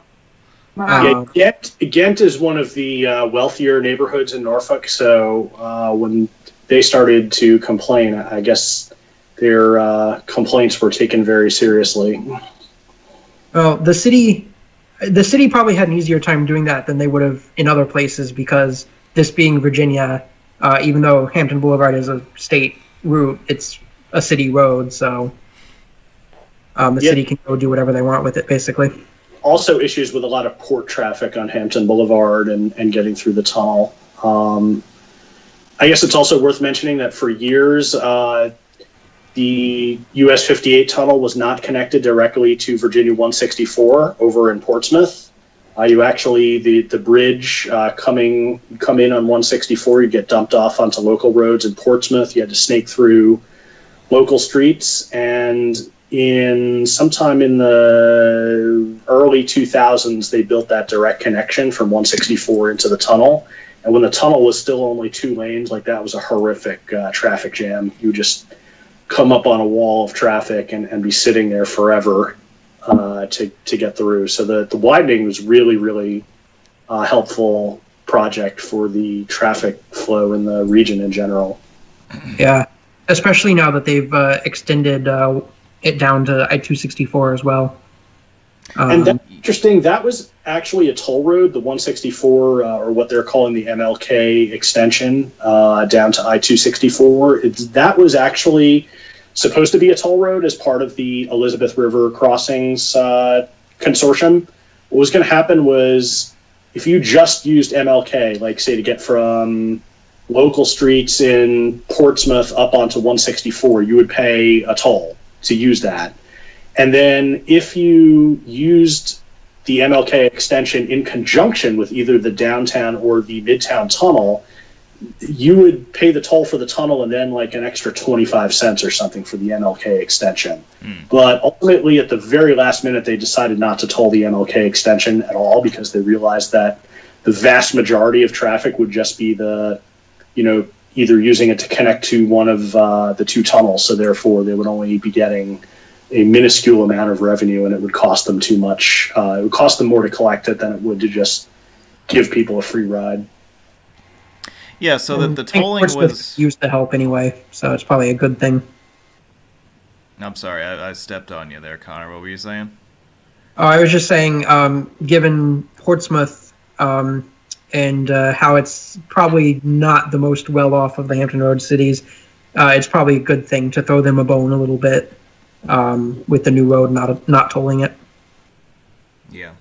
Wow. Ghent is one of the wealthier neighborhoods in Norfolk, so when they started to complain, I guess their complaints were taken very seriously. Well, the city probably had an easier time doing that than they would have in other places, because this being Virginia, even though Hampton Boulevard is a state route, it's a city road, so the city can go do whatever they want with it, basically. Also issues with a lot of port traffic on Hampton Boulevard and getting through the tunnel. I guess it's also worth mentioning that for years, the US 58 tunnel was not connected directly to Virginia 164 over in Portsmouth. You actually, the bridge come in on 164, you get dumped off onto local roads in Portsmouth. You had to snake through local streets, and sometime in the early 2000s, they built that direct connection from 164 into the tunnel. And when the tunnel was still only 2 lanes, like, that was a horrific traffic jam. You would just come up on a wall of traffic and be sitting there forever to get through. So the widening was really, really helpful project for the traffic flow in the region in general. Yeah, especially now that they've extended it down to I-264 as well. And that's interesting. That was actually a toll road, the 164, or what they're calling the MLK extension down to I-264. That was actually supposed to be a toll road as part of the Elizabeth River Crossings consortium. What was going to happen was, if you just used MLK, like, say, to get from local streets in Portsmouth up onto 164, you would pay a toll to use that. And then if you used the MLK extension in conjunction with either the downtown or the midtown tunnel, you would pay the toll for the tunnel and then, like, an extra 25 cents or something for the MLK extension. But ultimately, at the very last minute, they decided not to toll the MLK extension at all, because they realized that the vast majority of traffic would just be either using it to connect to one of the 2 tunnels. So therefore, they would only be getting a minuscule amount of revenue, and it would cost them too much. It would cost them more to collect it than it would to just give people a free ride. Yeah, so that the tolling was used to help anyway, so it's probably a good thing. I'm sorry, I stepped on you there, Connor. What were you saying? Oh, I was just saying, given Portsmouth and how it's probably not the most well-off of the Hampton Roads cities, it's probably a good thing to throw them a bone a little bit with the new road not tolling it. Yeah.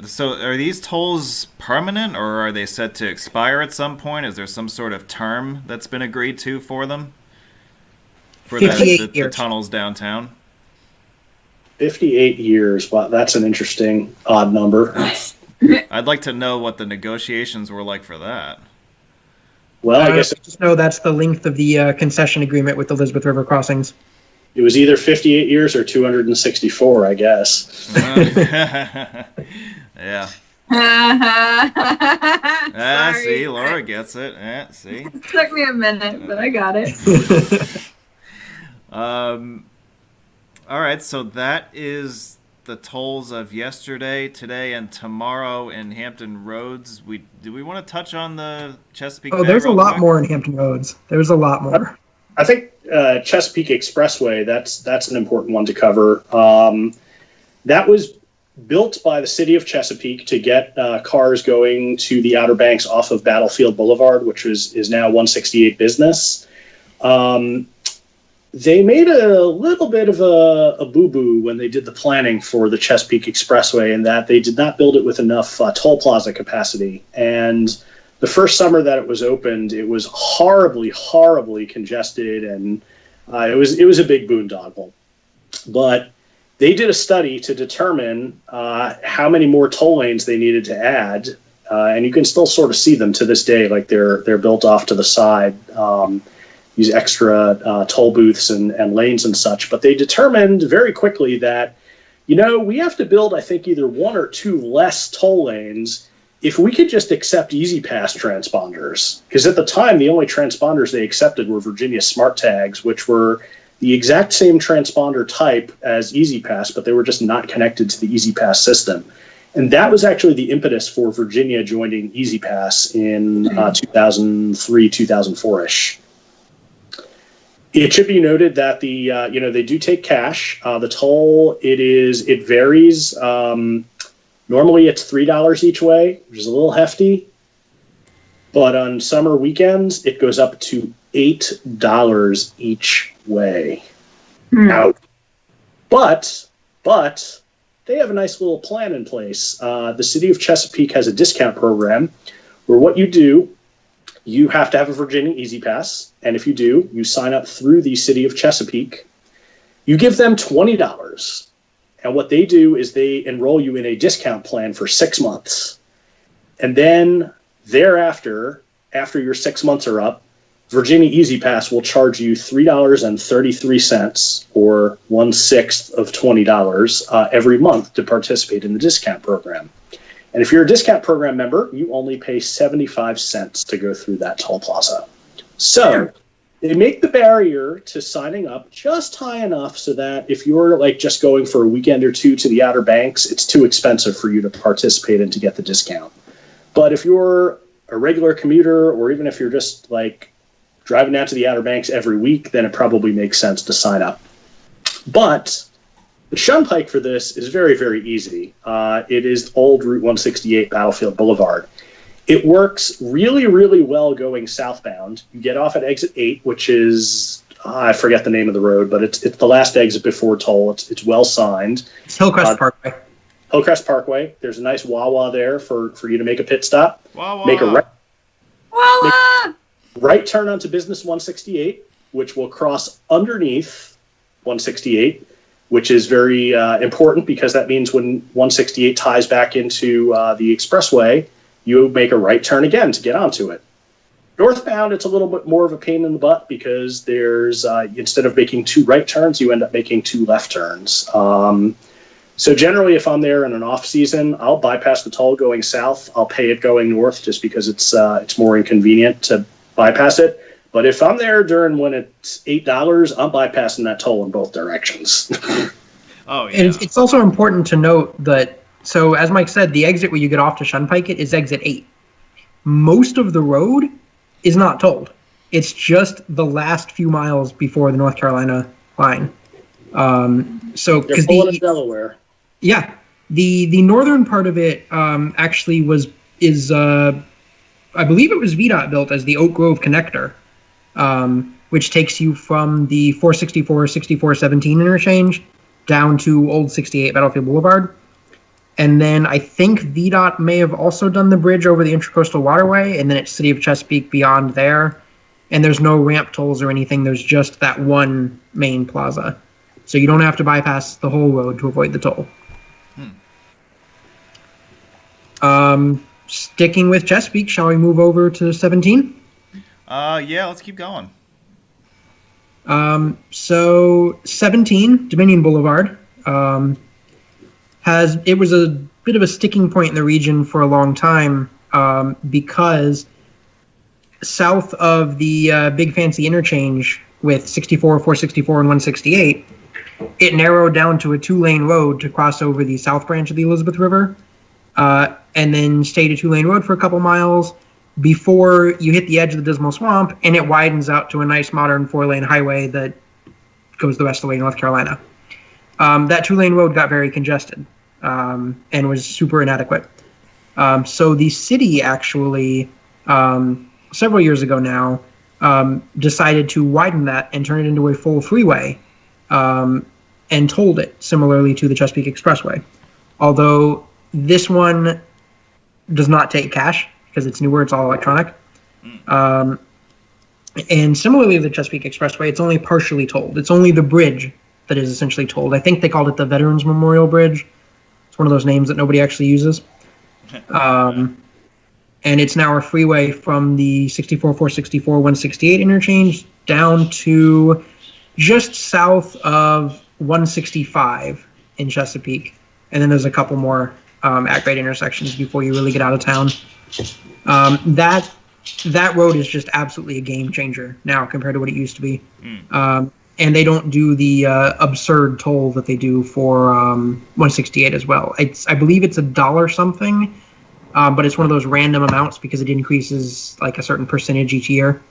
So are these tolls permanent, or are they set to expire at some point? Is there some sort of term that's been agreed to for them? For the tunnels downtown? 58 years. Wow, that's an interesting odd number. I'd like to know what the negotiations were like for that. Well, I guess I just know that's the length of the concession agreement with the Elizabeth River Crossings. it was either 58 years or 264, I guess. Yeah. Sorry. See, Laura gets it. See. It took me a minute, but I got it. All right, so that is the tolls of yesterday, today, and tomorrow in Hampton Roads. Do we want to touch on the Chesapeake Bay? Oh, there's a lot more in Hampton Roads. There's a lot more. I think Chesapeake Expressway, that's an important one to cover. That was built by the city of Chesapeake to get cars going to the Outer Banks off of Battlefield Boulevard, which is now 168 Business. They made a little bit of a boo-boo when they did the planning for the Chesapeake Expressway, in that they did not build it with enough toll plaza capacity. And the first summer that it was opened, it was horribly, horribly congested, and it was a big boondoggle. But they did a study to determine how many more toll lanes they needed to add, and you can still sort of see them to this day, like they're built off to the side. these extra toll booths and lanes and such. But they determined very quickly that, we have to build, I think, either one or two less toll lanes if we could just accept Easy Pass transponders. Because at the time, the only transponders they accepted were Virginia Smart Tags, which were the exact same transponder type as Easy Pass, but they were just not connected to the Easy Pass system. And that was actually the impetus for Virginia joining Easy Pass in 2003, 2004-ish. It should be noted that they do take cash. The toll, it varies. Normally it's $3 each way, which is a little hefty. But on summer weekends, it goes up to $8 each way. Out. But they have a nice little plan in place. The city of Chesapeake has a discount program where what you do, you have to have a Virginia Easy Pass. And if you do, you sign up through the city of Chesapeake. You give them $20. And what they do is they enroll you in a discount plan for 6 months. And then thereafter, after your 6 months are up, Virginia Easy Pass will charge you $3.33 or 1/6 of $20 every month to participate in the discount program. And if you're a discount program member, you only pay 75 cents to go through that toll plaza. So they make the barrier to signing up just high enough so that if you're just going for a weekend or two to the Outer Banks, it's too expensive for you to participate and to get the discount. But if you're a regular commuter, or even if you're just driving down to the Outer Banks every week, then it probably makes sense to sign up. But the Shunpike for this is very, very easy. It is old Route 168 Battlefield Boulevard. It works really, really well going southbound. You get off at exit 8, which is, I forget the name of the road, but it's the last exit before toll. It's well signed. It's Hillcrest Parkway. Hillcrest Parkway. There's a nice Wawa there for you to make a pit stop. Wawa. Make a Wawa! right turn onto Business 168, which will cross underneath 168, which is very important because that means when 168 ties back into the expressway, you make a right turn again to get onto it. Northbound, it's a little bit more of a pain in the butt because there's instead of making 2 right turns, you end up making 2 left turns. So generally, if I'm there in an off season, I'll bypass the toll going south. I'll pay it going north just because it's more inconvenient to bypass it. But if I'm there during when it's $8, I'm bypassing that toll in both directions. Oh, yeah. And it's also important to note that, so as Mike said, the exit where you get off to Shunpike it is exit 8. Most of the road is not tolled. It's just the last few miles before the North Carolina line. So They're pulling in Delaware. Yeah, the northern part of it actually is I believe it was VDOT built as the Oak Grove Connector, which takes you from the 464-6417 interchange down to Old 68 Battlefield Boulevard. And then I think VDOT may have also done the bridge over the Intracoastal Waterway, and then it's City of Chesapeake beyond there. And there's no ramp tolls or anything. There's just that one main plaza. So you don't have to bypass the whole road to avoid the toll. Sticking with Chesapeake, shall we move over to 17? Yeah, let's keep going. So 17, Dominion Boulevard, it was a bit of a sticking point in the region for a long time because south of the Big Fancy interchange with 64, 464, and 168, it narrowed down to a 2-lane road to cross over the south branch of the Elizabeth River, and then stayed a 2-lane road for a couple miles before you hit the edge of the Dismal Swamp, and it widens out to a nice modern 4-lane highway that goes the rest of the way to North Carolina. That 2-lane road got very congested and was super inadequate. So the city actually, several years ago now, decided to widen that and turn it into a full freeway and tolled it similarly to the Chesapeake Expressway. Although this one does not take cash because it's newer, it's all electronic. And similarly to the Chesapeake Expressway, it's only partially tolled. It's only the bridge that is essentially tolled. I think they called it the Veterans Memorial Bridge. It's one of those names that nobody actually uses. And it's now a freeway from the 64, 464, 168 interchange down to just south of 165 in Chesapeake. And then there's a couple more at-grade intersections before you really get out of town. That road is just absolutely a game changer now compared to what it used to be. And they don't do the absurd toll that they do for 168 as well. I believe it's $1 something, but it's one of those random amounts because it increases like a certain percentage each year.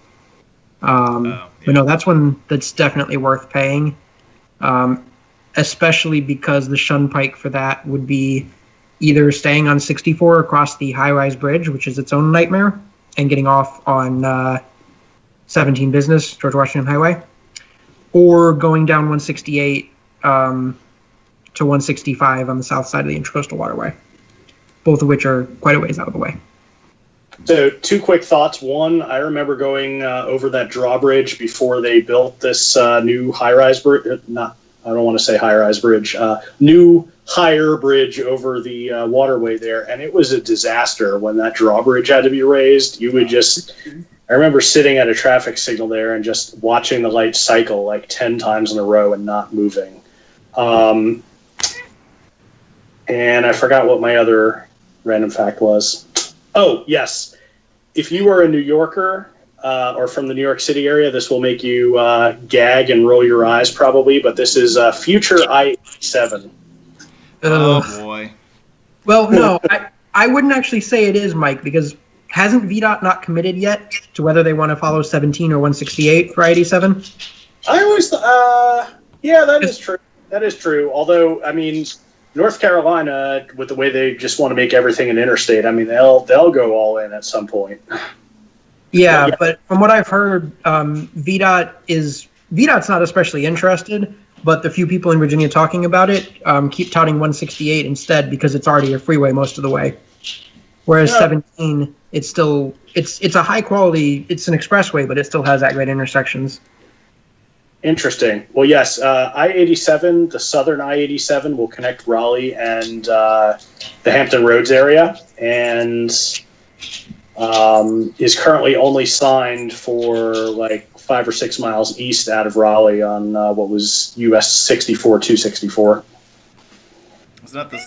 But no, that's one that's definitely worth paying, especially because the Shunpike for that would be either staying on 64 across the high-rise bridge, which is its own nightmare, and getting off on 17 Business, George Washington Highway, or going down 168 to 165 on the south side of the Intracoastal Waterway, both of which are quite a ways out of the way. So 2 quick thoughts. One, I remember going over that drawbridge before they built this new high-rise bridge. I don't want to say high-rise bridge. New higher bridge over the waterway there, and it was a disaster when that drawbridge had to be raised. You would just... I remember sitting at a traffic signal there and just watching the light cycle like 10 times in a row and not moving. And I forgot what my other random fact was. Oh, yes. If you are a New Yorker or from the New York City area, this will make you gag and roll your eyes probably, but this is future I-87. Oh, boy. Well, no, I wouldn't actually say it is, Mike, because hasn't VDOT not committed yet to whether they want to follow 17 or 168 for I-87? I always yeah, that is true. That is true. Although, I mean, North Carolina, with the way they just want to make everything an interstate, I mean, they'll go all in at some point. Yeah, but from what I've heard, VDOT's not especially interested, but the few people in Virginia talking about it keep touting 168 instead because it's already a freeway most of the way. Whereas 17, it's still it's a high quality, it's an expressway, but it still has at-grade intersections. Interesting. Well, yes, I-87, the southern I-87 will connect Raleigh and the Hampton Roads area, and is currently only signed for like 5 or 6 miles east out of Raleigh on what was US 64 264.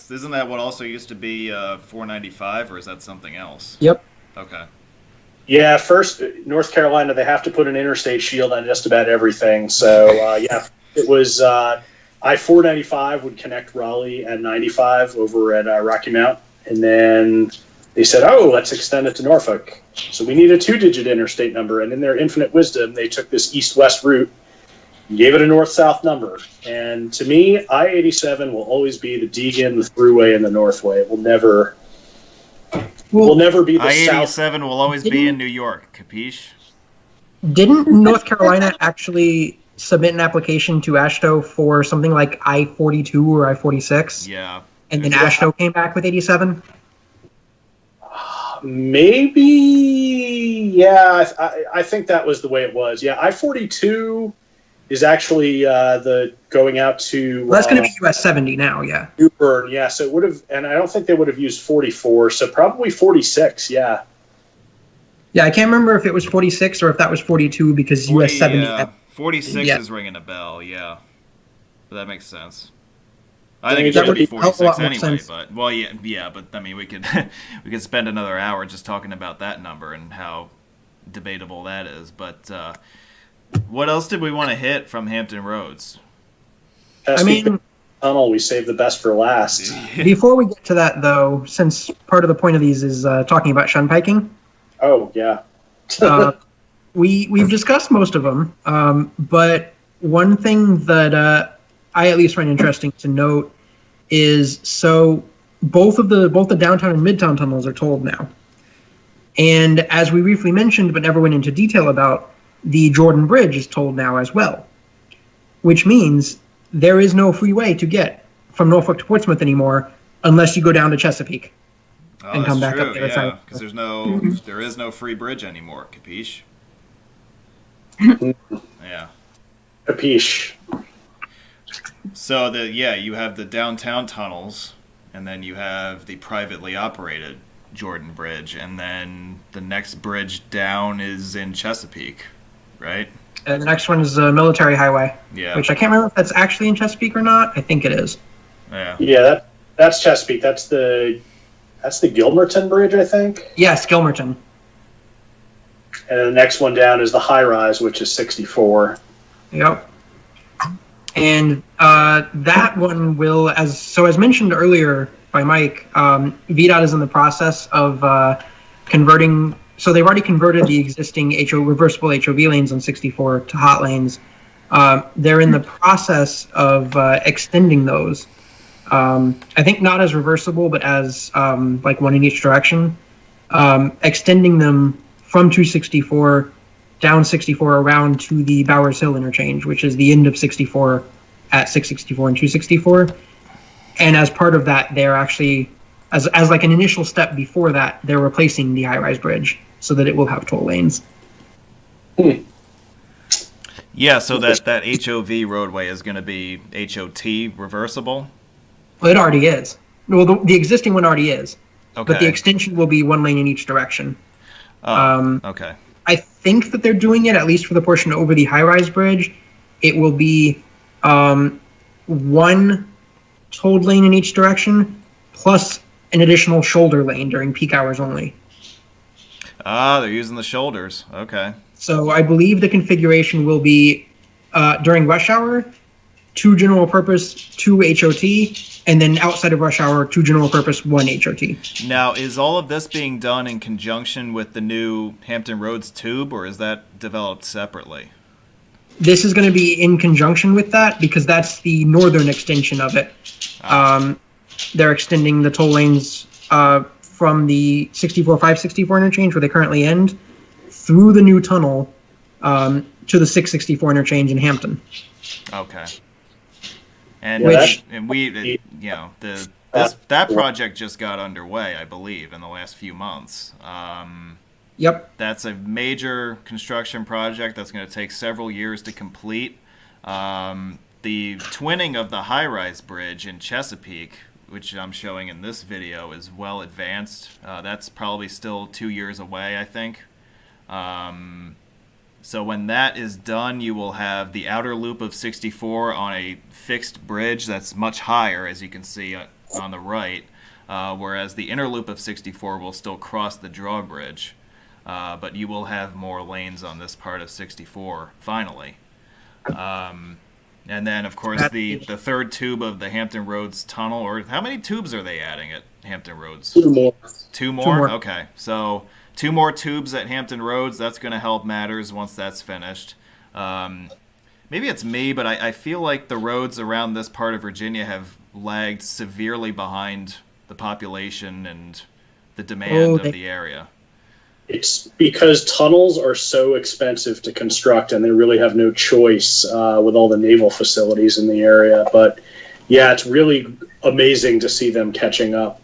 Isn't that what also used to be 495, or is that something else? Yep. Okay. Yeah, first, North Carolina, they have to put an interstate shield on just about everything. So, yeah, it was I-495 would connect Raleigh and 95 over at Rocky Mount. And then they said, oh, let's extend it to Norfolk. So we need a 2-digit interstate number. And in their infinite wisdom, they took this east-west route, gave it a north-south number. And to me, I-87 will always be the Deegan, the Thruway, and the Northway. It will never be the I-87 south. will always be in New York, capiche? Didn't North Carolina actually submit an application to AASHTO for something like I-42 or I-46? Yeah. And then AASHTO came back with 87? Maybe, yeah, I think that was the way it was. Yeah, I-42 is actually the going out to... Well, that's going to be US 70 now, yeah. New Bern, yeah, so it would have... And I don't think they would have used 44, so probably 46, yeah. Yeah, I can't remember if it was 46 or if that was 42 because 40, US 70... 46 yeah. is ringing a bell, yeah. But that makes sense. I think it That should would be be a hell of a lot 46 more anyway, sense. but... Well, yeah, but, I mean, we could spend another hour just talking about that number and how debatable that is, but... what else did we want to hit from Hampton Roads? I mean, tunnel, we saved the best for last. before we get to that, though, since part of the point of these is talking about shunpiking, Oh, yeah. we've discussed most of them, but one thing that I at least find interesting to note is so both the downtown and midtown tunnels are tolled now, and as we briefly mentioned but never went into detail about, the Jordan Bridge is tolled now as well, which means there is no free way to get from Norfolk to Portsmouth anymore unless you go down to Chesapeake and come back up the other side. Because there is no free bridge anymore, capiche? Yeah. Capiche. So you have the downtown tunnels, and then you have the privately operated Jordan Bridge, and then the next bridge down is in Chesapeake, right? And the next one is Military Highway, Yeah. which I can't remember if that's actually in Chesapeake or not. I think it is. Yeah. Yeah, that's Chesapeake. That's the Gilmerton Bridge, I think. Yes, Gilmerton. And the next one down is the High Rise, which is 64. Yep. And that one will, as mentioned earlier by Mike, VDOT is in the process of converting. So they've already converted the existing reversible HOV lanes on 64 to hot lanes. They're in the process of extending those. I think not as reversible, but as like one in each direction. Extending them from 264 down 64 around to the Bowers Hill interchange, which is the end of 64 at 664 and 264. And as part of that, they're actually, as like an initial step before that, they're replacing the high-rise bridge so that it will have toll lanes. Yeah, so that HOV roadway is going to be HOT reversible? Well, it already is. Well, the existing one already is. Okay. But the extension will be one lane in each direction. Oh, okay. I think that they're doing it, at least for the portion over the high-rise bridge. It will be one tolled lane in each direction, plus an additional shoulder lane during peak hours only. Ah, they're using the shoulders. Okay. So I believe the configuration will be during rush hour, 2 general purpose, 2 HOT, and then outside of rush hour, 2 general purpose, 1 HOT. Now, is all of this being done in conjunction with the new Hampton Roads tube, or is that developed separately? This is going to be in conjunction with that because that's the northern extension of it. They're extending the toll lanes from the 564 interchange where they currently end through the new tunnel to the 664 interchange in Hampton. Okay. And that project just got underway, I believe, in the last few months. Yep. That's a major construction project that's going to take several years to complete. The twinning of the high-rise bridge in Chesapeake, which I'm showing in this video, is well advanced. That's probably still 2 years away, I think. So when that is done, you will have the outer loop of 64 on a fixed bridge that's much higher, as you can see on the right, whereas the inner loop of 64 will still cross the drawbridge. But you will have more lanes on this part of 64, finally. And then, of course, the third tube of the Hampton Roads tunnel, or how many tubes are they adding at Hampton Roads? 2 more. 2 more? 2 more. Okay. So 2 more tubes at Hampton Roads. That's going to help matters once that's finished. Maybe it's me, but I feel like the roads around this part of Virginia have lagged severely behind the population and the demand of the area. It's because tunnels are so expensive to construct, and they really have no choice with all the naval facilities in the area. But yeah, it's really amazing to see them catching up.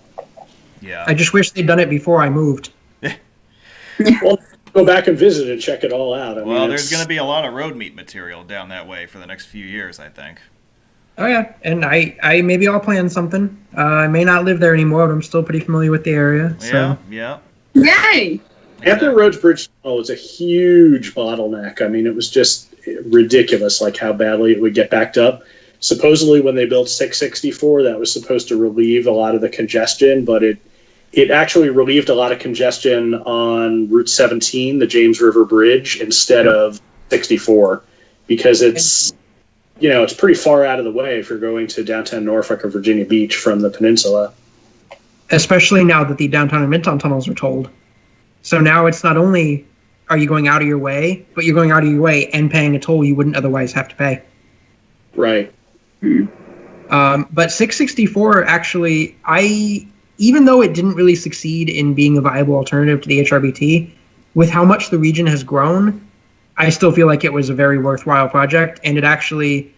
Yeah. I just wish they'd done it before I moved. Well, go back and visit and check it all out. I mean, there's going to be a lot of road meat material down that way for the next few years, I think. Oh yeah, and I maybe I'll plan something. I may not live there anymore, but I'm still pretty familiar with the area. So. Yeah. Yay! Hampton Roads Bridge was a huge bottleneck. I mean, it was just ridiculous, like how badly it would get backed up. Supposedly, when they built 664, that was supposed to relieve a lot of the congestion, but it actually relieved a lot of congestion on Route 17, the James River Bridge, instead of 64, because it's pretty far out of the way if you're going to downtown Norfolk or Virginia Beach from the peninsula. Especially now that the downtown and midtown tunnels are tolled. So now it's not only are you going out of your way, but you're going out of your way and paying a toll you wouldn't otherwise have to pay. Right. But 664 actually, even though it didn't really succeed in being a viable alternative to the HRBT, with how much the region has grown, I still feel like it was a very worthwhile project. And it actually,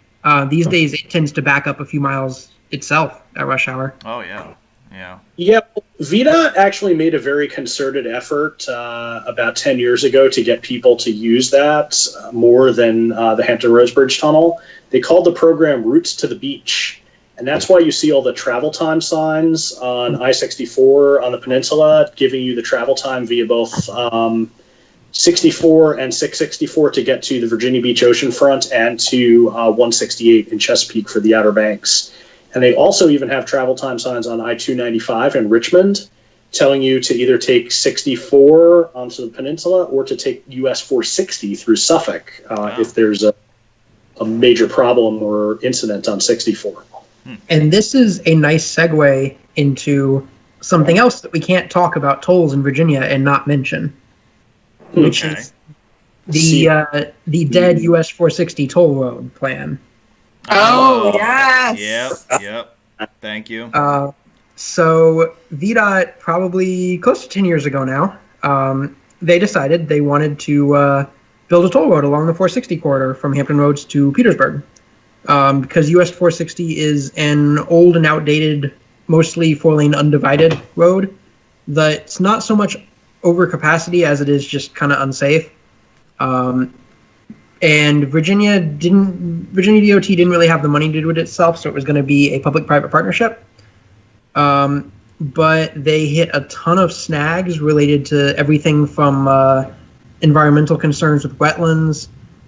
these days, it tends to back up a few miles itself at rush hour. Oh, yeah. Yeah. Yeah, VDOT actually made a very concerted effort about 10 years ago to get people to use that more than the Hampton Roads Bridge Tunnel. They called the program Routes to the Beach. And that's why you see all the travel time signs on I-64 on the peninsula, giving you the travel time via both 64 and 664 to get to the Virginia Beach oceanfront, and to 168 in Chesapeake for the Outer Banks. And they also even have travel time signs on I-295 in Richmond, telling you to either take 64 onto the peninsula or to take US 460 through Suffolk if there's a major problem or incident on 64. And this is a nice segue into something else that we can't talk about tolls in Virginia and not mention, which is the dead US 460 toll road plan. Oh, yes. Yep. Thank you. So VDOT, probably close to 10 years ago now, they decided they wanted to build a toll road along the 460 corridor from Hampton Roads to Petersburg. Because US 460 is an old and outdated, mostly four-lane undivided road that's not so much overcapacity as it is just kind of unsafe. And Virginia DOT didn't really have the money to do it itself, so it was going to be a public-private partnership. But they hit a ton of snags related to everything from environmental concerns with wetlands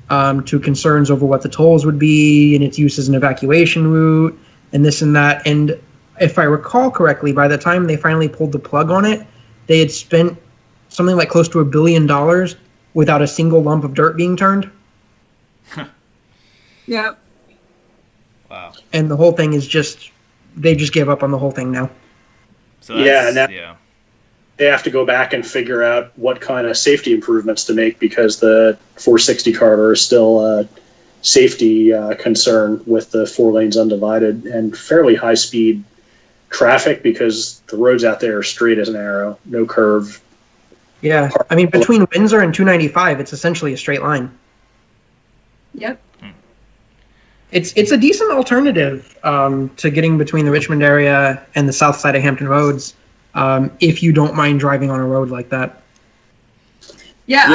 to concerns over what the tolls would be and its use as an evacuation route and this and that. And if I recall correctly, by the time they finally pulled the plug on it, they had spent something like close to $1 billion without a single lump of dirt being turned. Yep. Wow. And the whole thing is they just gave up on the whole thing now. So they have to go back and figure out what kind of safety improvements to make, because the 460 corridor is still a safety concern with the 4 lanes undivided and fairly high speed traffic, because the roads out there are straight as an arrow, no curve. Yeah, I mean, between Windsor and 295, it's essentially a straight line. Yep. It's a decent alternative to getting between the Richmond area and the south side of Hampton Roads, if you don't mind driving on a road like that. Yeah.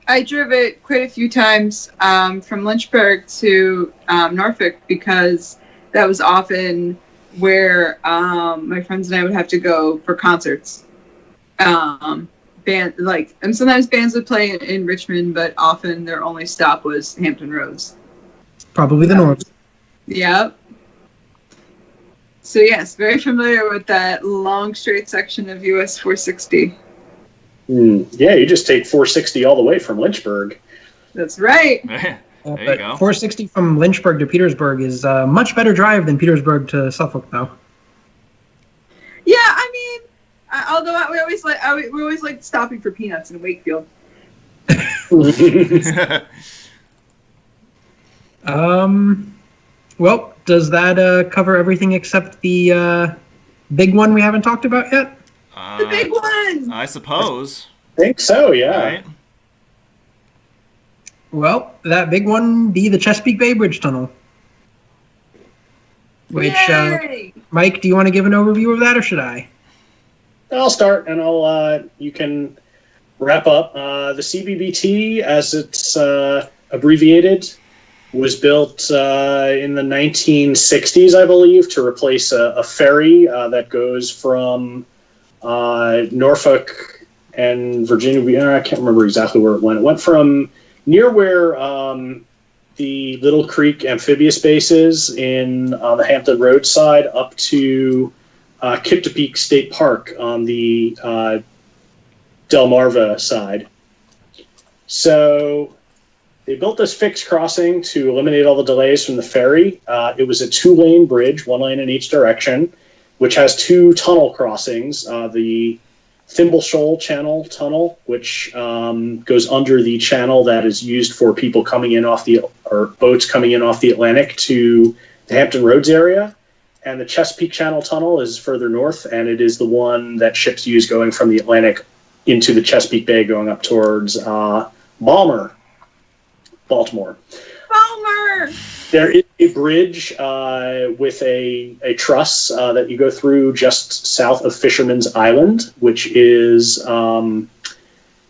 I drove it quite a few times from Lynchburg to Norfolk, because that was often where my friends and I would have to go for concerts. And sometimes bands would play in Richmond, but often their only stop was Hampton Roads. Probably the north. Yep. So yes, very familiar with that long straight section of US 460. Yeah, you just take 460 all the way from Lynchburg. That's right. There you But go. 460 from Lynchburg to Petersburg is a much better drive than Petersburg to Suffolk, though. Yeah, I mean, although we always like stopping for peanuts in Wakefield. Well, does that cover everything except the big one we haven't talked about yet? The big one! I suppose. I think so, yeah. Right? Well, that big one be the Chesapeake Bay Bridge Tunnel. Which, Yay! Mike, do you want to give an overview of that, or should I? I'll start, and you can wrap up. The CBBT, as it's abbreviated, was built in the 1960s, I believe, to replace a ferry that goes from Norfolk and Virginia. I can't remember exactly where it went. It went from near where the Little Creek amphibious base is on the Hampton Roads side up to Chesapeake State Park on the Delmarva side. So they built this fixed crossing to eliminate all the delays from the ferry. It was a 2-lane bridge, 1 lane in each direction, which has 2 tunnel crossings. The Thimble Shoal Channel Tunnel, which goes under the channel that is used for people coming in boats coming in off the Atlantic to the Hampton Roads area. And the Chesapeake Channel Tunnel is further north, and it is the one that ships use going from the Atlantic into the Chesapeake Bay, going up towards Baltimore. Balmer! There is a bridge with a truss that you go through just south of Fisherman's Island, which is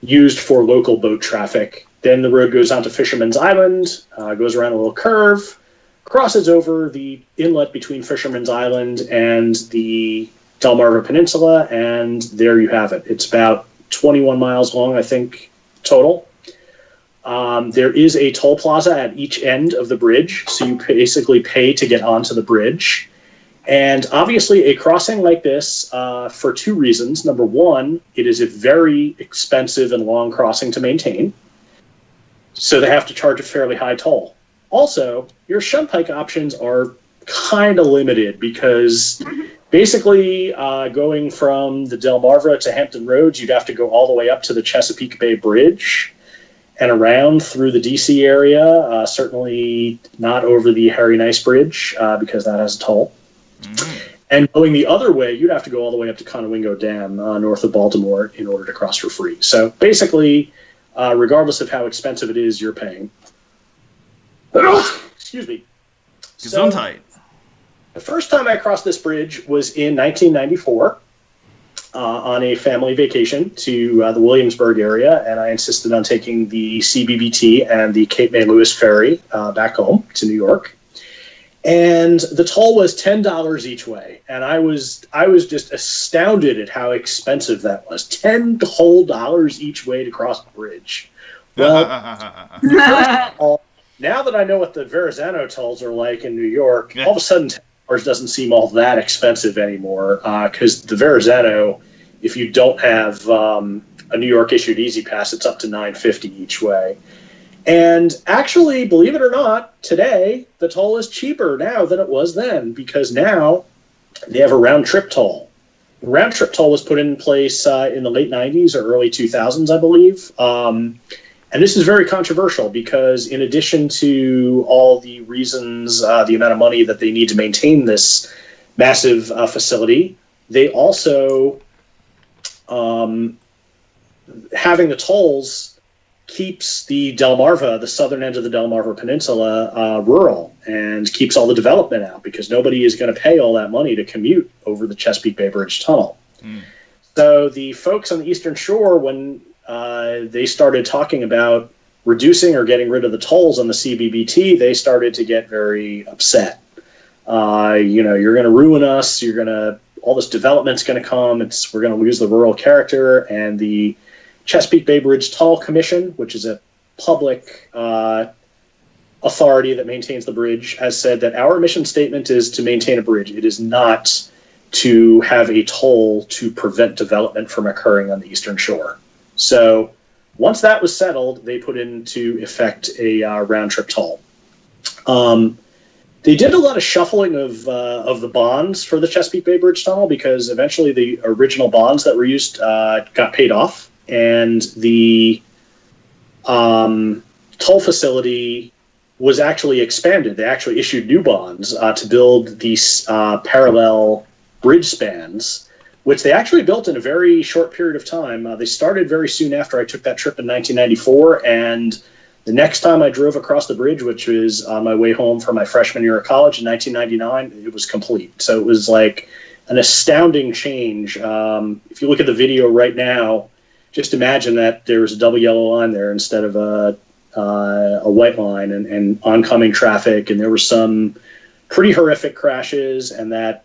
used for local boat traffic. Then the road goes on to Fisherman's Island, goes around a little curve, crosses over the inlet between Fisherman's Island and the Delmarva Peninsula, and there you have it. It's about 21 miles long, I think, total. There is a toll plaza at each end of the bridge, so you basically pay to get onto the bridge. And obviously, a crossing like this, for two reasons. Number one, it is a very expensive and long crossing to maintain, so they have to charge a fairly high toll. Also, your Shunpike options are kind of limited because basically going from the Delmarva to Hampton Roads, you'd have to go all the way up to the Chesapeake Bay Bridge and around through the DC area, certainly not over the Harry Nice Bridge because that has a toll. And going the other way, you'd have to go all the way up to Conowingo Dam north of Baltimore in order to cross for free. So basically, regardless of how expensive it is, you're paying. Excuse me. Gesundheit. The first time I crossed this bridge was in 1994 on a family vacation to the Williamsburg area, and I insisted on taking the CBBT and the Cape May Lewis ferry back home to New York. And the toll was $10 each way, and I was just astounded at how expensive that was. $10 whole each way to cross the bridge. Well, now that I know what the Verrazano tolls are like in New York, all of a sudden $10 doesn't seem all that expensive anymore. Because the Verrazano, if you don't have a New York issued Easy Pass, it's up to $9.50 each way. And actually, believe it or not, today, the toll is cheaper now than it was then, because now they have a round-trip toll. The round-trip toll was put in place in the late 90s or early 2000s, I believe. And this is very controversial because in addition to all the reasons, the amount of money that they need to maintain this massive facility, they also, having the tolls keeps the Delmarva, the southern end of the Delmarva Peninsula, rural and keeps all the development out because nobody is going to pay all that money to commute over the Chesapeake Bay Bridge tunnel. So the folks on the Eastern Shore, when they started talking about reducing or getting rid of the tolls on the CBBT, they started to get very upset. You're going to ruin us. All this development's going to come. We're going to lose the rural character. And the Chesapeake Bay Bridge Tunnel Commission, which is a public authority that maintains the bridge, has said that our mission statement is to maintain a bridge. It is not to have a toll to prevent development from occurring on the Eastern Shore. So once that was settled, they put into effect a round-trip toll. They did a lot of shuffling of the bonds for the Chesapeake Bay Bridge Tunnel because eventually the original bonds that were used got paid off, and the toll facility was actually expanded. They actually issued new bonds to build these parallel bridge spans, which they actually built in a very short period of time. They started very soon after I took that trip in 1994, and the next time I drove across the bridge, which was on my way home from my freshman year of college in 1999, it was complete. So it was like an astounding change. If you look at the video right now, just imagine that there was a double yellow line there instead of a white line and oncoming traffic, and there were some pretty horrific crashes, and that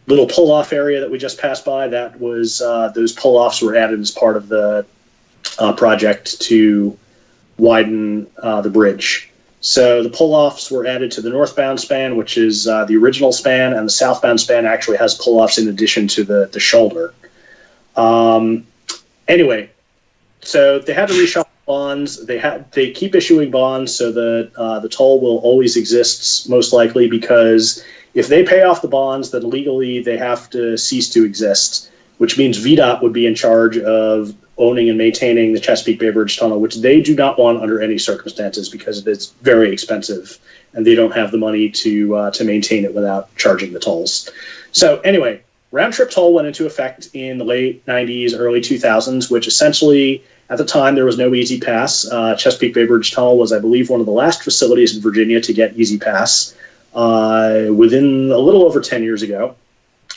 little pull-off area that we just passed by, that was those pull-offs were added as part of the project to widen the bridge. So the pull-offs were added to the northbound span, which is the original span, and the southbound span actually has pull-offs in addition to the shoulder. Anyway, so they had to reshuffle bonds. They keep issuing bonds, so the toll will always exist, most likely, because if they pay off the bonds, then legally they have to cease to exist, which means VDOT would be in charge of owning and maintaining the Chesapeake Bay Bridge Tunnel, which they do not want under any circumstances because it is very expensive, and they don't have the money to maintain it without charging the tolls. So anyway, round-trip toll went into effect in the late 90s, early 2000s, which essentially, at the time, there was no Easy Pass. Chesapeake Bay Bridge Tunnel was, I believe, one of the last facilities in Virginia to get Easy Pass within a little over 10 years ago.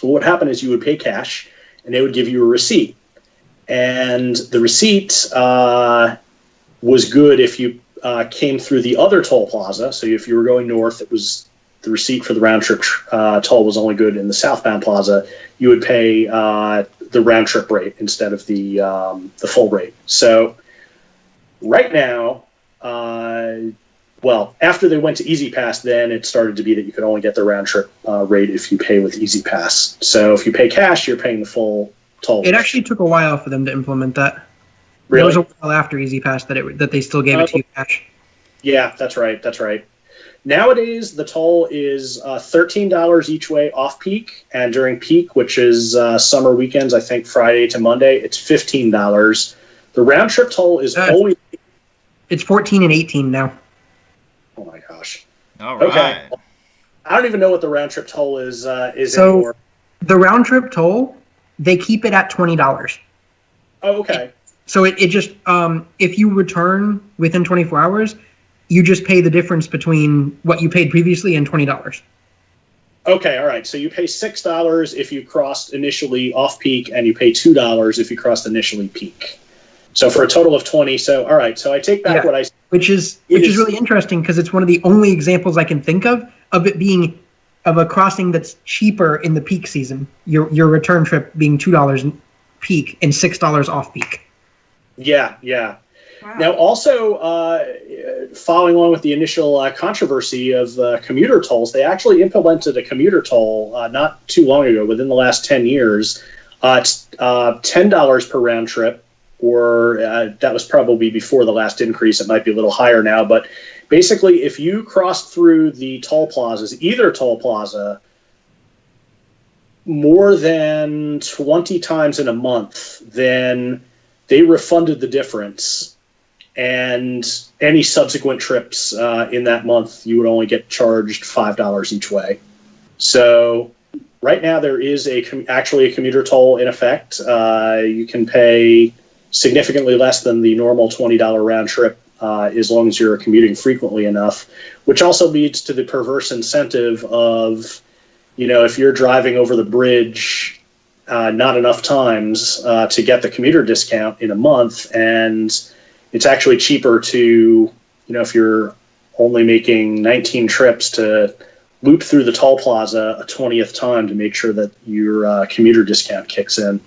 What happened is you would pay cash, and they would give you a receipt. And the receipt was good if you came through the other toll plaza. So if you were going north, it was the receipt for the round trip toll was only good in the southbound plaza, you would pay the round trip rate instead of the full rate. So right now, well, after they went to Easy Pass, then it started to be that you could only get the round trip rate if you pay with Easy Pass. So if you pay cash, you're paying the full toll. It actually took a while for them to implement that. Really? It was a while after Easy Pass that they still gave it to you cash. Yeah, that's right. That's right. Nowadays, the toll is $13 each way off peak, and during peak, which is summer weekends, I think Friday to Monday, it's $15. The round trip toll is always... It's 14 and 18 now. Oh my gosh. All right. Okay. I don't even know what the round trip toll is so anymore. The round trip toll, they keep it at $20. Oh, okay. So it just if you return within 24 hours, you just pay the difference between what you paid previously and $20. Okay, all right. So you pay $6 if you crossed initially off peak, and you pay $2 if you crossed initially peak. So for a total of $20. So all right. So I take back what I said. Which is really interesting because it's one of the only examples I can think of it being of a crossing that's cheaper in the peak season. Your return trip being $2 peak and $6 off peak. Yeah, yeah. Wow. Now, also, following on with the initial controversy of commuter tolls, they actually implemented a commuter toll not too long ago, within the last 10 years. It's $10 per round trip, or that was probably before the last increase. It might be a little higher now. But basically, if you crossed through the toll plazas, either toll plaza, more than 20 times in a month, then they refunded the difference. And any subsequent trips in that month, you would only get charged $5 each way. So right now there is actually a commuter toll in effect. You can pay significantly less than the normal $20 round trip as long as you're commuting frequently enough, which also leads to the perverse incentive of, if you're driving over the bridge not enough times to get the commuter discount in a month, and it's actually cheaper to, if you're only making 19 trips, to loop through the toll plaza a 20th time to make sure that your commuter discount kicks in.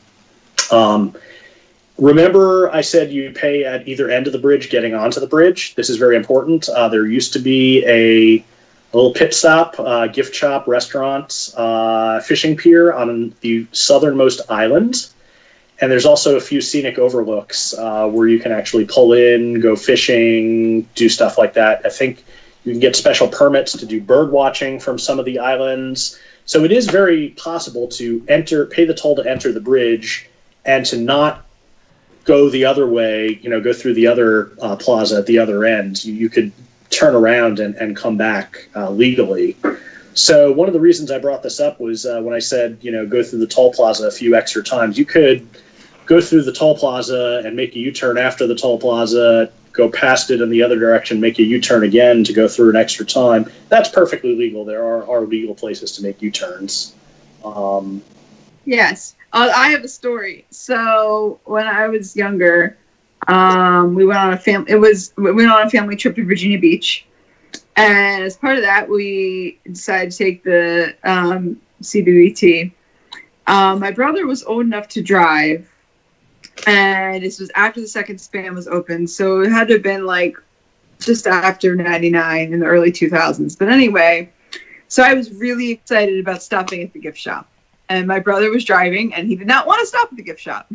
Remember, I said you pay at either end of the bridge getting onto the bridge. This is very important. There used to be a little pit stop, gift shop, restaurant, fishing pier on the southernmost island. And there's also a few scenic overlooks where you can actually pull in, go fishing, do stuff like that. I think you can get special permits to do bird watching from some of the islands. So it is very possible to pay the toll to enter the bridge, and to not go the other way, go through the other plaza at the other end. You could turn around and come back legally. So one of the reasons I brought this up was when I said, go through the toll plaza a few extra times. You could go through the toll plaza and make a U-turn after the toll plaza, go past it in the other direction, make a U-turn again to go through an extra time. That's perfectly legal. There are legal places to make U-turns. Yes. I have a story. So when I was younger, we went on a family trip to Virginia Beach. And as part of that, we decided to take the CBBT. My brother was old enough to drive, and this was after the second span was open, so it had to have been just after 99 in the early 2000s. But anyway, so I was really excited about stopping at the gift shop. And my brother was driving, and he did not want to stop at the gift shop.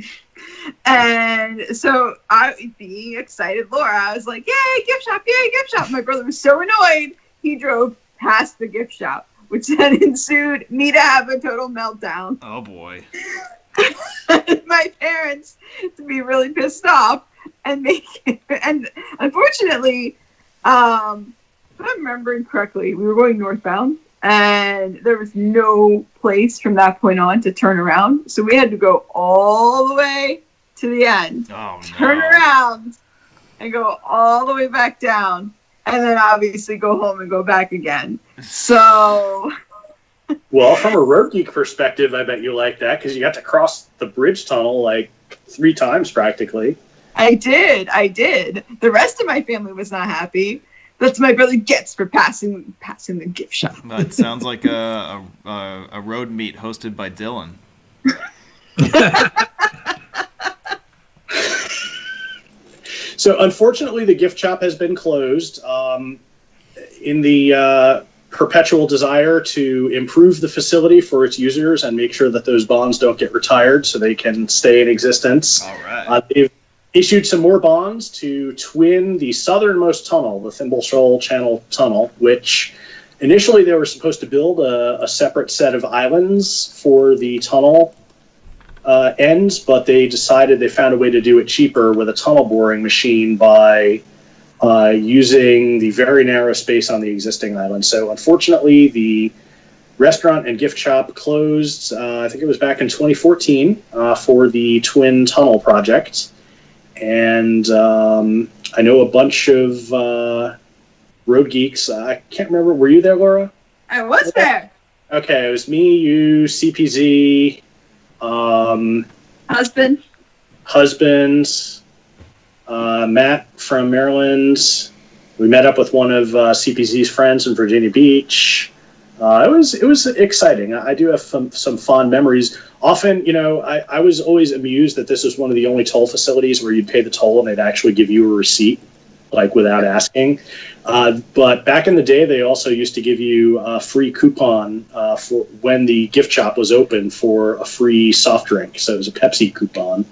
And so I, being excited Laura, I was like, yay, gift shop, yay, gift shop. My brother was so annoyed, he drove past the gift shop, which then ensued me to have a total meltdown. Oh, boy. My parents to be really pissed off. And unfortunately, if I'm remembering correctly, we were going northbound. And there was no place from that point on to turn around. So we had to go all the way to the end, turn around, and go all the way back down. And then obviously go home and go back again. So... Well, from a road geek perspective, I bet you like that, because you got to cross the bridge tunnel 3 times practically. I did. The rest of my family was not happy. That's my brother gets for passing the gift shop. That sounds like a road meet hosted by Dylan. So unfortunately, the gift shop has been closed in the perpetual desire to improve the facility for its users and make sure that those bonds don't get retired so they can stay in existence. All right. They've issued some more bonds to twin the southernmost tunnel, the Thimble Shoal Channel Tunnel, which initially they were supposed to build a separate set of islands for the tunnel ends, but they found a way to do it cheaper with a tunnel boring machine by using the very narrow space on the existing island. So unfortunately, the restaurant and gift shop closed, I think it was back in 2014, for the Twin Tunnel project. And I know a bunch of road geeks. I can't remember. Were you there, Laura? I was there. Okay, it was me, you, CPZ, Husband, Matt from Maryland. We met up with one of CPZ's friends in Virginia Beach. It was exciting. I do have some fond memories. Often, I was always amused that this was one of the only toll facilities where you'd pay the toll and they'd actually give you a receipt, like without asking. But back in the day, they also used to give you a free coupon for when the gift shop was open for a free soft drink. So it was a Pepsi coupon.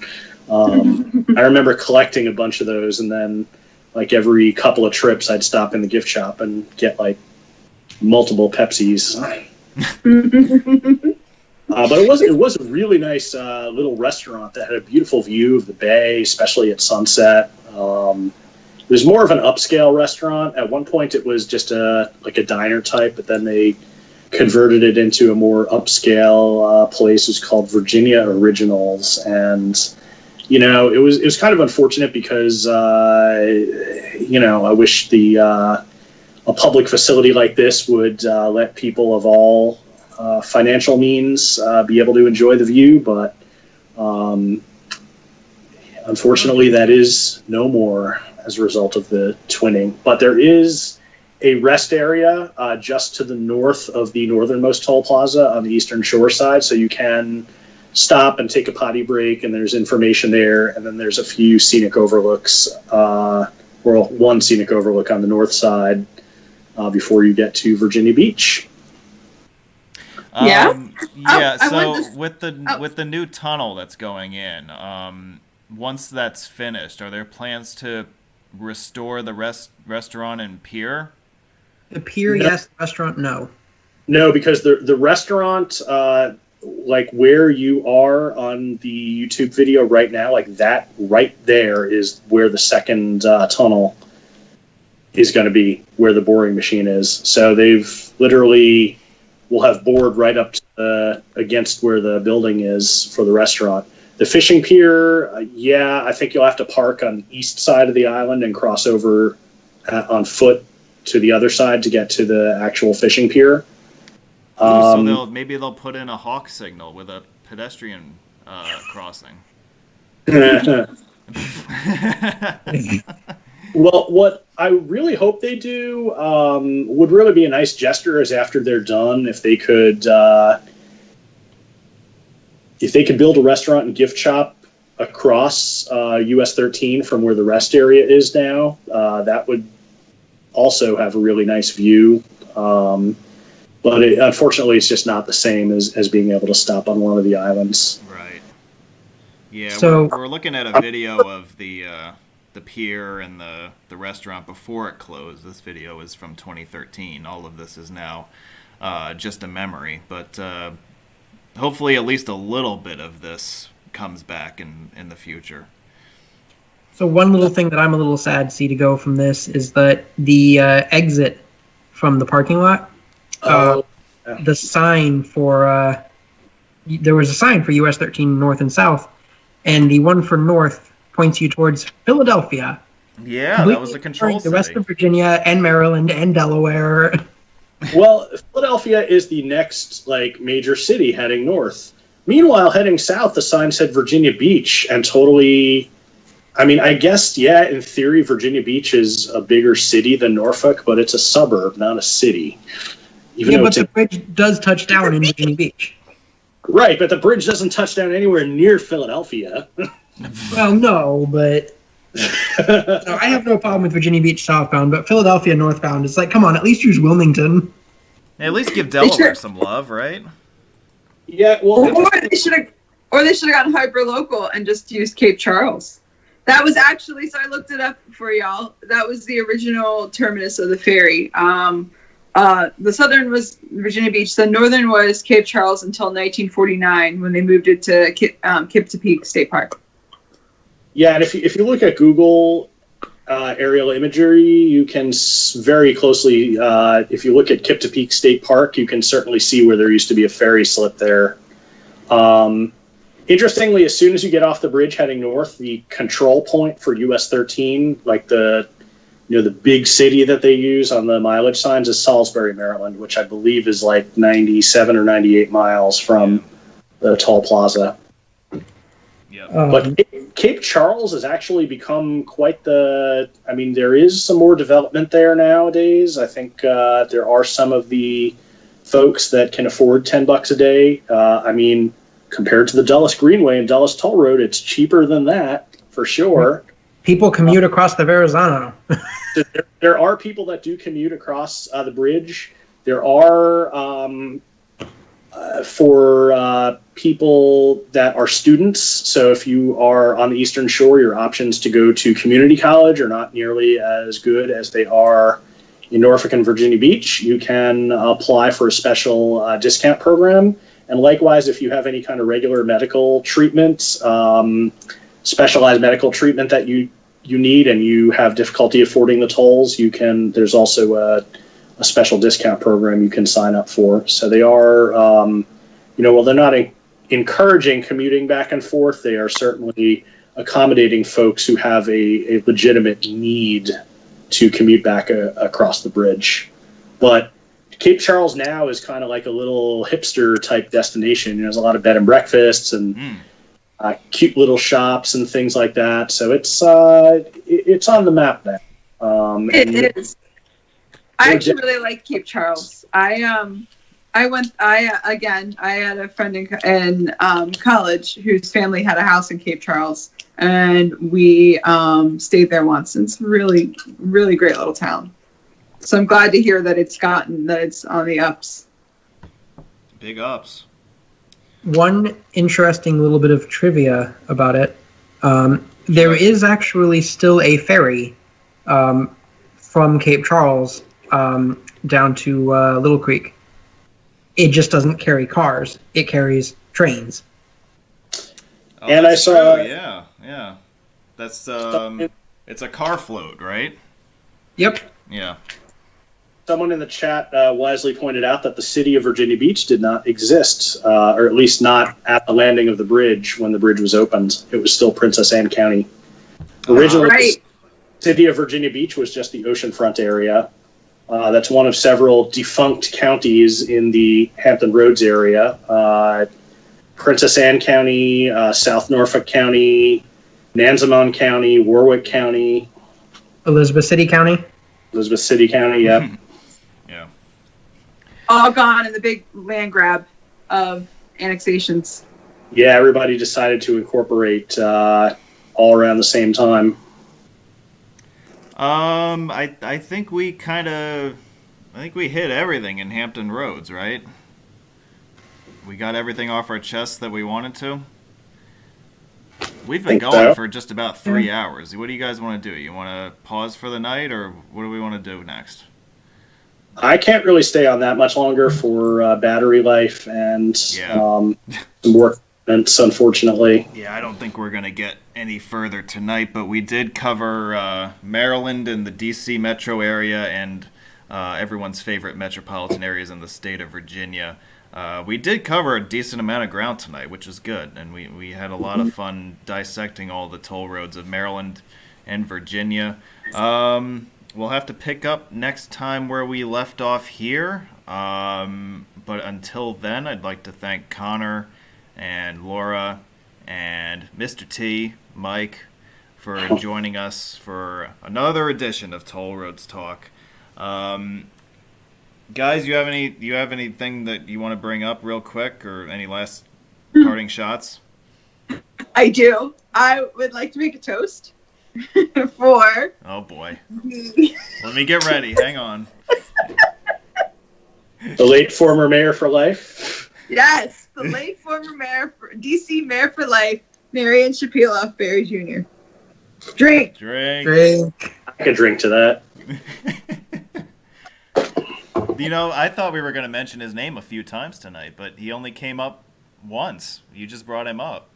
I remember collecting a bunch of those, and then like every couple of trips, I'd stop in the gift shop and get like multiple Pepsis. But it was a really nice little restaurant that had a beautiful view of the bay, especially at sunset. It was more of an upscale restaurant. At one point, it was just a diner type, but then they converted it into a more upscale place. It was called Virginia Originals, and it was kind of unfortunate because I wish a public facility like this would let people of all financial means be able to enjoy the view, but unfortunately, that is no more as a result of the twinning. But there is a rest area just to the north of the northernmost toll plaza on the eastern shore side, so you can stop and take a potty break, and there's information there, and then there's a few scenic overlooks, or one scenic overlook on the north side before you get to Virginia Beach. Yeah. So with the new tunnel that's going in, once that's finished, are there plans to restore the restaurant and pier? The pier, no. Yes. The restaurant, no. No, because the restaurant, like where you are on the YouTube video right now, like that right there is where the second tunnel is going to be, where the boring machine is. So they've literally will have bored right up to, against where the building is for the restaurant. The fishing pier, I think you'll have to park on the east side of the island and cross over on foot to the other side to get to the actual fishing pier. So maybe they'll put in a hawk signal with a pedestrian crossing. Well, what I really hope they do would really be a nice gesture is after they're done, if they could build a restaurant and gift shop across US 13 from where the rest area is now, that would also have a really nice view. But unfortunately, it's just not the same as being able to stop on one of the islands. Right. Yeah, so, we're looking at a video of the pier and the restaurant before it closed. This video is from 2013. All of this is now just a memory, but hopefully at least a little bit of this comes back in the future. So one little thing that I'm a little sad to see to go from this is that the exit from the parking lot, the sign for there was a sign for US 13 North and South, and the one for North points you towards Philadelphia. Yeah, that was the control city. The rest of Virginia and Maryland and Delaware. Well, Philadelphia is the next major city heading north. Meanwhile, heading south, the sign said Virginia Beach, and totally, I mean, I guess, yeah, in theory, Virginia Beach is a bigger city than Norfolk, but it's a suburb, not a city. But the bridge does touch down in Virginia Beach. Right, but the bridge doesn't touch down anywhere near Philadelphia. Well, no, but I have no problem with Virginia Beach southbound, but Philadelphia northbound is like, come on, at least use Wilmington. At least give Delaware some love, right? Yeah, well, or they should have gone hyper local and just used Cape Charles. That was actually, so I looked it up for y'all. That was the original terminus of the ferry. The southern was Virginia Beach. The northern was Cape Charles until 1949 when they moved it to Chesapeake State Park. Yeah, and if you look at Google aerial imagery, you can very closely, if you look at Chesapeake State Park, you can certainly see where there used to be a ferry slip there. Interestingly, as soon as you get off the bridge heading north, the control point for US 13, like the big city that they use on the mileage signs, is Salisbury, Maryland, which I believe is like 97 or 98 miles from the Toll Plaza. Yep. But Cape Charles has actually become quite there is some more development there nowadays. I think there are some of the folks that can afford $10 a day. Compared to the Dulles Greenway and Dulles Toll Road, it's cheaper than that, for sure. People commute across the Verrazano. There are people that do commute across the bridge. There are, for people that are students, so if you are on the Eastern Shore, your options to go to community college are not nearly as good as they are in Norfolk and Virginia Beach. You can apply for a special discount program. And likewise, if you have any kind of regular medical treatment, specialized medical treatment that you need, and you have difficulty affording the tolls, there's also a special discount program you can sign up for. So they are, while they're not encouraging commuting back and forth, they are certainly accommodating folks who have a legitimate need to commute back across the bridge. But Cape Charles now is kind of like a little hipster type destination. There's a lot of bed and breakfasts and cute little shops and things like that. So it's on the map now. It is. I actually really like Cape Charles. I had a friend in college whose family had a house in Cape Charles, and we stayed there once. It's really, really great little town. So I'm glad to hear that it's on the ups. Big ups. One interesting little bit of trivia about it. There is actually still a ferry from Cape Charles down to Little Creek. It just doesn't carry cars. It carries trains. Oh, and I saw... True. Yeah. That's, it's a car float, right? Yep. Yeah. Someone in the chat wisely pointed out that the city of Virginia Beach did not exist, or at least not at the landing of the bridge when the bridge was opened. It was still Princess Anne County. Originally, the city of Virginia Beach was just the oceanfront area. That's one of several defunct counties in the Hampton Roads area. Princess Anne County, South Norfolk County, Nansemond County, Warwick County. Elizabeth City County, yep. Yeah. All gone in the big land grab of annexations. Yeah, everybody decided to incorporate all around the same time. I think we hit everything in Hampton Roads, right? We got everything off our chests that we wanted to. We've been going for just about 3 hours. What do you guys want to do? You want to pause for the night, or what do we want to do next? I can't really stay on that much longer for battery life and some work events, unfortunately. Yeah, I don't think we're going to get any further tonight, but we did cover Maryland and the D.C. metro area and everyone's favorite metropolitan areas in the state of Virginia. We did cover a decent amount of ground tonight, which is good, and we had a lot of fun dissecting all the toll roads of Maryland and Virginia. We'll have to pick up next time where we left off here, but until then, I'd like to thank Connor and Laura and Mr. T, Mike, for joining us for another edition of Toll Roads Talk. Guys, you have anything that you want to bring up real quick, or any last parting shots? I do. I would like to make a toast for... Oh, boy. Let me get ready. Hang on. The late former mayor for life? Yes, the late former D.C. mayor for life, Marion Shapila Berry Jr. Drink. I could drink to that. I thought we were going to mention his name a few times tonight, but he only came up once. You just brought him up.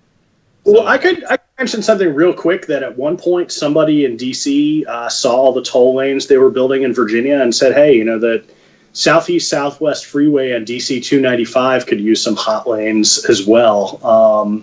So. Well, I could mention something real quick, that at one point somebody in D.C. saw all the toll lanes they were building in Virginia and said, hey, the Southeast Southwest Freeway and DC 295 could use some hot lanes as well.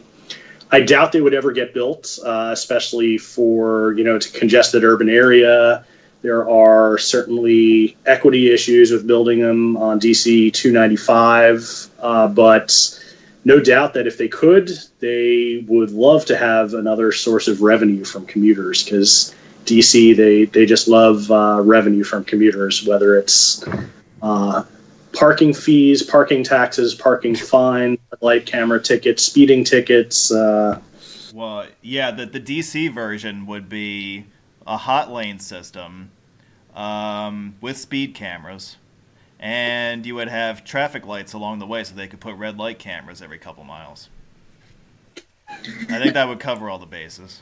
I doubt they would ever get built, especially for, it's a congested urban area. There are certainly equity issues with building them on DC 295, but no doubt that if they could, they would love to have another source of revenue from commuters, because DC, they just love revenue from commuters, whether it's parking fees, parking taxes, parking fines, light camera tickets, speeding tickets. Well, yeah, the DC version would be a hot lane system with speed cameras, and you would have traffic lights along the way so they could put red light cameras every couple miles. I think that would cover all the bases.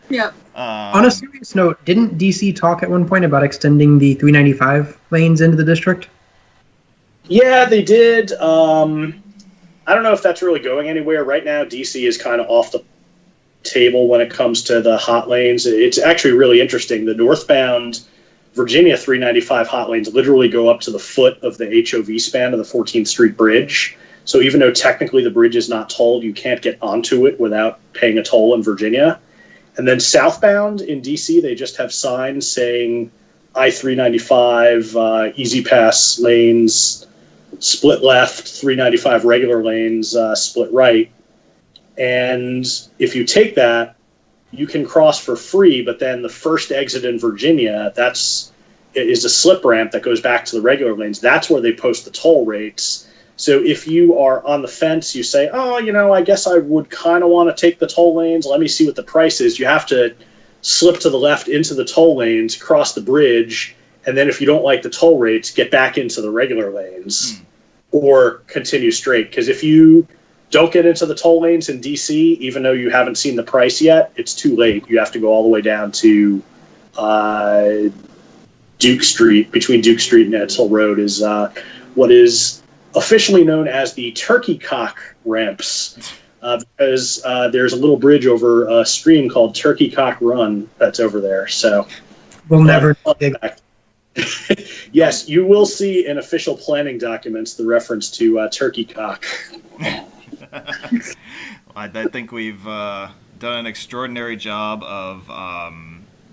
Yep. On a serious note, didn't DC talk at one point about extending the 395 lanes into the district? Yeah, they did. I don't know if that's really going anywhere. Right now, DC is kind of off the table when it comes to the hot lanes. It's actually really interesting. The northbound Virginia 395 hot lanes literally go up to the foot of the HOV span of the 14th Street Bridge. So even though technically the bridge is not tolled, you can't get onto it without paying a toll in Virginia. And then southbound in DC, they just have signs saying I-395, easy pass lanes, split left, 395 regular lanes, split right. And if you take that, you can cross for free, but then the first exit in Virginia, is a slip ramp that goes back to the regular lanes. That's where they post the toll rates. So if you are on the fence, you say, I guess I would kind of want to take the toll lanes. Let me see what the price is. You have to slip to the left into the toll lanes, cross the bridge, and then if you don't like the toll rates, get back into the regular lanes or continue straight. Because if you don't get into the toll lanes in DC, even though you haven't seen the price yet, it's too late. You have to go all the way down to Duke Street. Between Duke Street and Edsall Road is what is officially known as the Turkey Cock ramps, because there's a little bridge over a stream called Turkey Cock Run that's over there. So we'll never. Yes, you will see in official planning documents the reference to Turkey Cock. I think we've done an extraordinary job of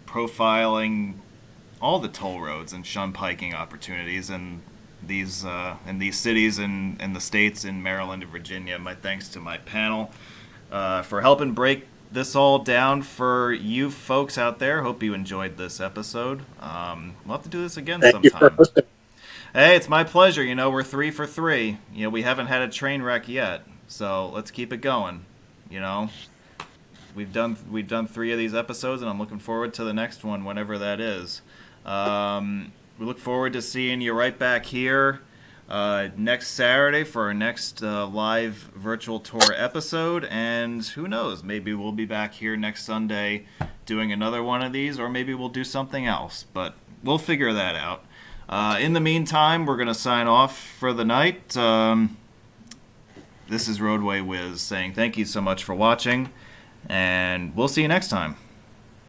profiling all the toll roads and shunpiking opportunities in these cities and the states in Maryland and Virginia. My thanks to my panel for helping break this all down for you folks out there. Hope you enjoyed this episode. We'll have to do this again sometime. Hey, it's my pleasure. We're 3 for 3. We haven't had a train wreck yet, so let's keep it going. We've done 3 of these episodes, and I'm looking forward to the next one, whenever that is. We look forward to seeing you right back here next Saturday for our next live virtual tour episode. And who knows, maybe we'll be back here next Sunday doing another one of these, or maybe we'll do something else. But we'll figure that out. In the meantime, we're going to sign off for the night. This is Roadway Wiz saying thank you so much for watching, and we'll see you next time.